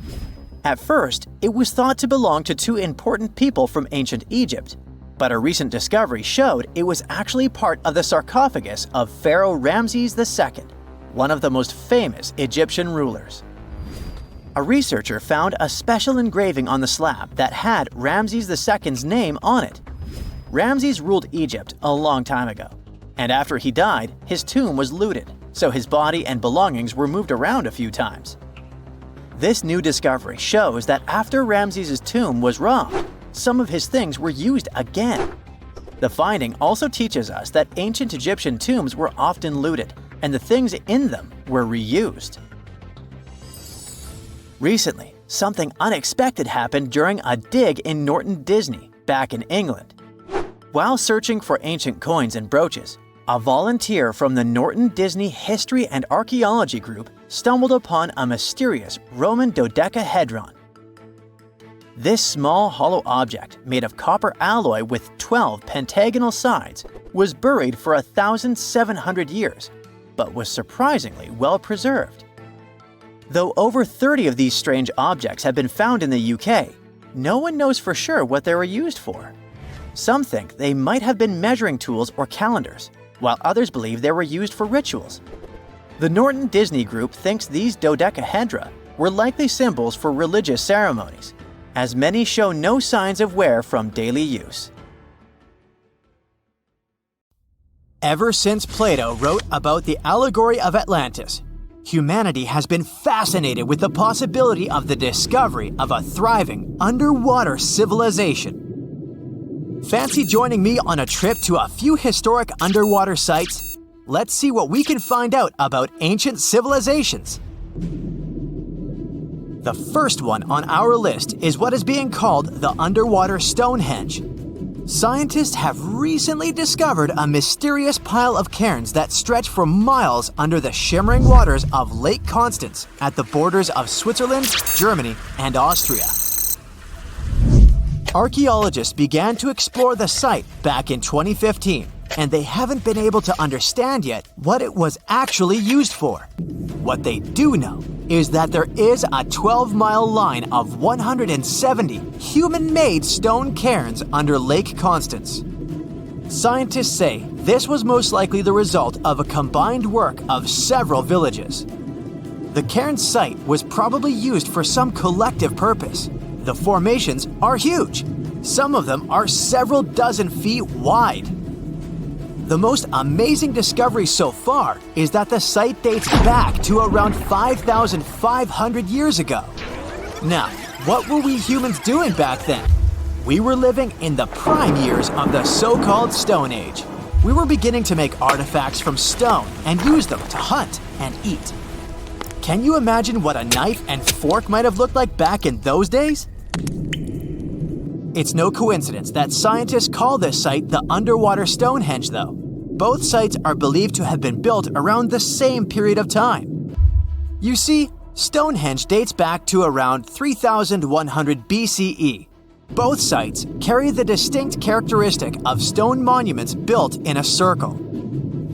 At first, it was thought to belong to two important people from ancient Egypt, but a recent discovery showed it was actually part of the sarcophagus of Pharaoh Ramses II, one of the most famous Egyptian rulers. A researcher found a special engraving on the slab that had Ramses II's name on it. Ramses ruled Egypt a long time ago, and after he died, his tomb was looted, so his body and belongings were moved around a few times. This new discovery shows that after Ramses' tomb was robbed, some of his things were used again. The finding also teaches us that ancient Egyptian tombs were often looted, and the things in them were reused. Recently, something unexpected happened during a dig in Norton Disney, back in England. While searching for ancient coins and brooches, a volunteer from the Norton Disney History and Archaeology Group stumbled upon a mysterious Roman dodecahedron. This small hollow object, made of copper alloy with 12 pentagonal sides, was buried for 1,700 years, but was surprisingly well preserved. Though over 30 of these strange objects have been found in the UK, no one knows for sure what they were used for. Some think they might have been measuring tools or calendars, while others believe they were used for rituals. The Norton Disney Group thinks these dodecahedra were likely symbols for religious ceremonies, as many show no signs of wear from daily use. Ever since Plato wrote about the allegory of Atlantis, humanity has been fascinated with the possibility of the discovery of a thriving underwater civilization. Fancy joining me on a trip to a few historic underwater sites? Let's see what we can find out about ancient civilizations. The first one on our list is what is being called the underwater Stonehenge. Scientists have recently discovered a mysterious pile of cairns that stretch for miles under the shimmering waters of Lake Constance at the borders of Switzerland, Germany, and Austria. Archaeologists began to explore the site back in 2015, and they haven't been able to understand yet what it was actually used for. What they do know is that there is a 12-mile line of 170 human-made stone cairns under Lake Constance. Scientists say this was most likely the result of a combined work of several villages. The cairn site was probably used for some collective purpose. The formations are huge. Some of them are several dozen feet wide. The most amazing discovery so far is that the site dates back to around 5,500 years ago. Now, what were we humans doing back then? We were living in the prime years of the so-called Stone Age. We were beginning to make artifacts from stone and use them to hunt and eat. Can you imagine what a knife and fork might have looked like back in those days? It's no coincidence that scientists call this site the underwater Stonehenge, though. Both sites are believed to have been built around the same period of time. You see, Stonehenge dates back to around 3100 BCE. Both sites carry the distinct characteristic of stone monuments built in a circle.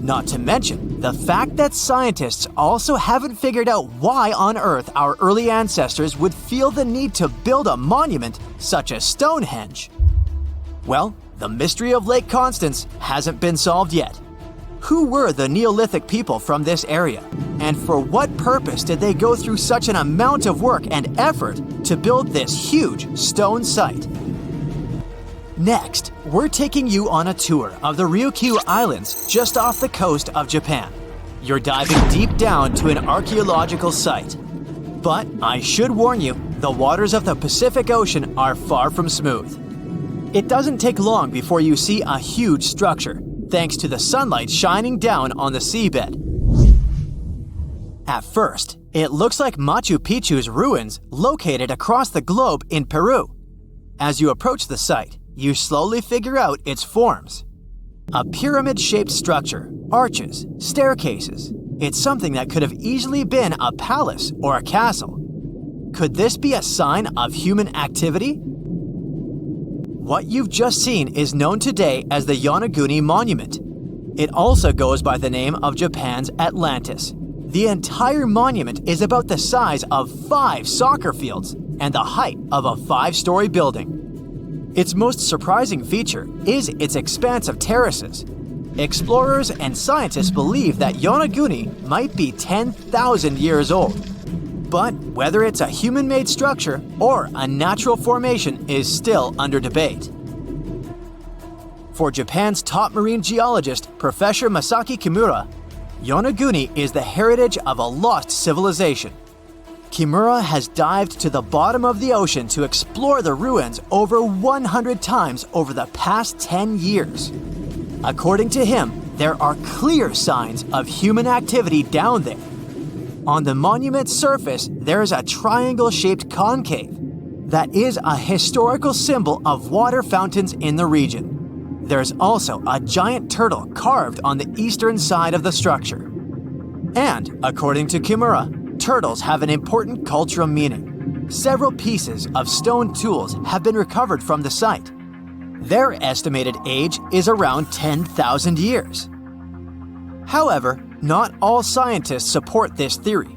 Not to mention the fact that scientists also haven't figured out why on earth our early ancestors would feel the need to build a monument such as Stonehenge. Well, the mystery of Lake Constance hasn't been solved yet. Who were the Neolithic people from this area? And for what purpose did they go through such an amount of work and effort to build this huge stone site? Next, we're taking you on a tour of the Ryukyu Islands just off the coast of Japan. You're diving deep down to an archaeological site. But I should warn you, the waters of the Pacific Ocean are far from smooth. It doesn't take long before you see a huge structure, thanks to the sunlight shining down on the seabed. At first, it looks like Machu Picchu's ruins located across the globe in Peru. As you approach the site, you slowly figure out its forms. A pyramid-shaped structure, arches, staircases. It's something that could have easily been a palace or a castle. Could this be a sign of human activity? What you've just seen is known today as the Yonaguni Monument. It also goes by the name of Japan's Atlantis. The entire monument is about the size of 5 soccer fields and the height of a 5-story building. Its most surprising feature is its expanse of terraces. Explorers and scientists believe that Yonaguni might be 10,000 years old. But whether it's a human-made structure or a natural formation is still under debate. For Japan's top marine geologist, Professor Masaki Kimura, Yonaguni is the heritage of a lost civilization. Kimura has dived to the bottom of the ocean to explore the ruins over 100 times over the past 10 years. According to him, there are clear signs of human activity down there. On the monument's surface, there is a triangle-shaped concave that is a historical symbol of water fountains in the region. There's also a giant turtle carved on the eastern side of the structure. And, according to Kimura, turtles have an important cultural meaning. Several pieces of stone tools have been recovered from the site. Their estimated age is around 10,000 years. However, not all scientists support this theory.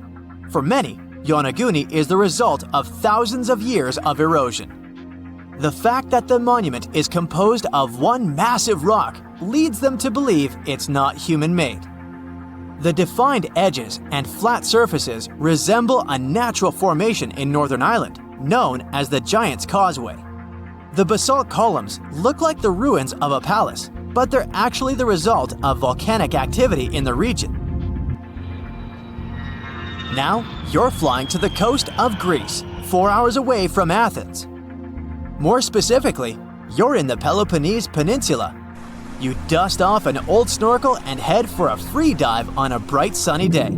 For many, Yonaguni is the result of thousands of years of erosion. The fact that the monument is composed of one massive rock leads them to believe it's not human-made. The defined edges and flat surfaces resemble a natural formation in Northern Ireland, known as the Giant's Causeway. The basalt columns look like the ruins of a palace, but they're actually the result of volcanic activity in the region. Now, you're flying to the coast of Greece, 4 hours away from Athens. More specifically, you're in the Peloponnese Peninsula. You dust off an old snorkel and head for a free dive on a bright sunny day.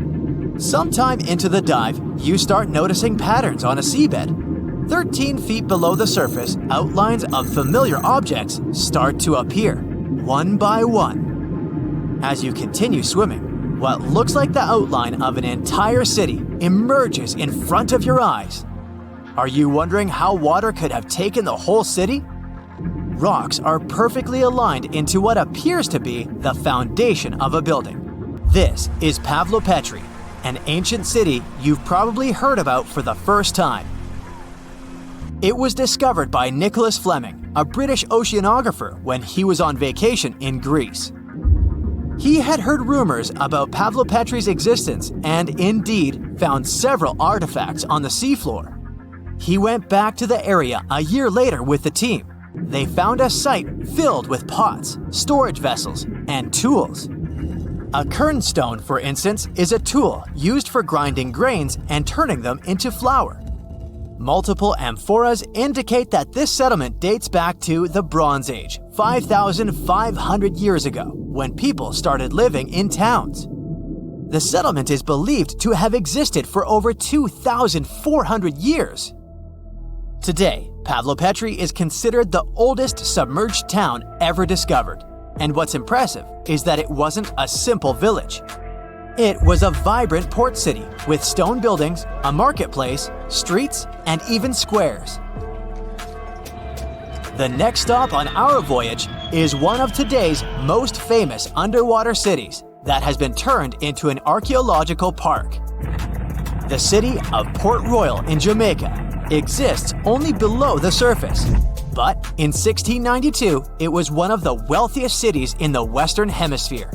Sometime into the dive, you start noticing patterns on a seabed. 13 feet below the surface, outlines of familiar objects start to appear, one by one. As you continue swimming, what looks like the outline of an entire city emerges in front of your eyes. Are you wondering how water could have taken the whole city? Rocks are perfectly aligned into what appears to be the foundation of a building. This is Pavlopetri, an ancient city you've probably heard about for the first time. It was discovered by Nicholas Fleming, a British oceanographer, when he was on vacation in Greece. He had heard rumors about Pavlopetri's existence and indeed found several artifacts on the seafloor. He went back to the area a year later with the team. They found a site filled with pots, storage vessels, and tools. A kernstone, for instance, is a tool used for grinding grains and turning them into flour. Multiple amphoras indicate that this settlement dates back to the Bronze Age, 5,500 years ago, when people started living in towns. The settlement is believed to have existed for over 2,400 years. Today, Pavlopetri is considered the oldest submerged town ever discovered, and what's impressive is that it wasn't a simple village. It was a vibrant port city with stone buildings, a marketplace, streets, and even squares. The next stop on our voyage is one of today's most famous underwater cities that has been turned into an archaeological park. The city of Port Royal in Jamaica exists only below the surface, but in 1692 it was one of the wealthiest cities in the Western Hemisphere.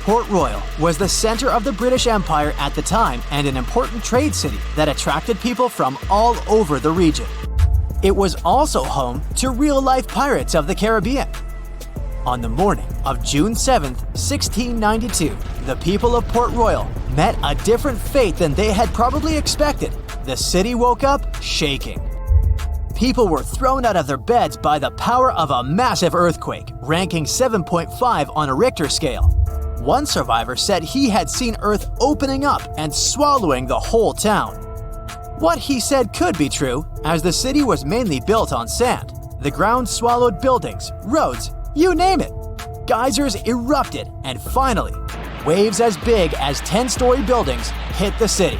Port Royal was the center of the British Empire at the time and an important trade city that attracted people from all over the region. It was also home to real-life pirates of the Caribbean. On the morning of June 7, 1692, the people of Port Royal met a different fate than they had probably expected. The city woke up shaking. People were thrown out of their beds by the power of a massive earthquake, ranking 7.5 on a Richter scale. One survivor said he had seen Earth opening up and swallowing the whole town. What he said could be true, as the city was mainly built on sand. The ground swallowed buildings, roads, you name it. Geysers erupted, and finally, waves as big as 10-story buildings hit the city.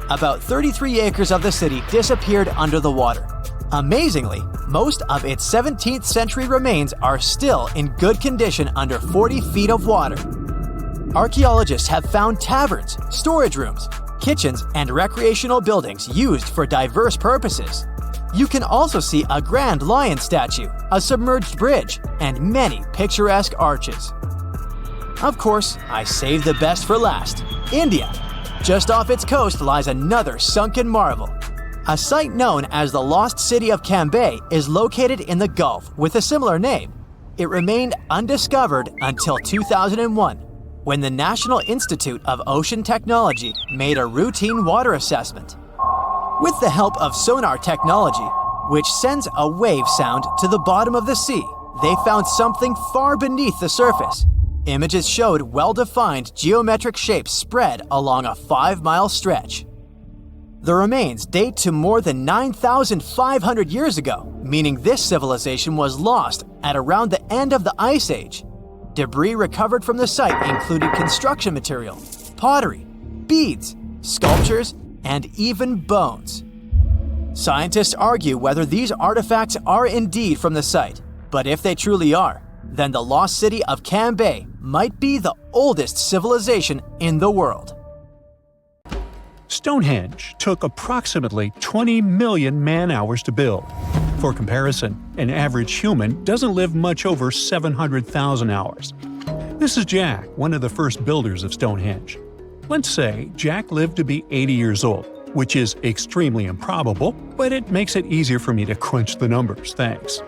About 33 acres of the city disappeared under the water. Amazingly, most of its 17th century remains are still in good condition under 40 feet of water. Archaeologists have found taverns, storage rooms, kitchens, and recreational buildings used for diverse purposes. You can also see a grand lion statue, a submerged bridge, and many picturesque arches. Of course, I saved the best for last: India. Just off its coast lies another sunken marvel. A site known as the Lost City of Cambe is located in the Gulf with a similar name. It remained undiscovered until 2001, when the National Institute of Ocean Technology made a routine water assessment. With the help of sonar technology, which sends a wave sound to the bottom of the sea, they found something far beneath the surface. Images showed well-defined geometric shapes spread along a 5-mile stretch. The remains date to more than 9,500 years ago, meaning this civilization was lost at around the end of the Ice Age. Debris recovered from the site included construction material, pottery, beads, sculptures, and even bones. Scientists argue whether these artifacts are indeed from the site, but if they truly are, then the lost city of Cambe might be the oldest civilization in the world. Stonehenge took approximately 20 million man-hours to build. For comparison, an average human doesn't live much over 700,000 hours. This is Jack, one of the first builders of Stonehenge. Let's say Jack lived to be 80 years old, which is extremely improbable, but it makes it easier for me to crunch the numbers, thanks.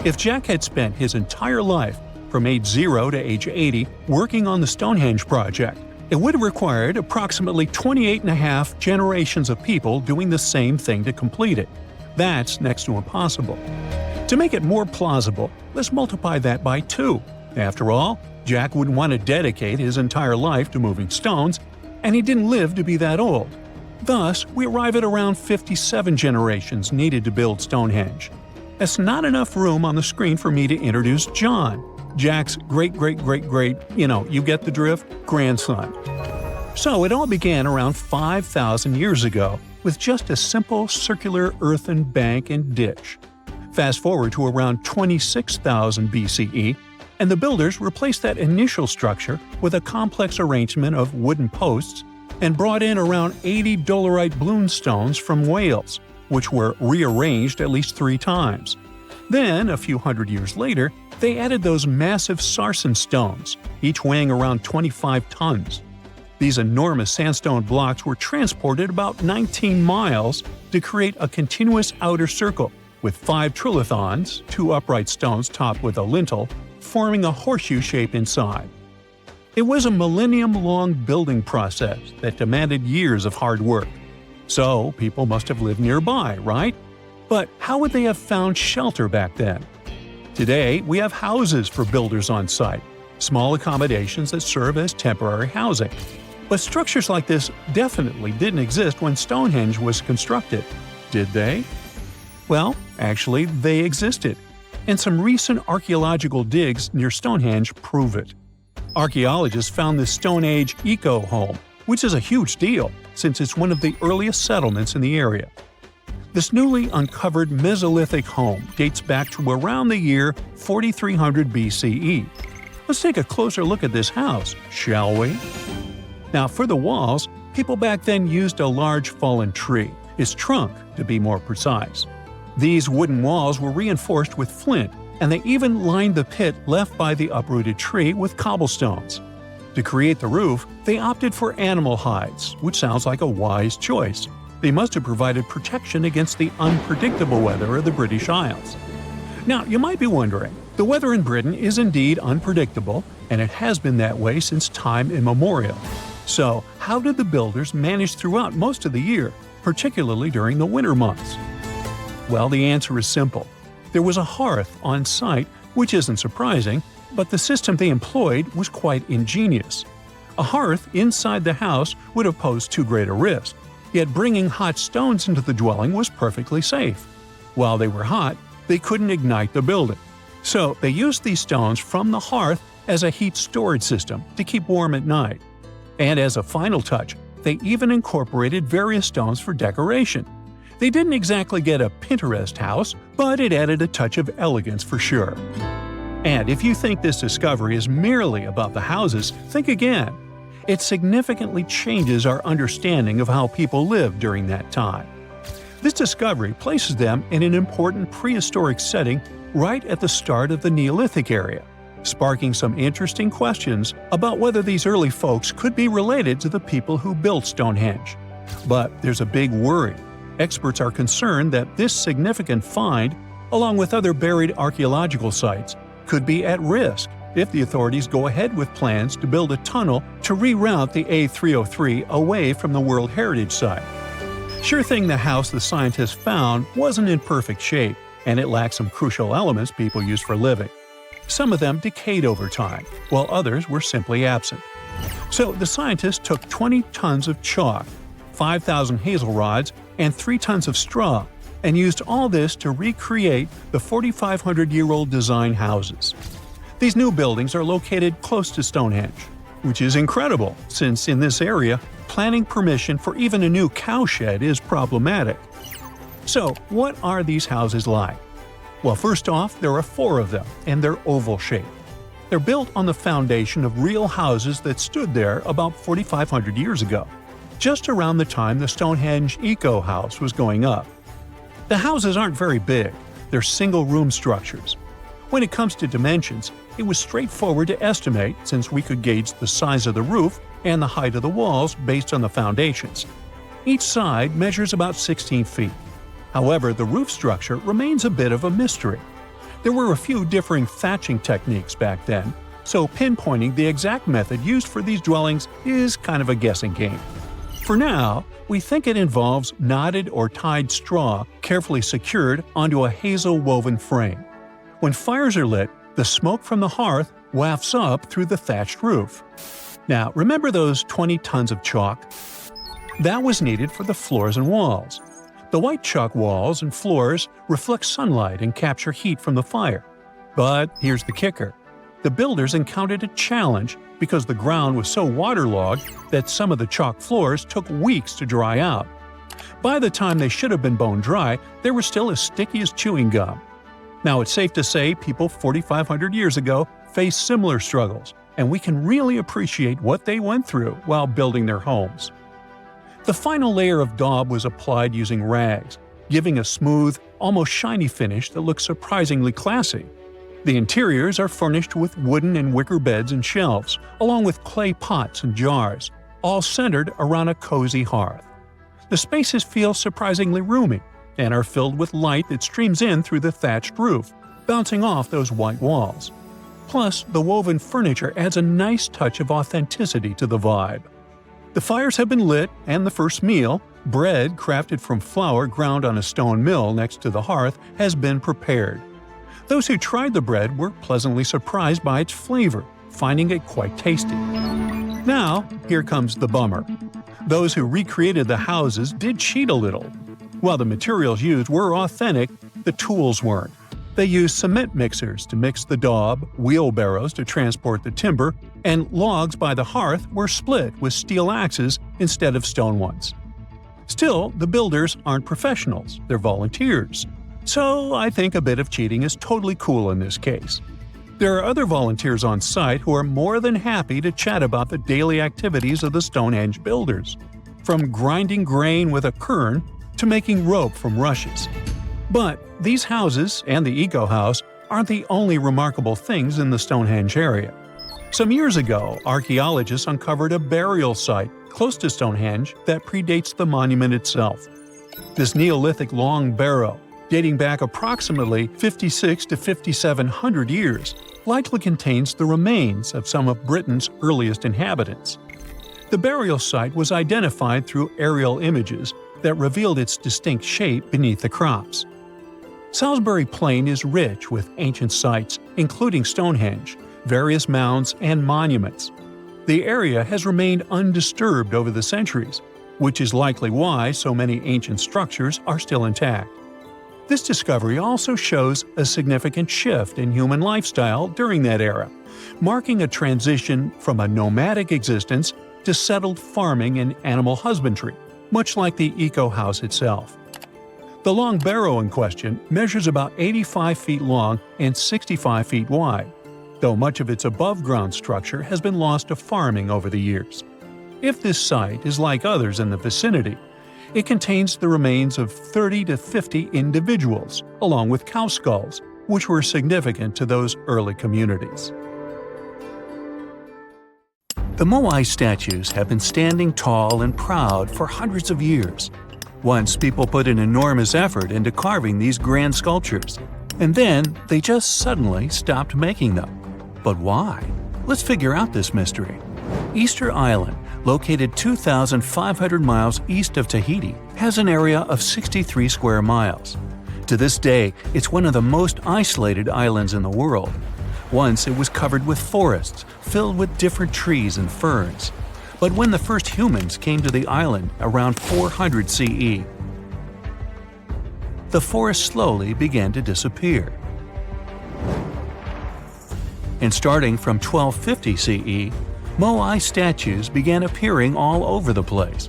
If Jack had spent his entire life, from age 0 to age 80, working on the Stonehenge project, it would have required approximately 28.5 generations of people doing the same thing to complete it. That's next to impossible. To make it more plausible, let's multiply that by 2. After all, Jack wouldn't want to dedicate his entire life to moving stones, and he didn't live to be that old. Thus, we arrive at around 57 generations needed to build Stonehenge. That's not enough room on the screen for me to introduce John, Jack's great-great-great-great, you get the drift, grandson. So it all began around 5,000 years ago with just a simple circular earthen bank and ditch. Fast forward to around 26,000 BCE, and the builders replaced that initial structure with a complex arrangement of wooden posts and brought in around 80 dolerite bloom stones from Wales, which were rearranged at least 3 times. Then, a few hundred years later, they added those massive sarsen stones, each weighing around 25 tons. These enormous sandstone blocks were transported about 19 miles to create a continuous outer circle, with 5 trilithons, 2 upright stones topped with a lintel, forming a horseshoe shape inside. It was a millennium-long building process that demanded years of hard work. So, people must have lived nearby, right? But how would they have found shelter back then? Today, we have houses for builders on site, small accommodations that serve as temporary housing. But structures like this definitely didn't exist when Stonehenge was constructed, did they? Well, actually, they existed, and some recent archaeological digs near Stonehenge prove it. Archaeologists found this Stone Age eco-home, which is a huge deal since it's one of the earliest settlements in the area. This newly uncovered Mesolithic home dates back to around the year 4300 BCE. Let's take a closer look at this house, shall we? Now, for the walls, people back then used a large fallen tree, its trunk to be more precise. These wooden walls were reinforced with flint, and they even lined the pit left by the uprooted tree with cobblestones. To create the roof, they opted for animal hides, which sounds like a wise choice. They must have provided protection against the unpredictable weather of the British Isles. Now, you might be wondering, the weather in Britain is indeed unpredictable, and it has been that way since time immemorial. So, how did the builders manage throughout most of the year, particularly during the winter months? Well, the answer is simple. There was a hearth on site, which isn't surprising, but the system they employed was quite ingenious. A hearth inside the house would have posed too great a risk, yet bringing hot stones into the dwelling was perfectly safe. While they were hot, they couldn't ignite the building. So they used these stones from the hearth as a heat storage system to keep warm at night. And as a final touch, they even incorporated various stones for decoration. They didn't exactly get a Pinterest house, but it added a touch of elegance for sure. And if you think this discovery is merely about the houses, think again. It significantly changes our understanding of how people lived during that time. This discovery places them in an important prehistoric setting right at the start of the Neolithic area, sparking some interesting questions about whether these early folks could be related to the people who built Stonehenge. But there's a big worry. Experts are concerned that this significant find, along with other buried archaeological sites, could be at risk if the authorities go ahead with plans to build a tunnel to reroute the A303 away from the World Heritage Site. Sure thing the house the scientists found wasn't in perfect shape, and it lacked some crucial elements people use for living. Some of them decayed over time, while others were simply absent. So the scientists took 20 tons of chalk, 5,000 hazel rods, and 3 tons of straw, and used all this to recreate the 4,500-year-old design houses. These new buildings are located close to Stonehenge, which is incredible since in this area, planning permission for even a new cowshed is problematic. So, what are these houses like? Well, first off, there are 4 of them, and they're oval-shaped. They're built on the foundation of real houses that stood there about 4,500 years ago. just around the time the Stonehenge Eco House was going up. The houses aren't very big, they're single-room structures. When it comes to dimensions, it was straightforward to estimate since we could gauge the size of the roof and the height of the walls based on the foundations. Each side measures about 16 feet. However, the roof structure remains a bit of a mystery. There were a few differing thatching techniques back then, so pinpointing the exact method used for these dwellings is kind of a guessing game. For now, we think it involves knotted or tied straw carefully secured onto a hazel-woven frame. When fires are lit, the smoke from the hearth wafts up through the thatched roof. Now, remember those 20 tons of chalk? That was needed for the floors and walls. The white chalk walls and floors reflect sunlight and capture heat from the fire. But here's the kicker. The builders encountered a challenge because the ground was so waterlogged that some of the chalk floors took weeks to dry out. By the time they should have been bone dry, they were still as sticky as chewing gum. Now, it's safe to say people 4,500 years ago faced similar struggles, and we can really appreciate what they went through while building their homes. The final layer of daub was applied using rags, giving a smooth, almost shiny finish that looks surprisingly classy. The interiors are furnished with wooden and wicker beds and shelves, along with clay pots and jars, all centered around a cozy hearth. The spaces feel surprisingly roomy and are filled with light that streams in through the thatched roof, bouncing off those white walls. Plus, the woven furniture adds a nice touch of authenticity to the vibe. The fires have been lit, and the first meal, bread crafted from flour ground on a stone mill next to the hearth, has been prepared. Those who tried the bread were pleasantly surprised by its flavor, finding it quite tasty. Now, here comes the bummer. Those who recreated the houses did cheat a little. While the materials used were authentic, the tools weren't. They used cement mixers to mix the daub, wheelbarrows to transport the timber, and logs by the hearth were split with steel axes instead of stone ones. Still, the builders aren't professionals, they're volunteers. So I think a bit of cheating is totally cool in this case. There are other volunteers on site who are more than happy to chat about the daily activities of the Stonehenge builders, from grinding grain with a quern to making rope from rushes. But these houses and the Eco House aren't the only remarkable things in the Stonehenge area. Some years ago, archaeologists uncovered a burial site close to Stonehenge that predates the monument itself. This Neolithic long barrow, dating back approximately 56 to 5,700 years, likely contains the remains of some of Britain's earliest inhabitants. The burial site was identified through aerial images that revealed its distinct shape beneath the crops. Salisbury Plain is rich with ancient sites, including Stonehenge, various mounds, and monuments. The area has remained undisturbed over the centuries, which is likely why so many ancient structures are still intact. This discovery also shows a significant shift in human lifestyle during that era, marking a transition from a nomadic existence to settled farming and animal husbandry, much like the Eco House itself. The long barrow in question measures about 85 feet long and 65 feet wide, though much of its above-ground structure has been lost to farming over the years. If this site is like others in the vicinity, it contains the remains of 30 to 50 individuals, along with cow skulls, which were significant to those early communities. The Moai statues have been standing tall and proud for hundreds of years. Once people put an enormous effort into carving these grand sculptures, and then they just suddenly stopped making them. But why? Let's figure out this mystery. Easter Island, located 2,500 miles east of Tahiti, has an area of 63 square miles. To this day, it's one of the most isolated islands in the world. Once it was covered with forests, filled with different trees and ferns. But when the first humans came to the island around 400 CE, the forest slowly began to disappear. And starting from 1250 CE, Moai statues began appearing all over the place.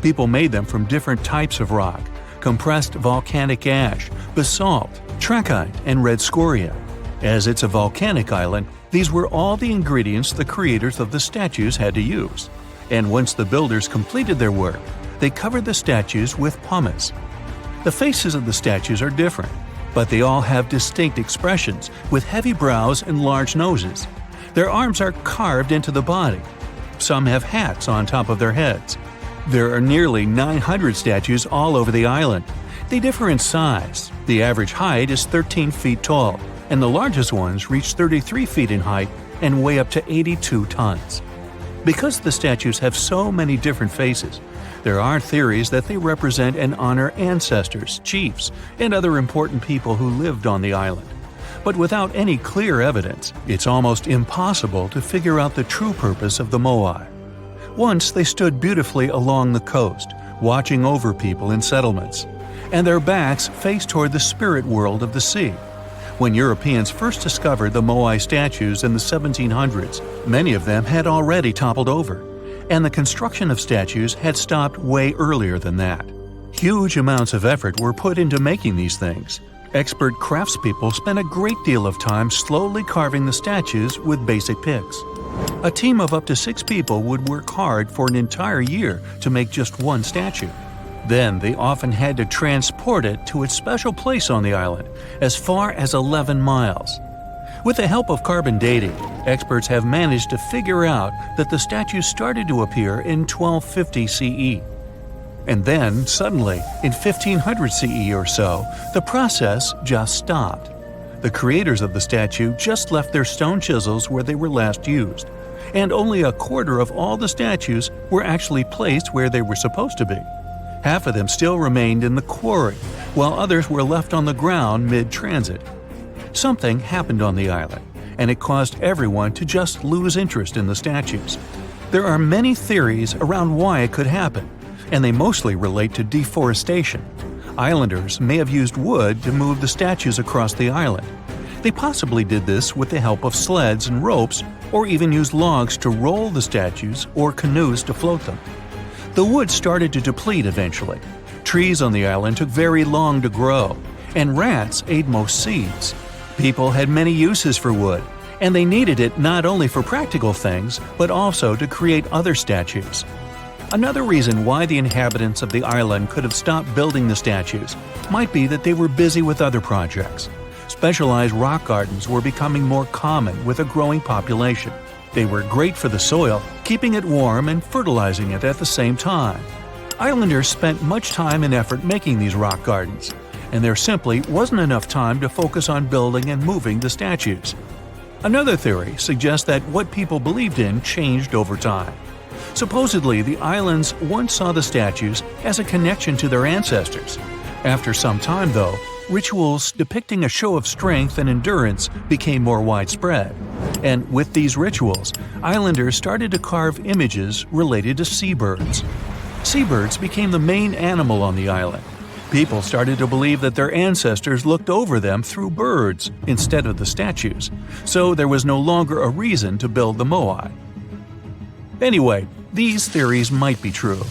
People made them from different types of rock, compressed volcanic ash, basalt, trachyte, and red scoria. As it's a volcanic island, these were all the ingredients the creators of the statues had to use. and once the builders completed their work, they covered the statues with pumice. The faces of the statues are different, but they all have distinct expressions with heavy brows and large noses. Their arms are carved into the body. Some have hats on top of their heads. There are nearly 900 statues all over the island. They differ in size. The average height is 13 feet tall, and the largest ones reach 33 feet in height and weigh up to 82 tons. Because the statues have so many different faces, there are theories that they represent and honor ancestors, chiefs, and other important people who lived on the island. But without any clear evidence, it's almost impossible to figure out the true purpose of the Moai. Once they stood beautifully along the coast, watching over people in settlements, and their backs faced toward the spirit world of the sea. When Europeans first discovered the Moai statues in the 1700s, many of them had already toppled over, and the construction of statues had stopped way earlier than that. Huge amounts of effort were put into making these things. Expert craftspeople spent a great deal of time slowly carving the statues with basic picks. A team of up to 6 people would work hard for an entire year to make just one statue. Then they often had to transport it to its special place on the island, as far as 11 miles. With the help of carbon dating, experts have managed to figure out that the statues started to appear in 1250 CE. And then, suddenly, in 1500 CE or so, the process just stopped. The creators of the statue just left their stone chisels where they were last used, and only a quarter of all the statues were actually placed where they were supposed to be. Half of them still remained in the quarry, while others were left on the ground mid-transit. Something happened on the island, and it caused everyone to just lose interest in the statues. There are many theories around why it could happen, and they mostly relate to deforestation. Islanders may have used wood to move the statues across the island. They possibly did this with the help of sleds and ropes, or even used logs to roll the statues or canoes to float them. The wood started to deplete eventually. Trees on the island took very long to grow, and rats ate most seeds. People had many uses for wood, and they needed it not only for practical things, but also to create other statues. Another reason why the inhabitants of the island could have stopped building the statues might be that they were busy with other projects. Specialized rock gardens were becoming more common with a growing population. They were great for the soil, keeping it warm and fertilizing it at the same time. Islanders spent much time and effort making these rock gardens, and there simply wasn't enough time to focus on building and moving the statues. Another theory suggests that what people believed in changed over time. Supposedly, the islands once saw the statues as a connection to their ancestors. After some time, though, rituals depicting a show of strength and endurance became more widespread. And with these rituals, islanders started to carve images related to seabirds. Seabirds became the main animal on the island. People started to believe that their ancestors looked over them through birds instead of the statues, so there was no longer a reason to build the Moai. Anyway, these theories might be true,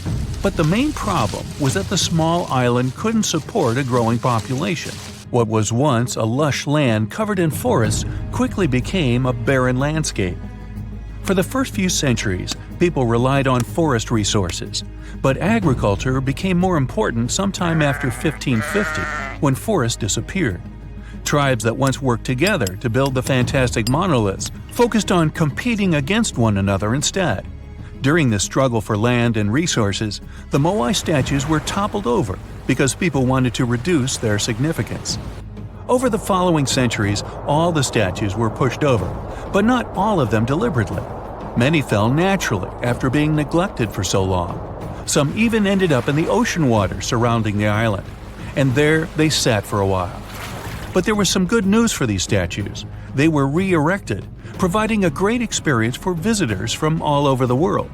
but the main problem was that the small island couldn't support a growing population. What was once a lush land covered in forests quickly became a barren landscape. For the first few centuries, people relied on forest resources, but agriculture became more important sometime after 1550, when forests disappeared. Tribes that once worked together to build the fantastic monoliths focused on competing against one another instead. During this struggle for land and resources, the Moai statues were toppled over because people wanted to reduce their significance. Over the following centuries, all the statues were pushed over, but not all of them deliberately. Many fell naturally after being neglected for so long. Some even ended up in the ocean water surrounding the island, and there they sat for a while. But there was some good news for these statues. They were re-erected, providing a great experience for visitors from all over the world.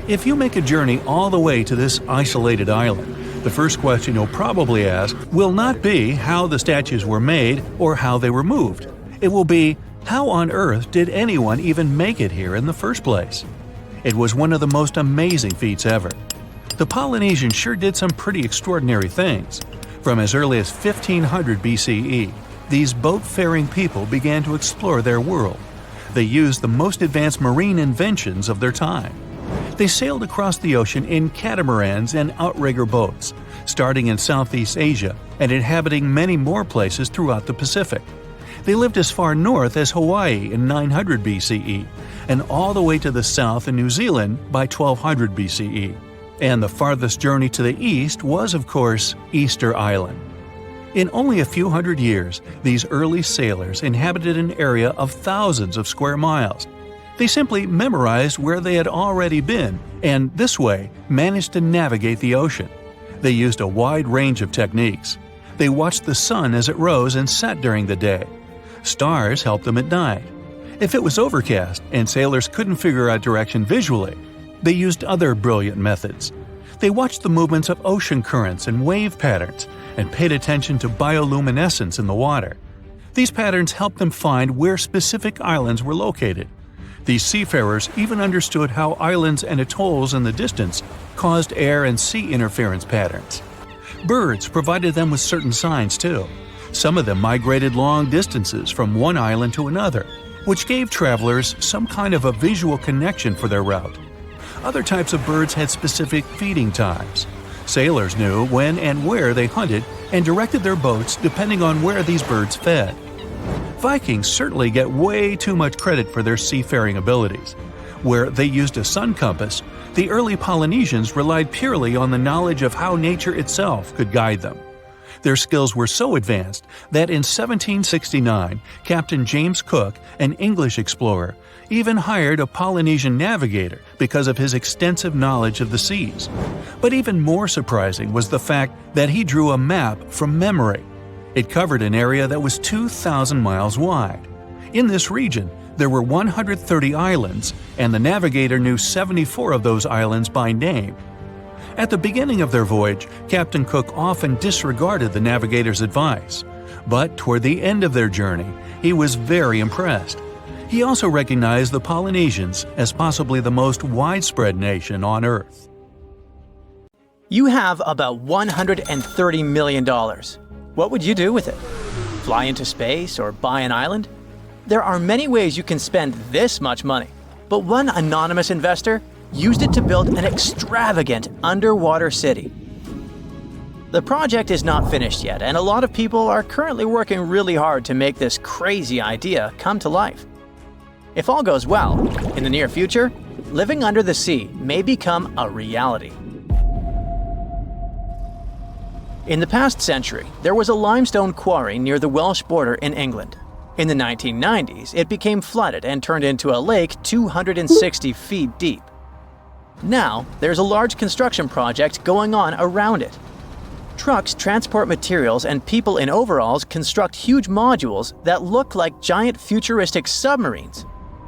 If you make a journey all the way to this isolated island, the first question you'll probably ask will not be how the statues were made or how they were moved. It will be, how on earth did anyone even make it here in the first place? It was one of the most amazing feats ever. The Polynesians sure did some pretty extraordinary things. From as early as 1500 BCE, these boat-faring people began to explore their world. They used the most advanced marine inventions of their time. They sailed across the ocean in catamarans and outrigger boats, starting in Southeast Asia and inhabiting many more places throughout the Pacific. They lived as far north as Hawaii in 900 BCE and all the way to the south in New Zealand by 1200 BCE. And the farthest journey to the east was, of course, Easter Island. In only a few hundred years, these early sailors inhabited an area of thousands of square miles. They simply memorized where they had already been and, this way, managed to navigate the ocean. They used a wide range of techniques. They watched the sun as it rose and set during the day. Stars helped them at night. If it was overcast and sailors couldn't figure out direction visually, they used other brilliant methods. They watched the movements of ocean currents and wave patterns and paid attention to bioluminescence in the water. These patterns helped them find where specific islands were located. These seafarers even understood how islands and atolls in the distance caused air and sea interference patterns. Birds provided them with certain signs too. Some of them migrated long distances from one island to another, which gave travelers some kind of a visual connection for their route. Other types of birds had specific feeding times. Sailors knew when and where they hunted and directed their boats depending on where these birds fed. Vikings certainly get way too much credit for their seafaring abilities. Where they used a sun compass, the early Polynesians relied purely on the knowledge of how nature itself could guide them. Their skills were so advanced that in 1769, Captain James Cook, an English explorer, even hired a Polynesian navigator because of his extensive knowledge of the seas. But even more surprising was the fact that he drew a map from memory. It covered an area that was 2,000 miles wide. In this region, there were 130 islands, and the navigator knew 74 of those islands by name. At the beginning of their voyage, Captain Cook often disregarded the navigator's advice. But toward the end of their journey, he was very impressed. He also recognized the Polynesians as possibly the most widespread nation on Earth. You have about $130 million. What would you do with it? Fly into space or buy an island? There are many ways you can spend this much money, but one anonymous investor used it to build an extravagant underwater city. The project is not finished yet, and a lot of people are currently working really hard to make this crazy idea come to life. If all goes well, in the near future, living under the sea may become a reality. In the past century, there was a limestone quarry near the Welsh border in England. In the 1990s, it became flooded and turned into a lake 260 feet deep. Now, there's a large construction project going on around it. Trucks transport materials and people in overalls construct huge modules that look like giant futuristic submarines.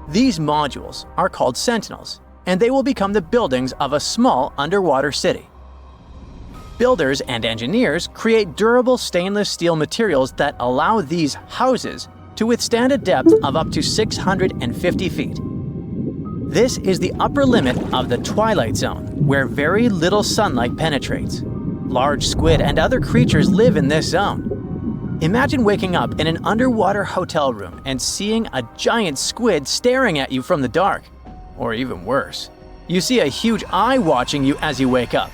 These modules are called sentinels, and they will become the buildings of a small underwater city. Builders and engineers create durable stainless steel materials that allow these houses to withstand a depth of up to 650 feet. This is the upper limit of the twilight zone, where very little sunlight penetrates. Large squid and other creatures live in this zone. Imagine waking up in an underwater hotel room and seeing a giant squid staring at you from the dark. Or even worse, you see a huge eye watching you as you wake up.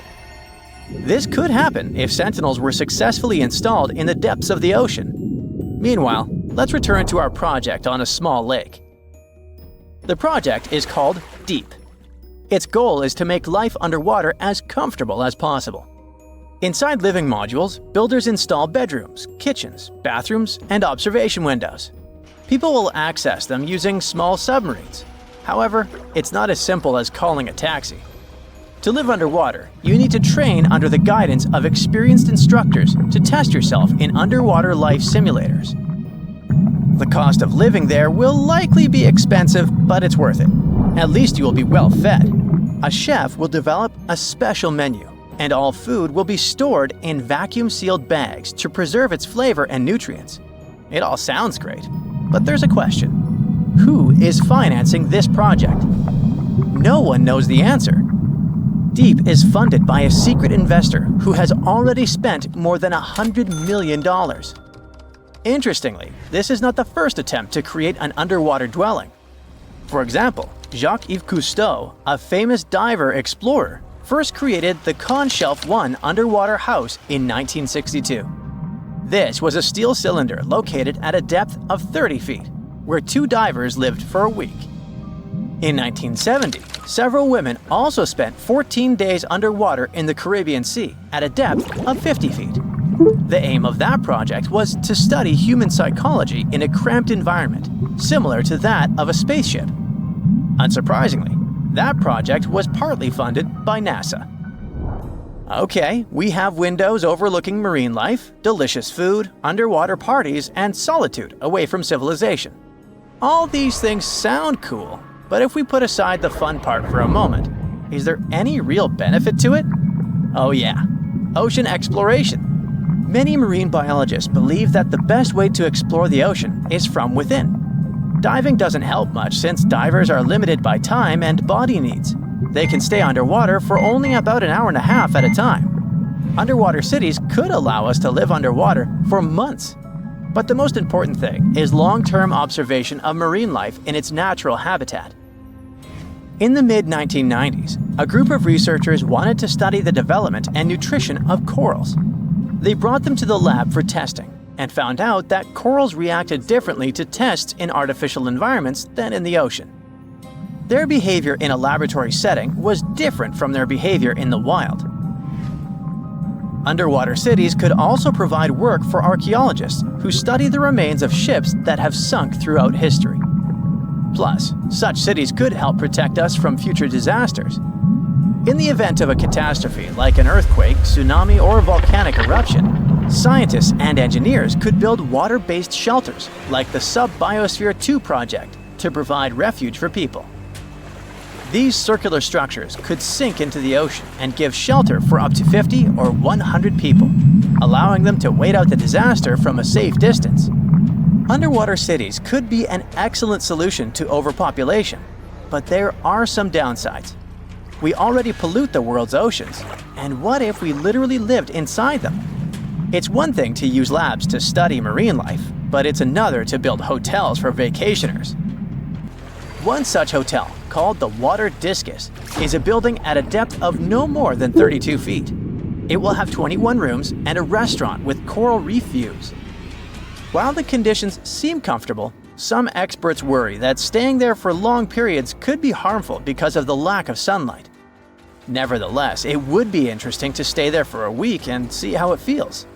This could happen if sentinels were successfully installed in the depths of the ocean. Meanwhile, let's return to our project on a small lake. The project is called Deep. Its goal is to make life underwater as comfortable as possible. Inside living modules, builders install bedrooms, kitchens, bathrooms, and observation windows. People will access them using small submarines. However, it's not as simple as calling a taxi. To live underwater, you need to train under the guidance of experienced instructors to test yourself in underwater life simulators. The cost of living there will likely be expensive, but it's worth it. At least you will be well fed. A chef will develop a special menu, and all food will be stored in vacuum-sealed bags to preserve its flavor and nutrients. It all sounds great, but there's a question. Who is financing this project? No one knows the answer. Deep is funded by a secret investor who has already spent more than $100 million. Interestingly, this is not the first attempt to create an underwater dwelling. For example, Jacques-Yves Cousteau, a famous diver-explorer, first created the Conshelf 1 underwater house in 1962. This was a steel cylinder located at a depth of 30 feet, where 2 divers lived for a week. In 1970, several women also spent 14 days underwater in the Caribbean Sea at a depth of 50 feet. The aim of that project was to study human psychology in a cramped environment, similar to that of a spaceship. Unsurprisingly, that project was partly funded by NASA. Okay, we have windows overlooking marine life, delicious food, underwater parties, and solitude away from civilization. All these things sound cool, but if we put aside the fun part for a moment, is there any real benefit to it? Oh yeah, ocean exploration. Many marine biologists believe that the best way to explore the ocean is from within. Diving doesn't help much since divers are limited by time and body needs. They can stay underwater for only about an hour and a half at a time. Underwater cities could allow us to live underwater for months. But the most important thing is long-term observation of marine life in its natural habitat. In the mid-1990s, a group of researchers wanted to study the development and nutrition of corals. They brought them to the lab for testing and found out that corals reacted differently to tests in artificial environments than in the ocean. Their behavior in a laboratory setting was different from their behavior in the wild. Underwater cities could also provide work for archaeologists who study the remains of ships that have sunk throughout history. Plus, such cities could help protect us from future disasters. In the event of a catastrophe like an earthquake, tsunami, or volcanic eruption, scientists and engineers could build water-based shelters like the Sub-Biosphere 2 project to provide refuge for people. These circular structures could sink into the ocean and give shelter for up to 50 or 100 people, allowing them to wait out the disaster from a safe distance. Underwater cities could be an excellent solution to overpopulation, but there are some downsides. We already pollute the world's oceans, and what if we literally lived inside them? It's one thing to use labs to study marine life, but it's another to build hotels for vacationers. One such hotel, called the Water Discus, is a building at a depth of no more than 32 feet. It will have 21 rooms and a restaurant with coral reef views. While the conditions seem comfortable, some experts worry that staying there for long periods could be harmful because of the lack of sunlight. Nevertheless, it would be interesting to stay there for a week and see how it feels.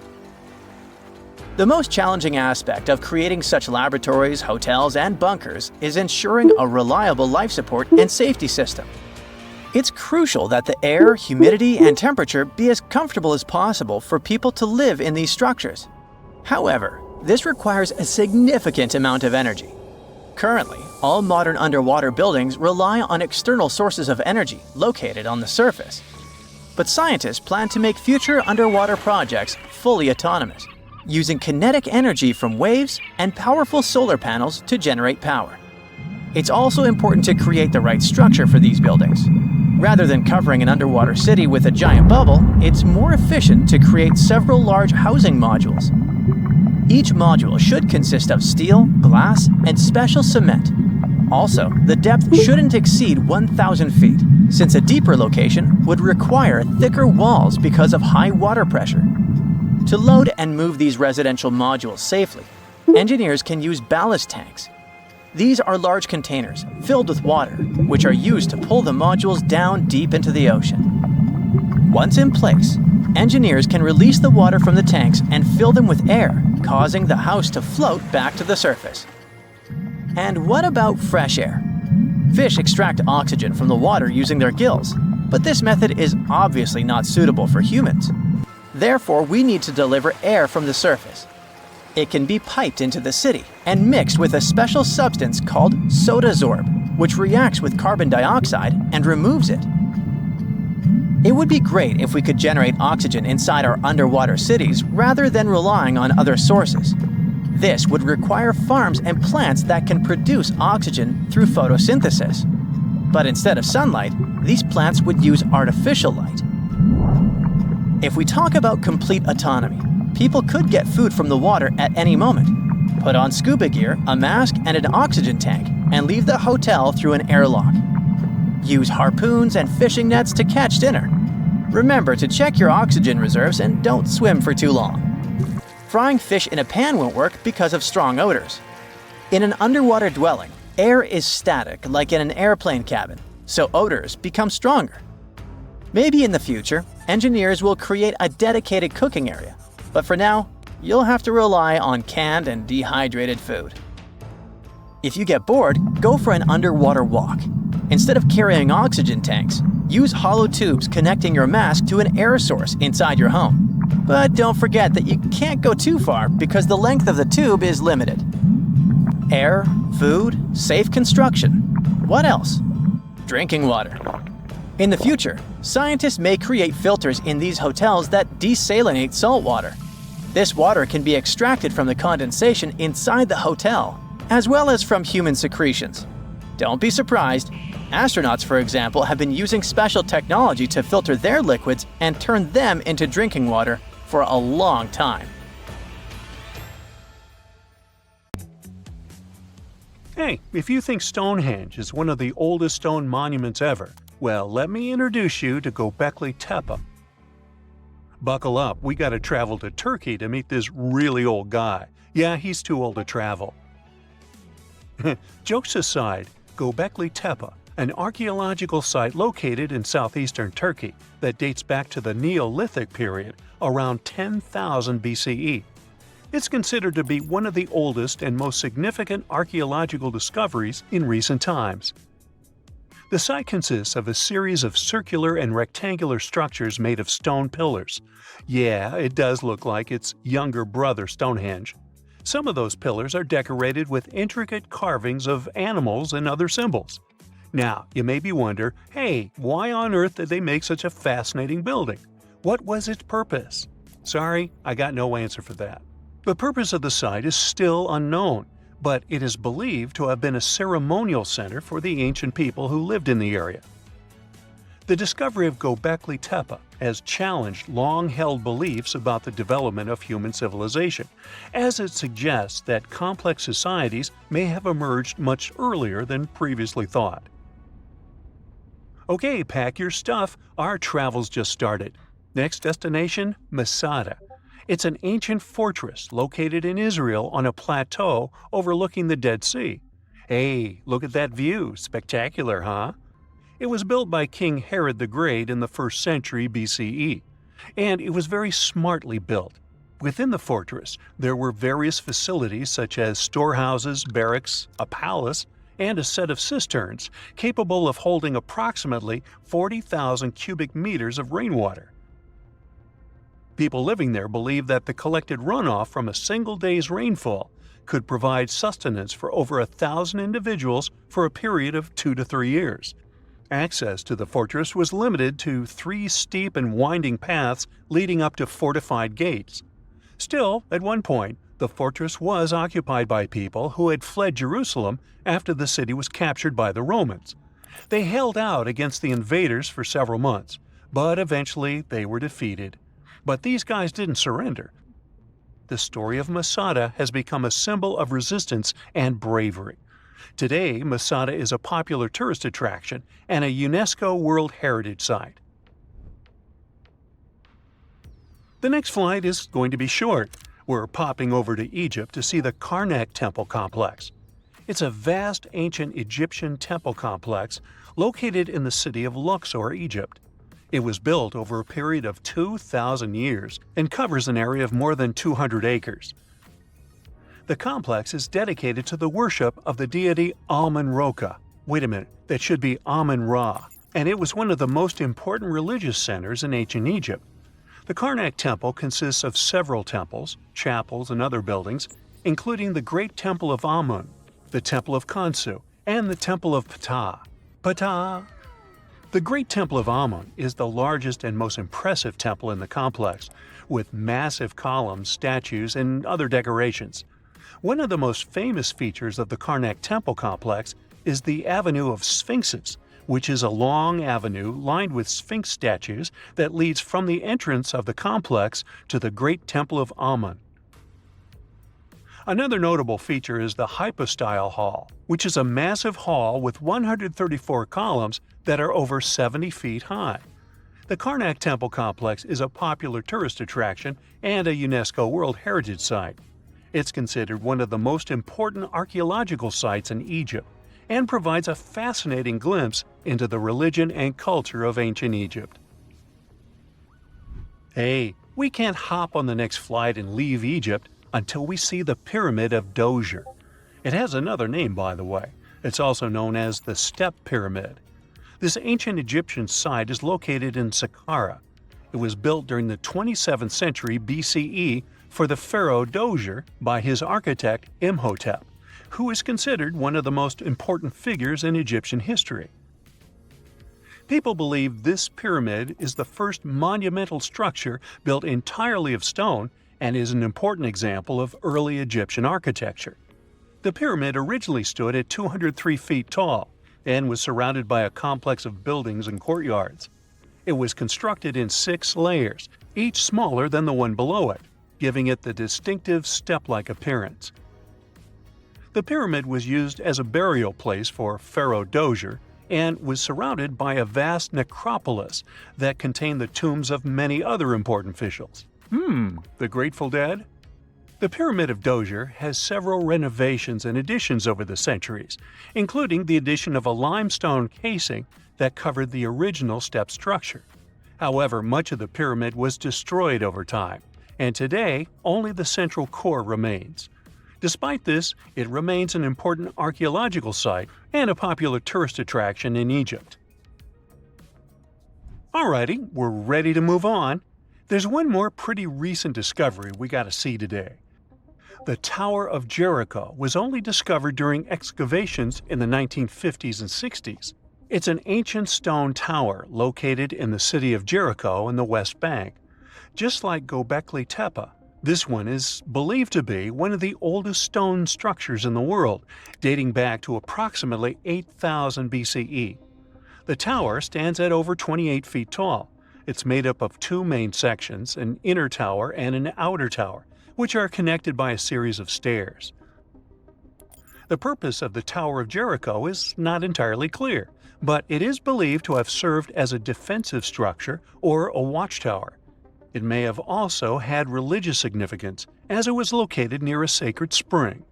The most challenging aspect of creating such laboratories, hotels, and bunkers is ensuring a reliable life support and safety system. It's crucial that the air, humidity, and temperature be as comfortable as possible for people to live in these structures. However, this requires a significant amount of energy. Currently, all modern underwater buildings rely on external sources of energy located on the surface. But scientists plan to make future underwater projects fully autonomous, using kinetic energy from waves and powerful solar panels to generate power. It's also important to create the right structure for these buildings. Rather than covering an underwater city with a giant bubble, it's more efficient to create several large housing modules. Each module should consist of steel, glass, and special cement. Also, the depth shouldn't exceed 1,000 feet, since a deeper location would require thicker walls because of high water pressure. To load and move these residential modules safely, engineers can use ballast tanks. These are large containers filled with water, which are used to pull the modules down deep into the ocean. Once in place, engineers can release the water from the tanks and fill them with air, causing the house to float back to the surface. And what about fresh air? Fish extract oxygen from the water using their gills, but this method is obviously not suitable for humans. Therefore, we need to deliver air from the surface. It can be piped into the city and mixed with a special substance called sodasorb, which reacts with carbon dioxide and removes it. It would be great if we could generate oxygen inside our underwater cities rather than relying on other sources. This would require farms and plants that can produce oxygen through photosynthesis. But instead of sunlight, these plants would use artificial light. If we talk about complete autonomy, people could get food from the water at any moment, put on scuba gear, a mask, and an oxygen tank, and leave the hotel through an airlock. Use harpoons and fishing nets to catch dinner. Remember to check your oxygen reserves and don't swim for too long. Frying fish in a pan won't work because of strong odors. In an underwater dwelling, air is static like in an airplane cabin, so odors become stronger. Maybe in the future, engineers will create a dedicated cooking area, but for now, you'll have to rely on canned and dehydrated food. If you get bored, go for an underwater walk. Instead of carrying oxygen tanks, use hollow tubes connecting your mask to an air source inside your home. But don't forget that you can't go too far because the length of the tube is limited. Air, food, safe construction. What else? Drinking water. In the future, scientists may create filters in these hotels that desalinate salt water. This water can be extracted from the condensation inside the hotel, as well as from human secretions. Don't be surprised. Astronauts, for example, have been using special technology to filter their liquids and turn them into drinking water for a long time. Hey, if you think Stonehenge is one of the oldest stone monuments ever, well, let me introduce you to Göbekli Tepe. Buckle up, we gotta travel to Turkey to meet this really old guy. Yeah, he's too old to travel. Jokes aside, Göbekli Tepe, an archaeological site located in southeastern Turkey that dates back to the Neolithic period around 10,000 BCE. It's considered to be one of the oldest and most significant archaeological discoveries in recent times. The site consists of a series of circular and rectangular structures made of stone pillars. Yeah, it does look like its younger brother Stonehenge. Some of those pillars are decorated with intricate carvings of animals and other symbols. Now, you maybe wonder, hey, why on earth did they make such a fascinating building? What was its purpose? Sorry, I got no answer for that. The purpose of the site is still unknown, but it is believed to have been a ceremonial center for the ancient people who lived in the area. The discovery of Göbekli Tepe has challenged long-held beliefs about the development of human civilization, as it suggests that complex societies may have emerged much earlier than previously thought. Okay, pack your stuff, our travel's just started. Next destination, Masada. It's an ancient fortress located in Israel on a plateau overlooking the Dead Sea. Hey, look at that view, spectacular, huh? It was built by King Herod the Great in the 1st century BCE, and it was very smartly built. Within the fortress, there were various facilities such as storehouses, barracks, a palace, and a set of cisterns capable of holding approximately 40,000 cubic meters of rainwater. People living there believed that the collected runoff from a single day's rainfall could provide sustenance for over 1,000 individuals for a period of 2 to 3 years. Access to the fortress was limited to 3 steep and winding paths leading up to fortified gates. Still, at one point, the fortress was occupied by people who had fled Jerusalem after the city was captured by the Romans. They held out against the invaders for several months, but eventually they were defeated. But these guys didn't surrender. The story of Masada has become a symbol of resistance and bravery. Today, Masada is a popular tourist attraction and a UNESCO World Heritage Site. The next flight is going to be short. We're popping over to Egypt to see the Karnak Temple Complex. It's a vast ancient Egyptian temple complex located in the city of Luxor, Egypt. It was built over a period of 2,000 years and covers an area of more than 200 acres. The complex is dedicated to the worship of the deity Amun-Roka. Wait a minute, that should be Amun-Ra, and it was one of the most important religious centers in ancient Egypt. The Karnak Temple consists of several temples, chapels, and other buildings, including the Great Temple of Amun, the Temple of Khonsu, and the Temple of Ptah. Ptah! The Great Temple of Amun is the largest and most impressive temple in the complex, with massive columns, statues, and other decorations. One of the most famous features of the Karnak Temple complex is the Avenue of Sphinxes, which is a long avenue lined with Sphinx statues that leads from the entrance of the complex to the Great Temple of Amun. Another notable feature is the hypostyle hall, which is a massive hall with 134 columns that are over 70 feet high. The Karnak Temple complex is a popular tourist attraction and a UNESCO World Heritage Site. It's considered one of the most important archaeological sites in Egypt and provides a fascinating glimpse into the religion and culture of ancient Egypt. Hey, we can't hop on the next flight and leave Egypt until we see the Pyramid of Djoser. It has another name, by the way. It's also known as the Step Pyramid. This ancient Egyptian site is located in Saqqara. It was built during the 27th century BCE for the pharaoh Djoser by his architect Imhotep, who is considered one of the most important figures in Egyptian history. People believe this pyramid is the first monumental structure built entirely of stone and is an important example of early Egyptian architecture. The pyramid originally stood at 203 feet tall and was surrounded by a complex of buildings and courtyards. It was constructed in 6 layers, each smaller than the one below it, giving it the distinctive step-like appearance. The pyramid was used as a burial place for Pharaoh Djoser and was surrounded by a vast necropolis that contained the tombs of many other important officials. The Grateful Dead? The Pyramid of Djoser has several renovations and additions over the centuries, including the addition of a limestone casing that covered the original step structure. However, much of the pyramid was destroyed over time, and today only the central core remains. Despite this, it remains an important archaeological site and a popular tourist attraction in Egypt. Alrighty, we're ready to move on. There's one more pretty recent discovery we gotta see today. The Tower of Jericho was only discovered during excavations in the 1950s and 60s. It's an ancient stone tower located in the city of Jericho in the West Bank. Just like Göbekli Tepe, this one is believed to be one of the oldest stone structures in the world, dating back to approximately 8000 BCE. The tower stands at over 28 feet tall. It's made up of 2 main sections, an inner tower and an outer tower, which are connected by a series of stairs. The purpose of the Tower of Jericho is not entirely clear, but it is believed to have served as a defensive structure or a watchtower. It may have also had religious significance, as it was located near a sacred spring.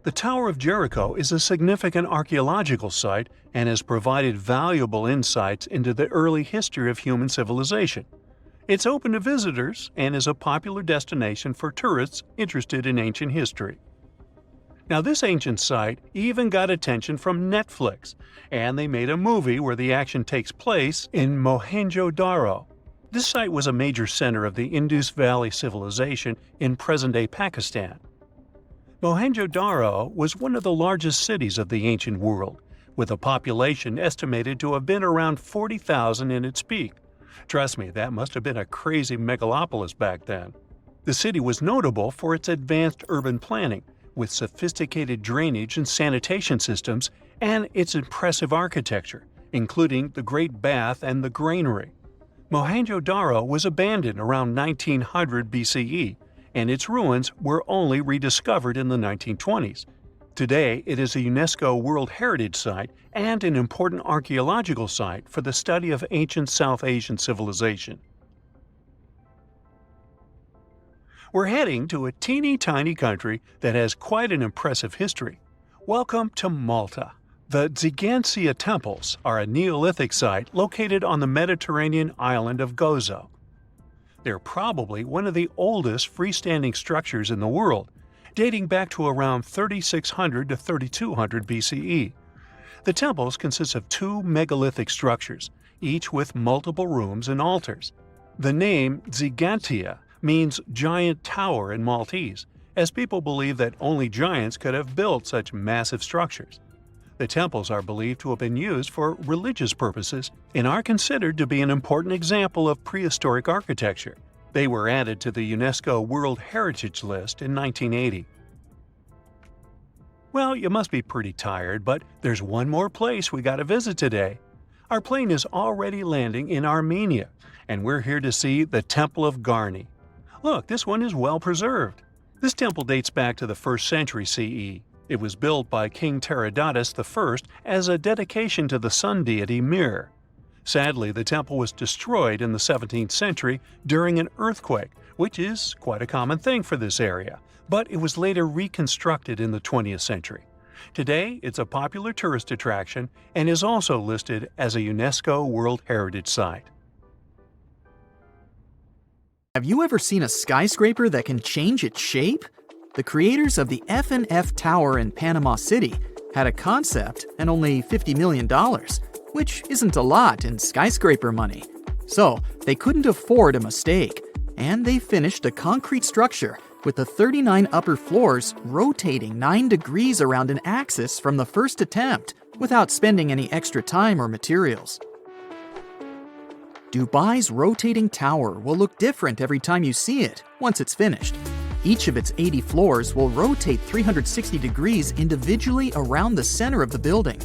The Tower of Jericho is a significant archaeological site and has provided valuable insights into the early history of human civilization. It's open to visitors and is a popular destination for tourists interested in ancient history. Now, this ancient site even got attention from Netflix, and they made a movie where the action takes place in Mohenjo Daro. This site was a major center of the Indus Valley civilization in present-day Pakistan. Mohenjo Daro was one of the largest cities of the ancient world, with a population estimated to have been around 40,000 in its peak. Trust me, that must have been a crazy megalopolis back then. The city was notable for its advanced urban planning, with sophisticated drainage and sanitation systems, and its impressive architecture, including the Great Bath and the Granary. Mohenjo Daro was abandoned around 1900 BCE, and its ruins were only rediscovered in the 1920s. Today, it is a UNESCO World Heritage Site and an important archaeological site for the study of ancient South Asian civilization. We're heading to a teeny-tiny country that has quite an impressive history. Welcome to Malta. The Ziggurat temples are a Neolithic site located on the Mediterranean island of Gozo. They're probably one of the oldest freestanding structures in the world, dating back to around 3600 to 3200 BCE. The temples consist of 2 megalithic structures, each with multiple rooms and altars. The name Gigantia means giant tower in Maltese, as people believe that only giants could have built such massive structures. The temples are believed to have been used for religious purposes and are considered to be an important example of prehistoric architecture. They were added to the UNESCO World Heritage List in 1980. Well, you must be pretty tired, but there's one more place we gotta visit today. Our plane is already landing in Armenia, and we're here to see the Temple of Garni. Look, this one is well preserved. This temple dates back to the 1st century CE. It was built by King Tiridates I as a dedication to the sun deity Mir. Sadly, the temple was destroyed in the 17th century during an earthquake, which is quite a common thing for this area, but it was later reconstructed in the 20th century. Today, it's a popular tourist attraction and is also listed as a UNESCO World Heritage Site. Have you ever seen a skyscraper that can change its shape? The creators of the F&F Tower in Panama City had a concept and only $50 million, which isn't a lot in skyscraper money. So they couldn't afford a mistake, and they finished a concrete structure with the 39 upper floors rotating 9 degrees around an axis from the first attempt without spending any extra time or materials. Dubai's rotating tower will look different every time you see it once it's finished. Each of its 80 floors will rotate 360 degrees individually around the center of the building.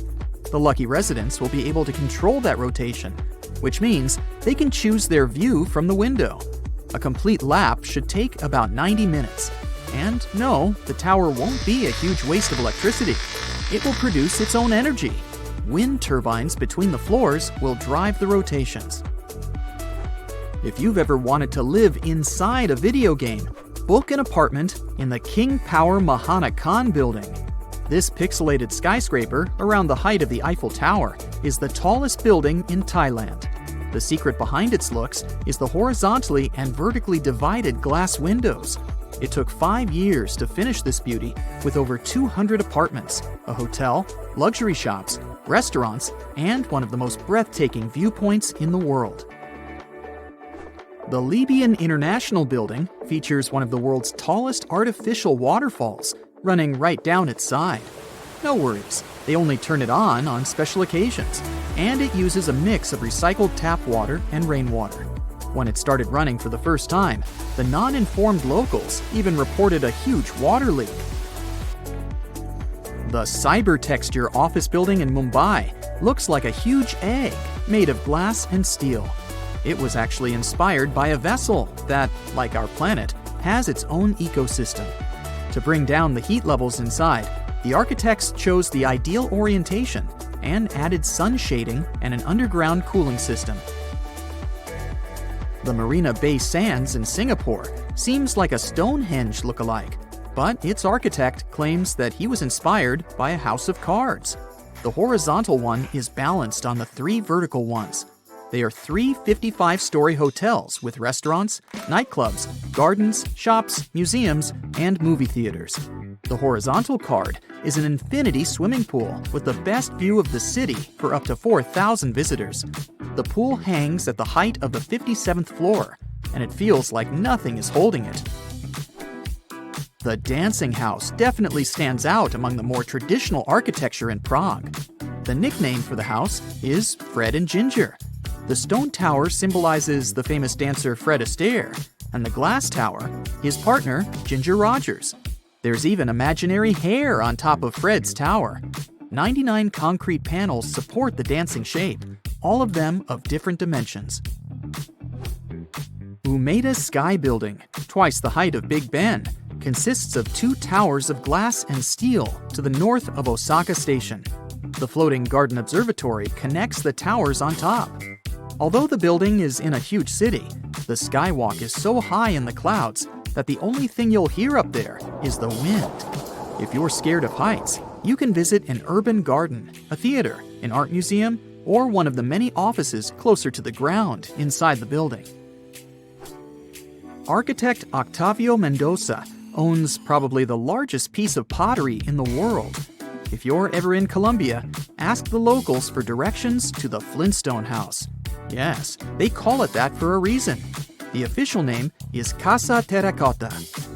The lucky residents will be able to control that rotation, which means they can choose their view from the window. A complete lap should take about 90 minutes. And no, the tower won't be a huge waste of electricity. It will produce its own energy. Wind turbines between the floors will drive the rotations. If you've ever wanted to live inside a video game, book an apartment in the King Power Mahana Khan building. This pixelated skyscraper, around the height of the Eiffel Tower, is the tallest building in Thailand. The secret behind its looks is the horizontally and vertically divided glass windows. It took 5 years to finish this beauty with over 200 apartments, a hotel, luxury shops, restaurants, and one of the most breathtaking viewpoints in the world. The Libyan International Building features one of the world's tallest artificial waterfalls, running right down its side. No worries, they only turn it on special occasions, and it uses a mix of recycled tap water and rainwater. When it started running for the first time, the non-informed locals even reported a huge water leak. The Cyber Texture office building in Mumbai looks like a huge egg made of glass and steel. It was actually inspired by a vessel that, like our planet, has its own ecosystem. To bring down the heat levels inside, the architects chose the ideal orientation and added sun shading and an underground cooling system. The Marina Bay Sands in Singapore seems like a Stonehenge look-alike, but its architect claims that he was inspired by a house of cards. The horizontal one is balanced on the 3 vertical ones. They are 3 55-story hotels with restaurants, nightclubs, gardens, shops, museums, and movie theaters. The horizontal card is an infinity swimming pool with the best view of the city for up to 4,000 visitors. The pool hangs at the height of the 57th floor, and it feels like nothing is holding it. The Dancing House definitely stands out among the more traditional architecture in Prague. The nickname for the house is Fred and Ginger. The stone tower symbolizes the famous dancer Fred Astaire, and the glass tower, his partner, Ginger Rogers. There's even imaginary hair on top of Fred's tower. 99 concrete panels support the dancing shape, all of them of different dimensions. Umeda Sky Building, twice the height of Big Ben, consists of 2 towers of glass and steel to the north of Osaka Station. The floating garden observatory connects the towers on top. Although the building is in a huge city, the skywalk is so high in the clouds that the only thing you'll hear up there is the wind. If you're scared of heights, you can visit an urban garden, a theater, an art museum, or one of the many offices closer to the ground inside the building. Architect Octavio Mendoza owns probably the largest piece of pottery in the world. If you're ever in Colombia, ask the locals for directions to the Flintstone House. Yes, they call it that for a reason. The official name is Casa Terracotta,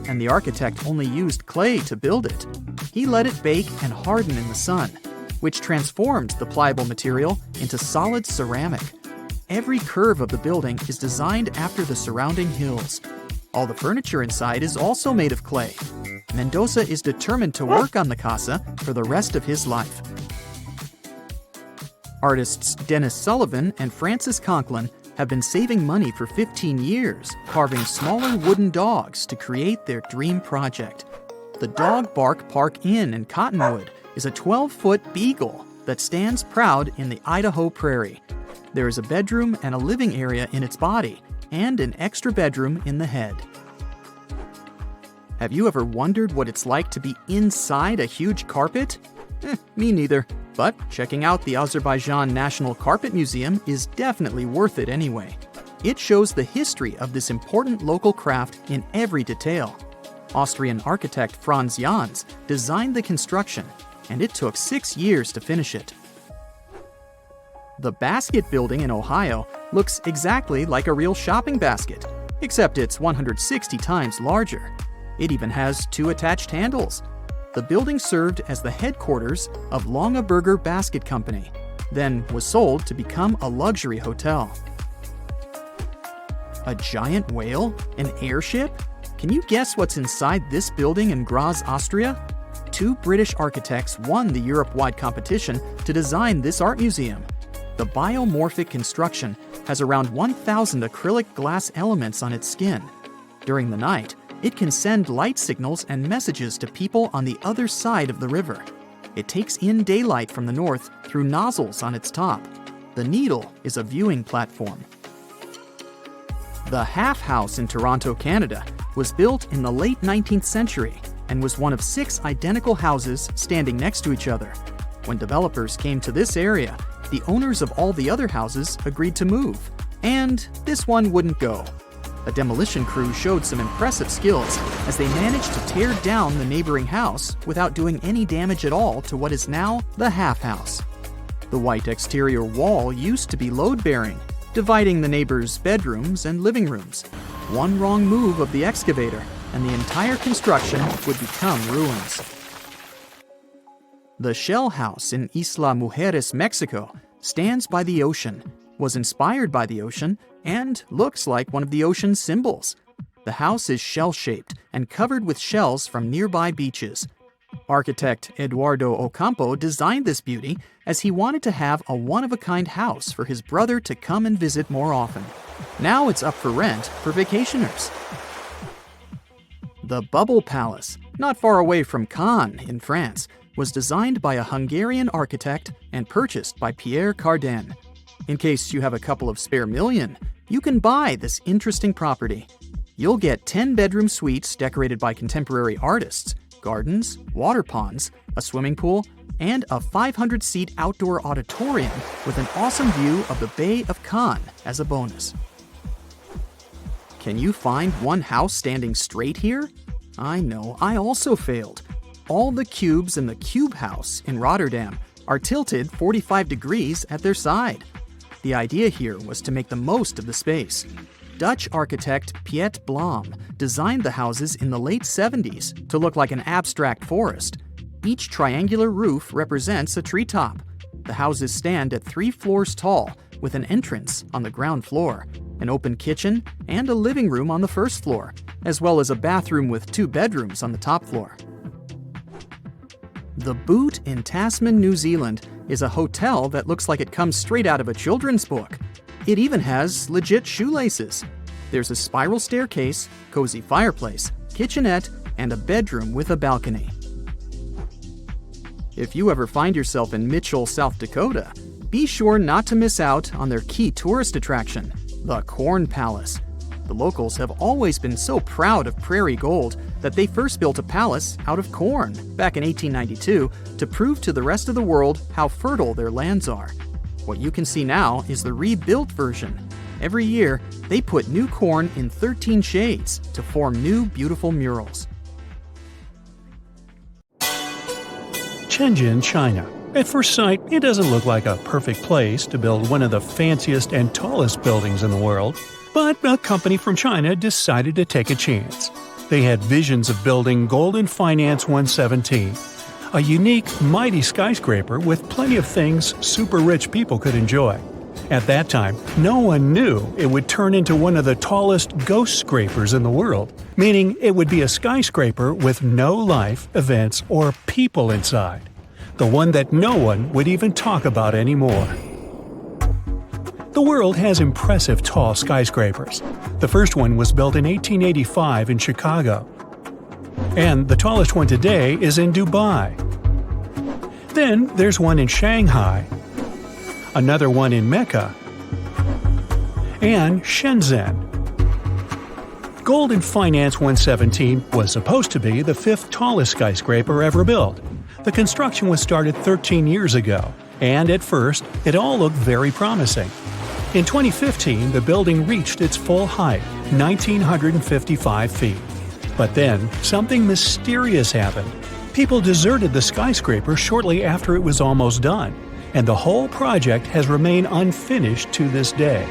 and the architect only used clay to build it. He let it bake and harden in the sun, which transformed the pliable material into solid ceramic. Every curve of the building is designed after the surrounding hills. All the furniture inside is also made of clay. Mendoza is determined to work on the casa for the rest of his life. Artists Dennis Sullivan and Francis Conklin have been saving money for 15 years, carving smaller wooden dogs to create their dream project. The Dog Bark Park Inn in Cottonwood is a 12-foot beagle that stands proud in the Idaho prairie. There is a bedroom and a living area in its body, and an extra bedroom in the head. Have you ever wondered what it's like to be inside a huge carpet? Me neither. But checking out the Azerbaijan National Carpet Museum is definitely worth it anyway. It shows the history of this important local craft in every detail. Austrian architect Franz Jans designed the construction, and it took 6 years to finish it. The Basket Building in Ohio looks exactly like a real shopping basket, except it's 160 times larger. It even has 2 attached handles. The building served as the headquarters of Longaberger Basket Company, then was sold to become a luxury hotel. A giant whale? An airship? Can you guess what's inside this building in Graz, Austria? 2 British architects won the Europe-wide competition to design this art museum. The biomorphic construction has around 1,000 acrylic glass elements on its skin. During the night, it can send light signals and messages to people on the other side of the river. It takes in daylight from the north through nozzles on its top. The needle is a viewing platform. The Half House in Toronto, Canada, was built in the late 19th century and was one of 6 identical houses standing next to each other. When developers came to this area, the owners of all the other houses agreed to move, and this one wouldn't go. A demolition crew showed some impressive skills as they managed to tear down the neighboring house without doing any damage at all to what is now the Half House. The white exterior wall used to be load-bearing, dividing the neighbors' bedrooms and living rooms. One wrong move of the excavator, and the entire construction would become ruins. The Shell House in Isla Mujeres, Mexico, stands by the ocean, was inspired by the ocean, and looks like one of the ocean's symbols. The house is shell-shaped and covered with shells from nearby beaches. Architect Eduardo Ocampo designed this beauty as he wanted to have a one-of-a-kind house for his brother to come and visit more often. Now it's up for rent for vacationers. The Bubble Palace, not far away from Cannes in France, was designed by a Hungarian architect and purchased by Pierre Cardin. In case you have a couple of spare million, you can buy this interesting property. You'll get 10-bedroom suites decorated by contemporary artists, gardens, water ponds, a swimming pool, and a 500-seat outdoor auditorium with an awesome view of the Bay of Cannes as a bonus. Can you find one house standing straight here? I know, I also failed. All the cubes in the Cube House in Rotterdam are tilted 45 degrees at their side. The idea here was to make the most of the space. Dutch architect Piet Blom designed the houses in the late 70s to look like an abstract forest. Each triangular roof represents a treetop. The houses stand at 3 floors tall, with an entrance on the ground floor, an open kitchen, and a living room on the first floor, as well as a bathroom with 2 bedrooms on the top floor. The Boot in Tasman, New Zealand is a hotel that looks like it comes straight out of a children's book. It even has legit shoelaces. There's a spiral staircase, cozy fireplace, kitchenette, and a bedroom with a balcony. If you ever find yourself in Mitchell, South Dakota, be sure not to miss out on their key tourist attraction, the Corn Palace. The locals have always been so proud of prairie gold that they first built a palace out of corn back in 1892 to prove to the rest of the world how fertile their lands are. What you can see now is the rebuilt version. Every year, they put new corn in 13 shades to form new beautiful murals. Shenzhen, China. At first sight, it doesn't look like a perfect place to build one of the fanciest and tallest buildings in the world. But a company from China decided to take a chance. They had visions of building Golden Finance 117, a unique, mighty skyscraper with plenty of things super rich people could enjoy. At that time, no one knew it would turn into one of the tallest ghost scrapers in the world, meaning it would be a skyscraper with no life, events, or people inside. The one that no one would even talk about anymore. The world has impressive tall skyscrapers. The first one was built in 1885 in Chicago. And the tallest one today is in Dubai. Then there's one in Shanghai, another one in Mecca, and Shenzhen. Golden Finance 117 was supposed to be the 5th tallest skyscraper ever built. The construction was started 13 years ago, and at first, it all looked very promising. In 2015, the building reached its full height, 1,955 feet. But then, something mysterious happened. People deserted the skyscraper shortly after it was almost done, and the whole project has remained unfinished to this day.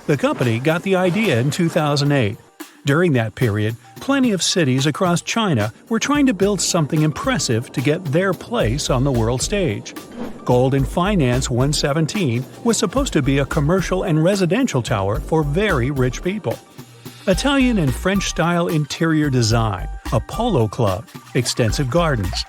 The company got the idea in 2008. During that period, plenty of cities across China were trying to build something impressive to get their place on the world stage. Golden Finance 117 was supposed to be a commercial and residential tower for very rich people. Italian and French-style interior design, a polo club, extensive gardens.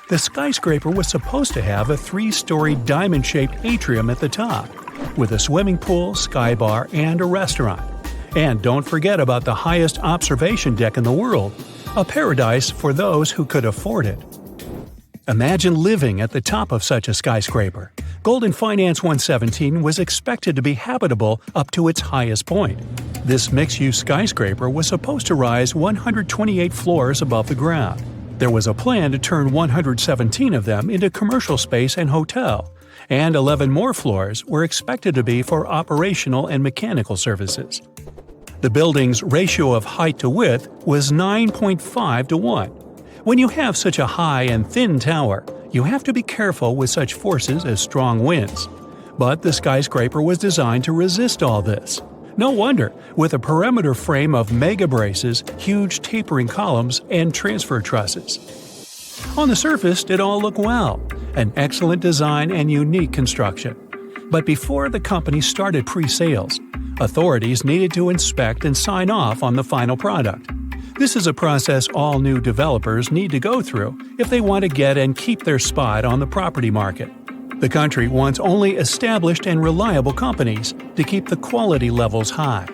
The skyscraper was supposed to have a 3-story diamond-shaped atrium at the top, with a swimming pool, sky bar, and a restaurant. And don't forget about the highest observation deck in the world, a paradise for those who could afford it. Imagine living at the top of such a skyscraper. Golden Finance 117 was expected to be habitable up to its highest point. This mixed-use skyscraper was supposed to rise 128 floors above the ground. There was a plan to turn 117 of them into commercial space and hotel, and 11 more floors were expected to be for operational and mechanical services. The building's ratio of height to width was 9.5 to 1. When you have such a high and thin tower, you have to be careful with such forces as strong winds. But the skyscraper was designed to resist all this. No wonder, with a perimeter frame of mega braces, huge tapering columns, and transfer trusses. On the surface, it all looked well. An excellent design and unique construction. But before the company started pre-sales, authorities needed to inspect and sign off on the final product. This is a process all new developers need to go through if they want to get and keep their spot on the property market. The country wants only established and reliable companies to keep the quality levels high.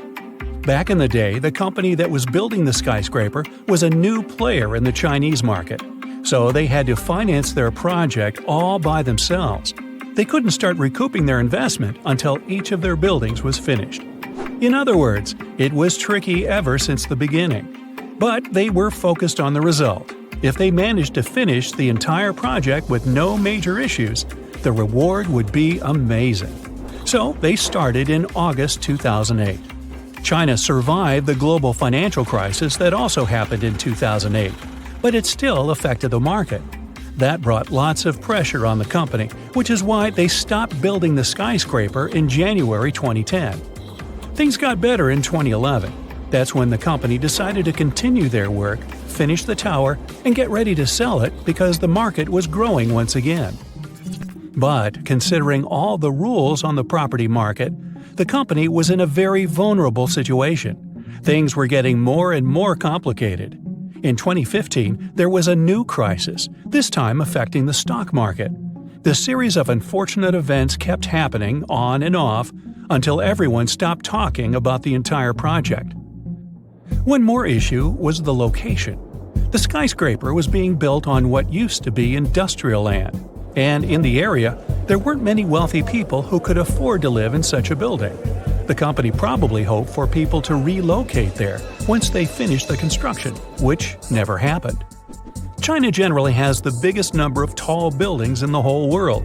Back in the day, the company that was building the skyscraper was a new player in the Chinese market, so they had to finance their project all by themselves. They couldn't start recouping their investment until each of their buildings was finished. In other words, it was tricky ever since the beginning. But they were focused on the result. If they managed to finish the entire project with no major issues, the reward would be amazing. So they started in August 2008. China survived the global financial crisis that also happened in 2008, but it still affected the market. That brought lots of pressure on the company, which is why they stopped building the skyscraper in January 2010. Things got better in 2011. That's when the company decided to continue their work, finish the tower, and get ready to sell it because the market was growing once again. But considering all the rules on the property market, the company was in a very vulnerable situation. Things were getting more and more complicated. In 2015, there was a new crisis, this time affecting the stock market. The series of unfortunate events kept happening on and off until everyone stopped talking about the entire project. One more issue was the location. The skyscraper was being built on what used to be industrial land, and in the area, there weren't many wealthy people who could afford to live in such a building. The company probably hoped for people to relocate there once they finished the construction, which never happened. China generally has the biggest number of tall buildings in the whole world.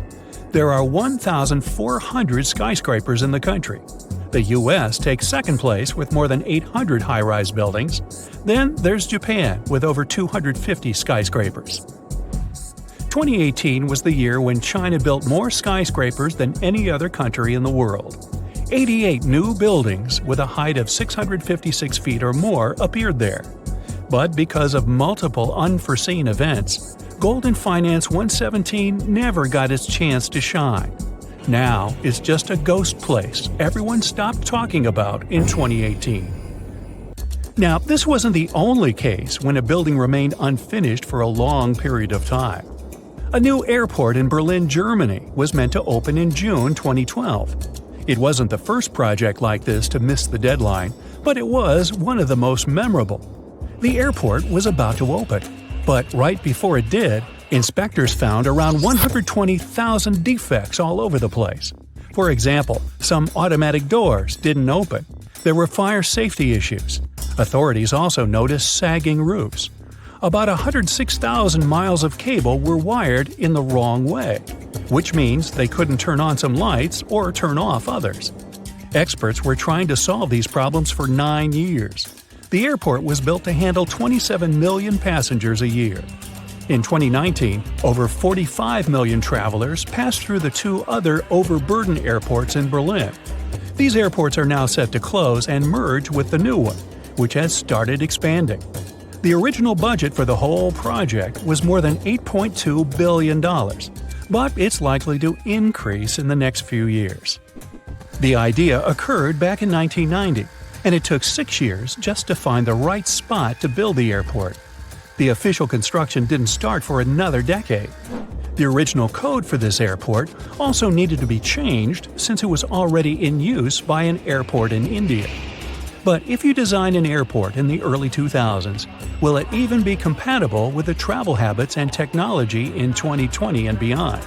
There are 1,400 skyscrapers in the country. The US takes second place with more than 800 high-rise buildings. Then there's Japan with over 250 skyscrapers. 2018 was the year when China built more skyscrapers than any other country in the world. 88 new buildings with a height of 656 feet or more appeared there. But because of multiple unforeseen events, Golden Finance 117 never got its chance to shine. Now it's just a ghost place everyone stopped talking about in 2018. Now, this wasn't the only case when a building remained unfinished for a long period of time. A new airport in Berlin, Germany was meant to open in June 2012. It wasn't the first project like this to miss the deadline, but it was one of the most memorable. The airport was about to open, but right before it did, inspectors found around 120,000 defects all over the place. For example, some automatic doors didn't open. There were fire safety issues. Authorities also noticed sagging roofs. About 106,000 miles of cable were wired in the wrong way, which means they couldn't turn on some lights or turn off others. Experts were trying to solve these problems for 9 years. The airport was built to handle 27 million passengers a year. In 2019, over 45 million travelers passed through the two other overburdened airports in Berlin. These airports are now set to close and merge with the new one, which has started expanding. The original budget for the whole project was more than $8.2 billion, but it's likely to increase in the next few years. The idea occurred back in 1990, and it took 6 years just to find the right spot to build the airport. The official construction didn't start for another decade. The original code for this airport also needed to be changed since it was already in use by an airport in India. But if you design an airport in the early 2000s, will it even be compatible with the travel habits and technology in 2020 and beyond?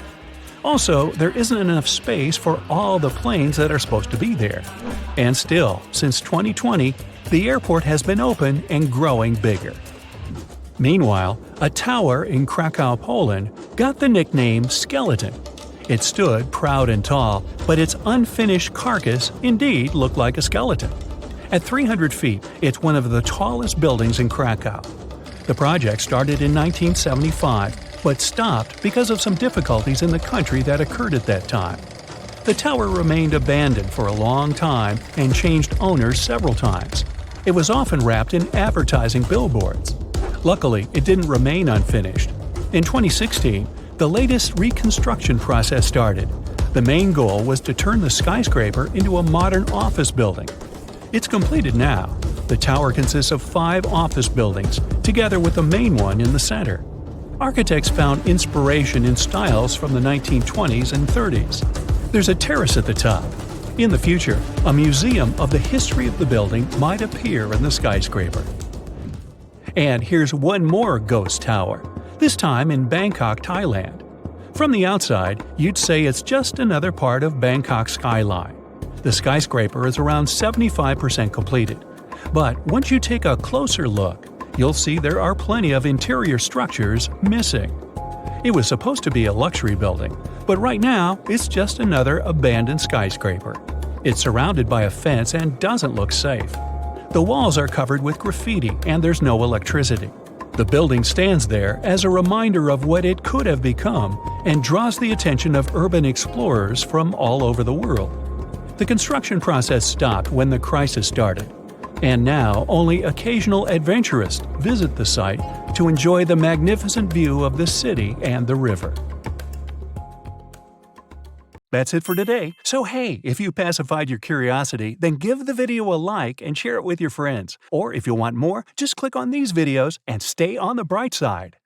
Also, there isn't enough space for all the planes that are supposed to be there. And still, since 2020, the airport has been open and growing bigger. Meanwhile, a tower in Krakow, Poland, got the nickname Skeleton. It stood proud and tall, but its unfinished carcass indeed looked like a skeleton. At 300 feet, it's one of the tallest buildings in Krakow. The project started in 1975, but stopped because of some difficulties in the country that occurred at that time. The tower remained abandoned for a long time and changed owners several times. It was often wrapped in advertising billboards. Luckily, it didn't remain unfinished. In 2016, the latest reconstruction process started. The main goal was to turn the skyscraper into a modern office building. It's completed now. The tower consists of 5 office buildings, together with the main one in the center. Architects found inspiration in styles from the 1920s and 30s. There's a terrace at the top. In the future, a museum of the history of the building might appear in the skyscraper. And here's one more ghost tower, this time in Bangkok, Thailand. From the outside, you'd say it's just another part of Bangkok's skyline. The skyscraper is around 75% completed. But once you take a closer look, you'll see there are plenty of interior structures missing. It was supposed to be a luxury building, but right now it's just another abandoned skyscraper. It's surrounded by a fence and doesn't look safe. The walls are covered with graffiti and there's no electricity. The building stands there as a reminder of what it could have become and draws the attention of urban explorers from all over the world. The construction process stopped when the crisis started, and now only occasional adventurers visit the site to enjoy the magnificent view of the city and the river. That's it for today. So hey, if you pacified your curiosity, then give the video a like and share it with your friends. Or if you want more, just click on these videos and stay on the bright side.